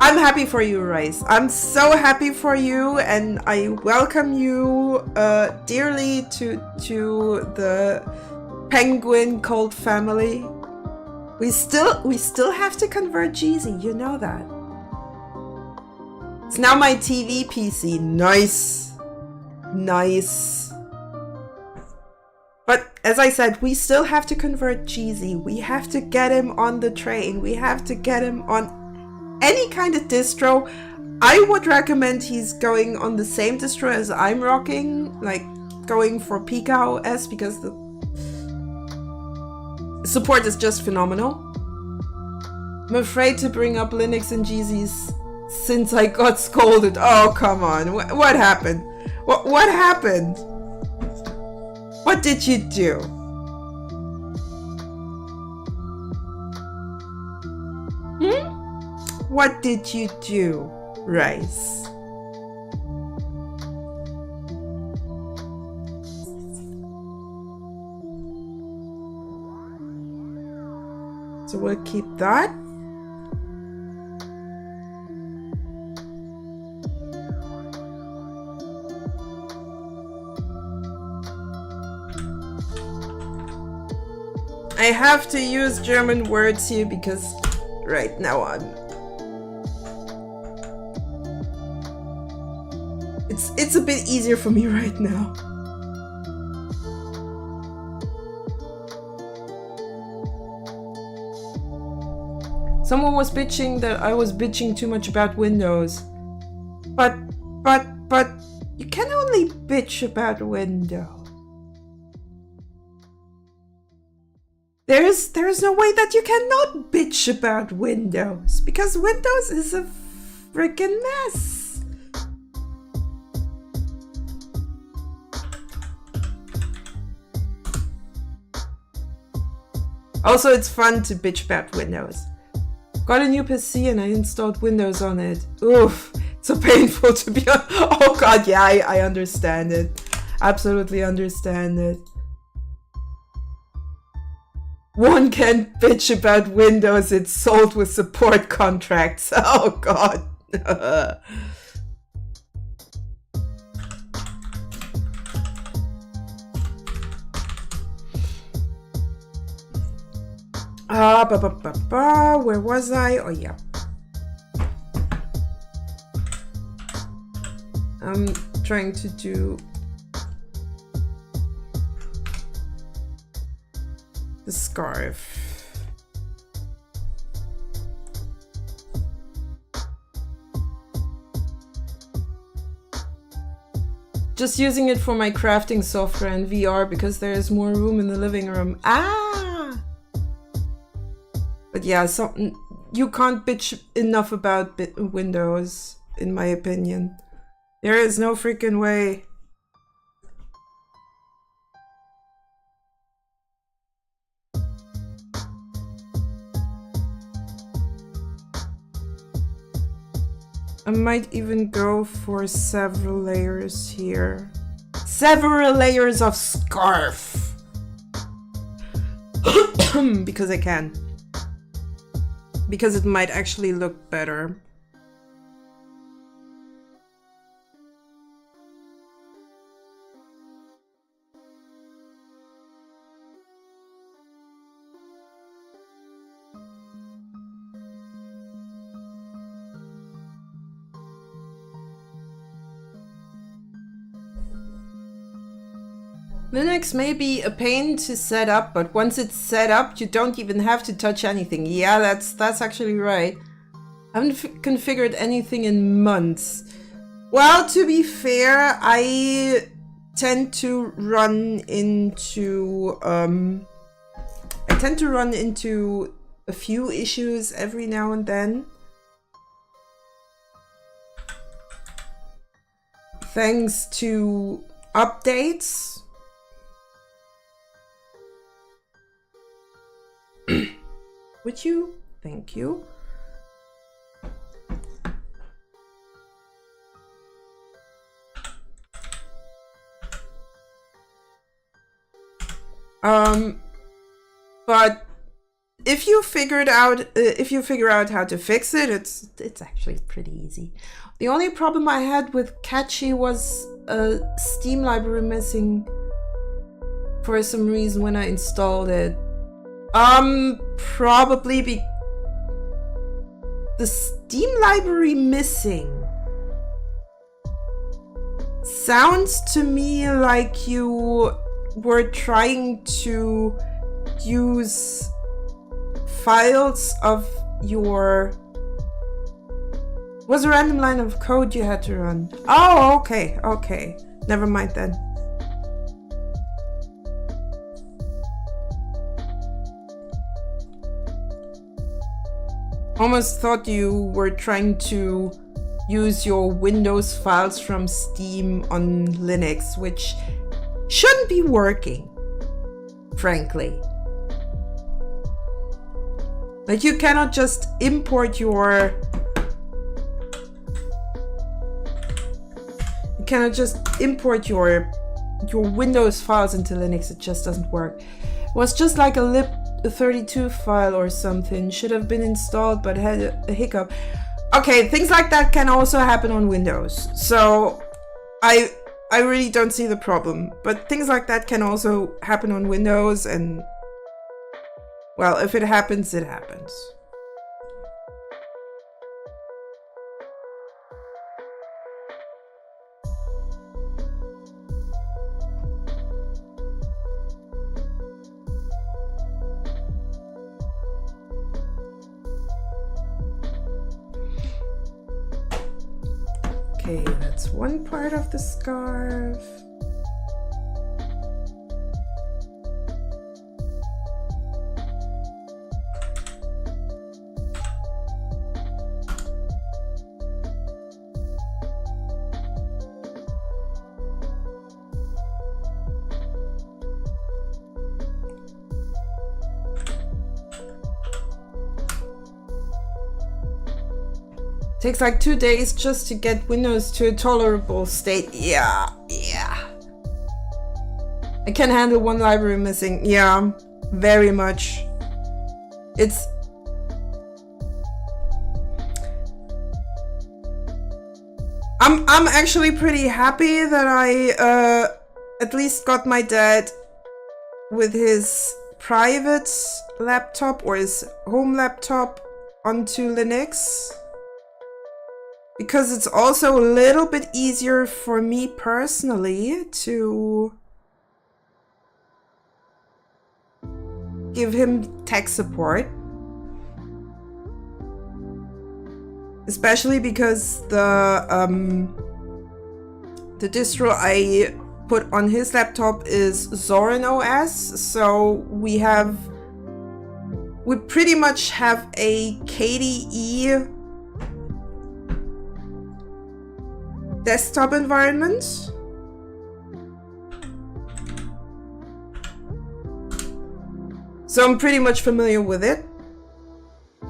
I'm happy for you, Rice. I'm so happy for you, and I welcome you dearly to the Penguin cult family. We still have to convert Jeezy, you know that. It's now my TV PC. Nice. Nice. But as I said, we still have to convert Jeezy. We have to get him on the train. We have to get him on any kind of distro. I would recommend he's going on the same distro as I'm rocking, like going for Pico S, because the support is just phenomenal. I'm afraid to bring up Linux and Jeezy's since I got scolded. Oh, come on. What happened? What happened? What did you do? What did you do, Rice? So we'll keep that. I have to use German words here because right now it's a bit easier for me right now. Someone was bitching that I was bitching too much about Windows. But you can only bitch about Windows. There's no way that you cannot bitch about Windows, because Windows is a freaking mess. Also, it's fun to bitch about Windows. Got a new PC and I installed Windows on it. Oof, it's so painful to be on. Oh God, yeah, I understand it. Absolutely understand it. One can't bitch about Windows, it's sold with support contracts. Oh God. Where was I? Oh yeah. I'm trying to do the scarf. Just using it for my crafting software and VR because there is more room in the living room. Ah! But yeah, you can't bitch enough about Windows, in my opinion. There is no freaking way. I might even go for several layers here. Several layers of scarf! Because I can. Because it might actually look better. Linux may be a pain to set up, but once it's set up, you don't even have to touch anything. Yeah, that's actually right. I haven't configured anything in months. Well, to be fair, I tend to run into a few issues every now and then. Thanks to updates. Would you? Thank you. But if you figure out how to fix it, it's actually pretty easy. The only problem I had with Catchy was a Steam library missing for some reason when I installed it. Probably the Steam library missing sounds to me like you were trying to use files of your... Was a random line of code you had to run. Oh, okay, okay. Never mind then. Almost thought you were trying to use your Windows files from Steam on Linux, which shouldn't be working, frankly. Like, you cannot just import your... You cannot just import your Windows files into Linux. It just doesn't work. It was just like a lib32 file or something. Should have been installed but had a hiccup. Okay, things like that can also happen on Windows. So I really don't see the problem. But things like that can also happen on Windows, and well, if it happens, it happens. Okay, that's one part of the scarf. Takes like 2 days just to get Windows to a tolerable state. Yeah. I can handle one library missing. Yeah, very much. I'm actually pretty happy that I at least got my dad with his private laptop or his home laptop onto Linux. Because it's also a little bit easier for me personally to give him tech support. Especially because the distro I put on his laptop is Zorin OS, so we pretty much have a KDE desktop environment. So I'm pretty much familiar with it.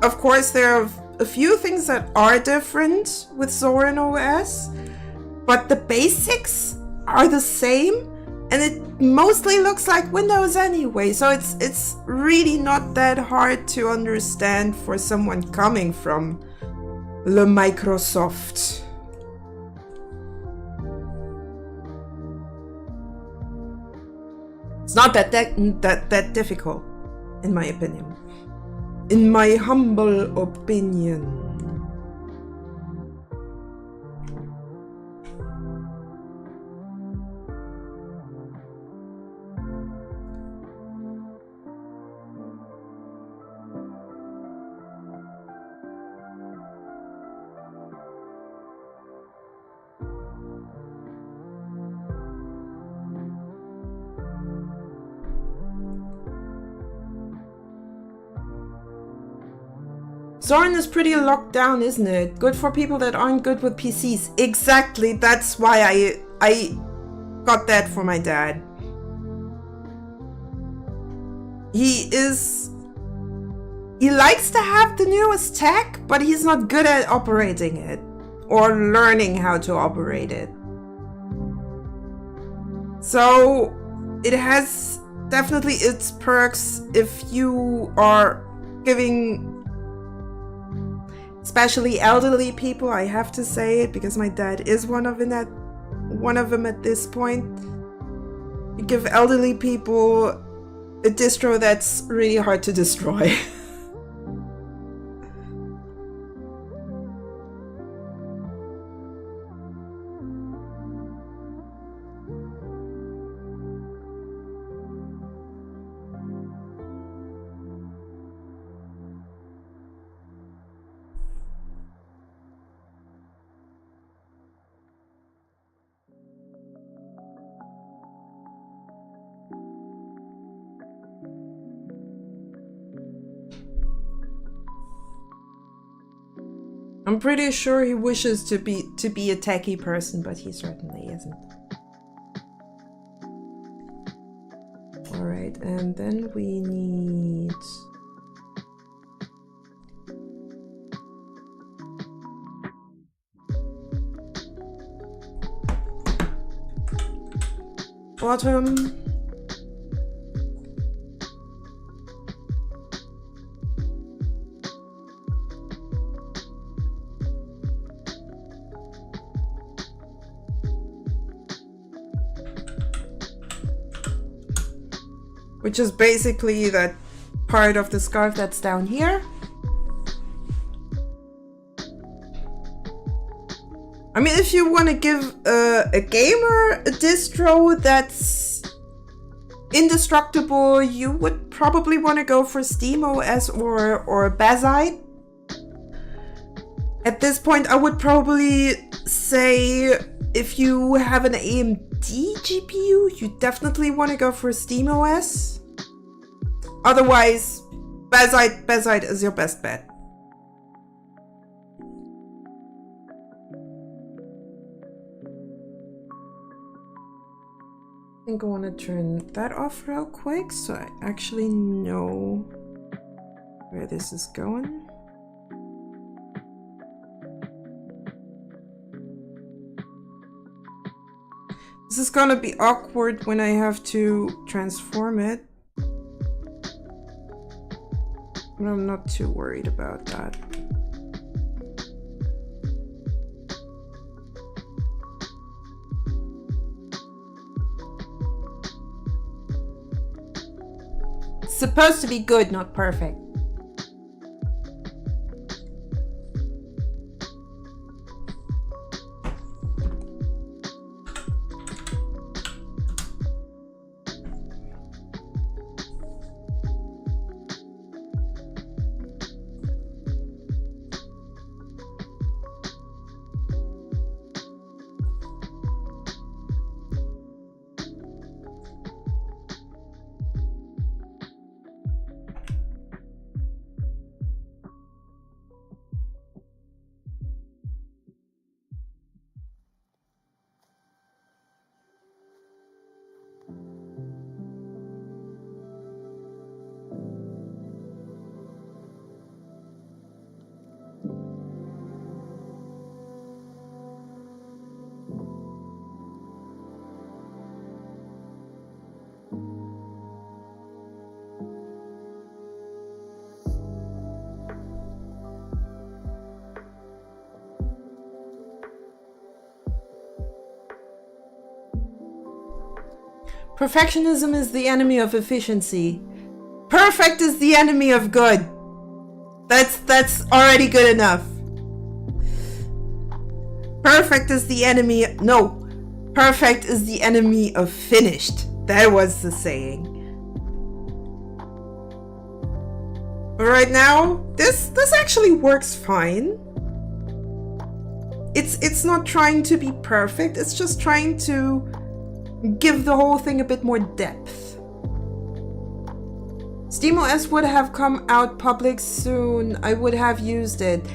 Of course, there are a few things that are different with Zorin OS, but the basics are the same, and it mostly looks like Windows anyway, so it's really not that hard to understand for someone coming from Le Microsoft. It's not that difficult, in my opinion. In my humble opinion. Zorin is pretty locked down, isn't it? Good for people that aren't good with PCs. Exactly, that's why I got that for my dad. He likes to have the newest tech, but he's not good at operating it or learning how to operate it. So it has definitely its perks if you are giving, especially elderly people, I have to say it because my dad is one of them at this point. You give elderly people a distro that's really hard to destroy. I'm pretty sure he wishes to be a techie person, but he certainly isn't. Alright, and then we need... bottom. Which is basically that part of the scarf that's down here. I mean, if you want to give a gamer a distro that's indestructible, you would probably want to go for SteamOS or Bazite. At this point, I would probably say if you have an AMD GPU, you definitely want to go for SteamOS. Otherwise, Bazite is your best bet. I think I want to turn that off real quick so I actually know where this is going. This is gonna be awkward when I have to transform it. But I'm not too worried about that. It's supposed to be good, not perfect. Perfectionism is the enemy of efficiency. Perfect is the enemy of good. That's already good enough. Perfect is the enemy... No. Perfect is the enemy of finished. That was the saying. But right now, this actually works fine. It's not trying to be perfect. It's just trying to give the whole thing a bit more depth. SteamOS would have come out public soon. I would have used it.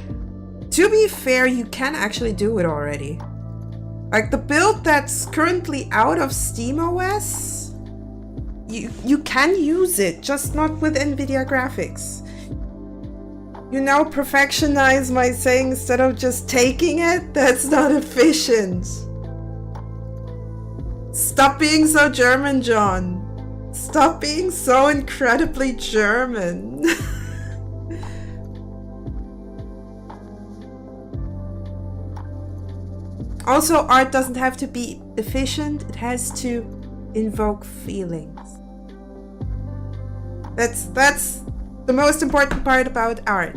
To be fair, you can actually do it already. Like the build that's currently out of SteamOS, you can use it, just not with NVIDIA graphics. You now perfectionize my saying instead of just taking it? That's not efficient. Stop being so German, John. Stop being so incredibly German. Also, art doesn't have to be efficient, it has to invoke feelings. That's the most important part about art.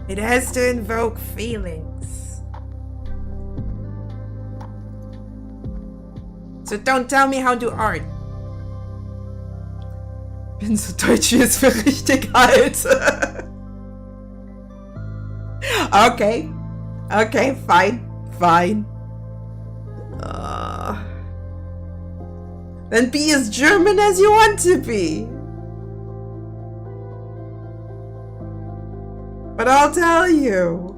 It has to invoke feelings. So don't tell me how to art. Bin so deutsch, wie es für richtig halte. Okay. Okay, fine. Fine. Then be as German as you want to be. But I'll tell you.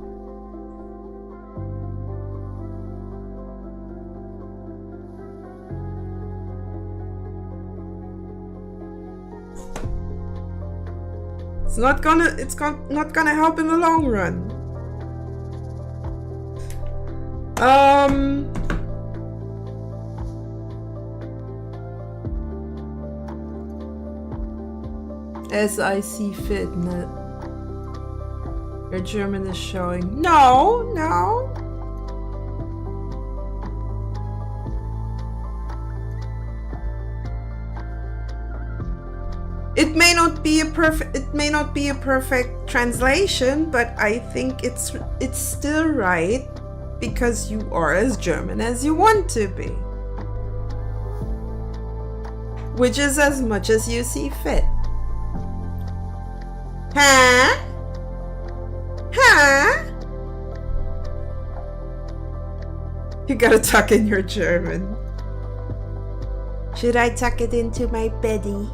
It's not gonna help in the long run. As I see fit. Your German is showing. No. It may not be a perfect translation, but I think it's still right because you are as German as you want to be. Which is as much as you see fit. Huh? You gotta tuck in your German. Should I tuck it into my beddy?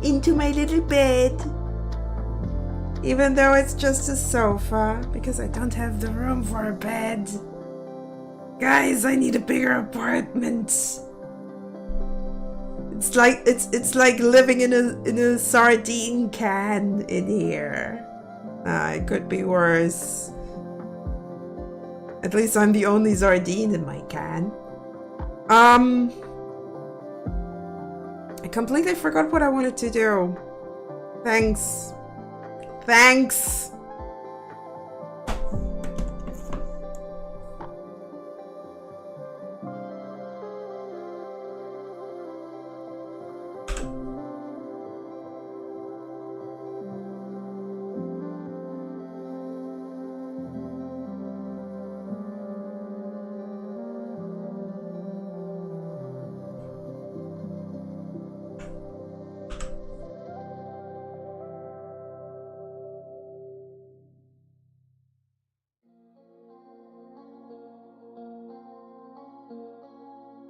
Into my little bed? Even though it's just a sofa, because I don't have the room for a bed. Guys, I need a bigger apartment. It's like living in a sardine can in here. It could be worse. At least I'm the only sardine in my can. I completely forgot what I wanted to do. Thanks.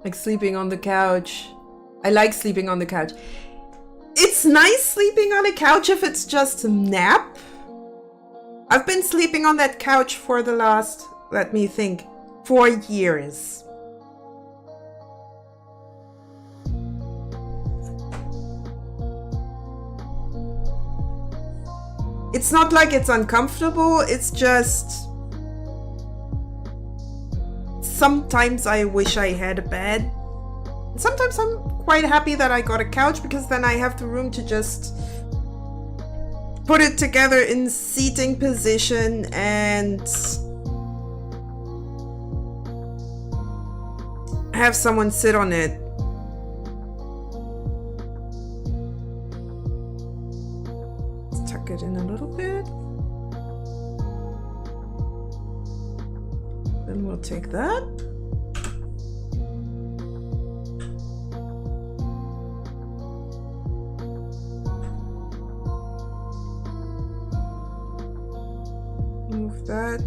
Like sleeping on the couch. I like sleeping on the couch. It's nice sleeping on a couch if it's just a nap. I've been sleeping on that couch for the last, let me think, 4 years. It's not like it's uncomfortable, it's just... Sometimes I wish I had a bed. Sometimes I'm quite happy that I got a couch because then I have the room to just put it together in seating position and have someone sit on it. Let's tuck it in a little bit. Then we'll take that. Move that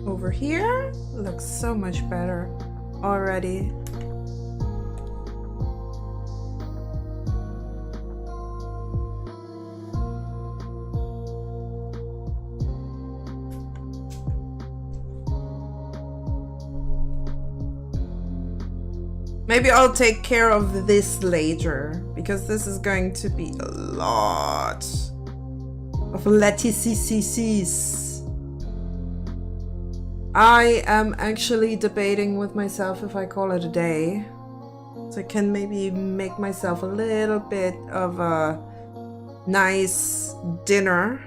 over here. Looks so much better already. Maybe I'll take care of this later, because this is going to be a lot of lettuces. I am actually debating with myself if I call it a day. So I can maybe make myself a little bit of a nice dinner.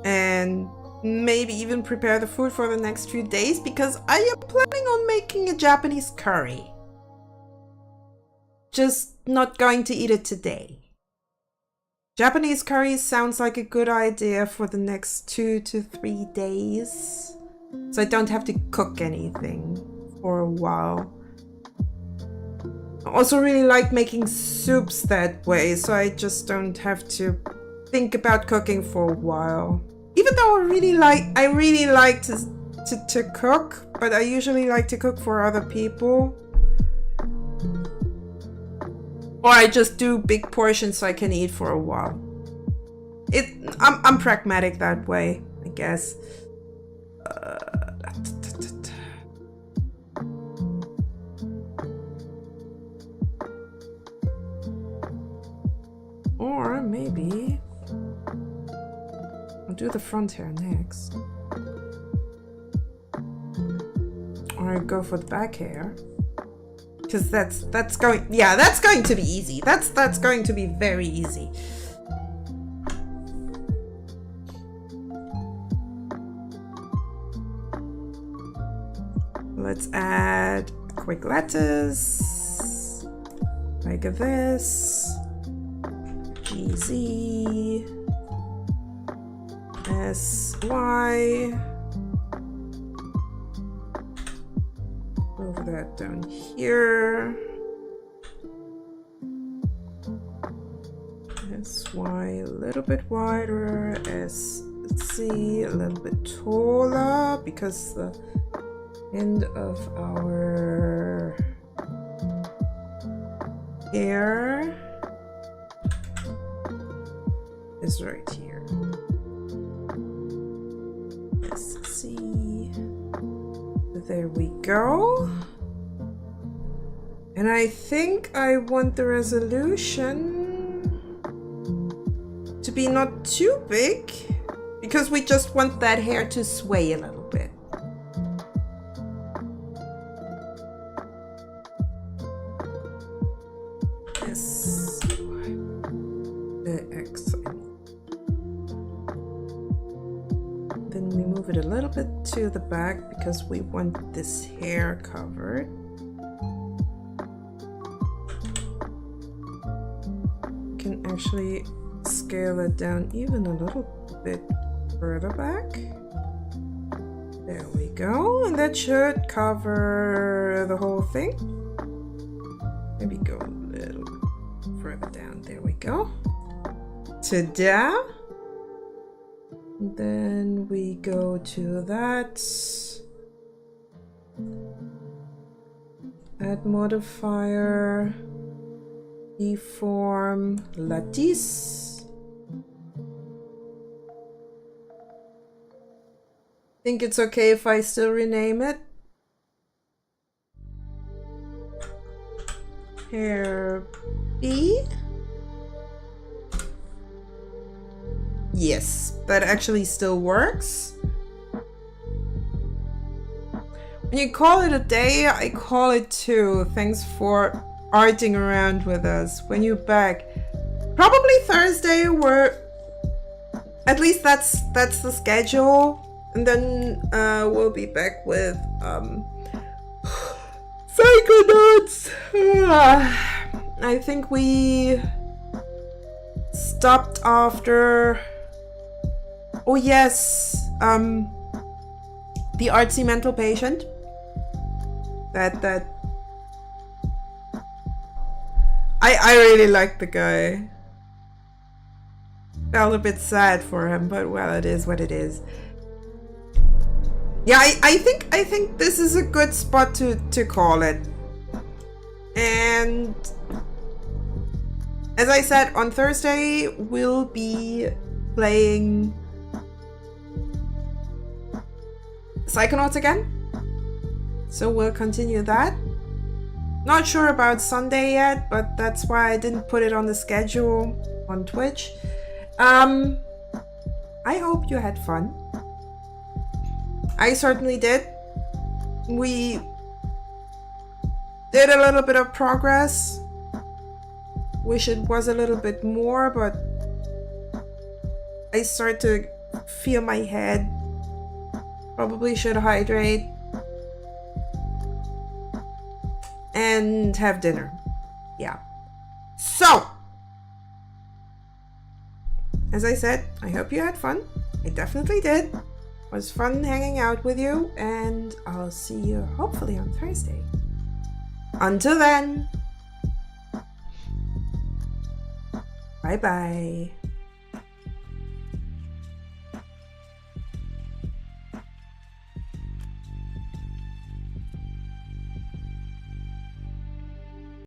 And maybe even prepare the food for the next few days, because I am planning on making a Japanese curry. Just not going to eat it today. Japanese curry sounds like a good idea for the next 2 to 3 days. So I don't have to cook anything for a while. I also really like making soups that way, so I just don't have to think about cooking for a while. Even though I really like to cook, but I usually like to cook for other people. Or I just do big portions so I can eat for a while. I'm pragmatic that way, I guess. Or maybe I'll do the front hair next. Or I go for the back hair. Because that's going to be easy. That's going to be very easy. Let's add a quick lettuce. Like this. GZ. SY. Move that down here. SY a little bit wider. SC a little bit taller, because the end of our hair is right here. SC. There we go. And I think I want the resolution to be not too big, because we just want that hair to sway a little bit. Yes. The X, I mean. Then we move it a little bit to the back, because we want this hair covered. Can actually scale it down even a little bit further back. There we go, and that should cover the whole thing. Maybe go a little further down. There we go. Ta-da! Then we go to that. Add modifier. Deform lattice. Think it's okay if I still rename it? Hair B. Yes, that actually still works. When you call it a day, I call it 2. Thanks for arting around with us. When you're back, probably Thursday, or at least that's the schedule, and then we'll be back with Psychonauts. I think we stopped after. Oh yes, the artsy mental patient. That. I really like the guy. Felt a bit sad for him, but well, it is what it is. Yeah, I think this is a good spot to call it. And as I said, on Thursday we'll be playing Psychonauts again. So we'll continue that. Not sure about Sunday yet, but that's why I didn't put it on the schedule on Twitch. I hope you had fun. I certainly did. We did a little bit of progress. Wish it was a little bit more, but I start to feel my head. Probably should hydrate and have dinner. Yeah. So, as I said, I hope you had fun. I definitely did. It was fun hanging out with you, and I'll see you hopefully on Thursday. Until then, bye bye.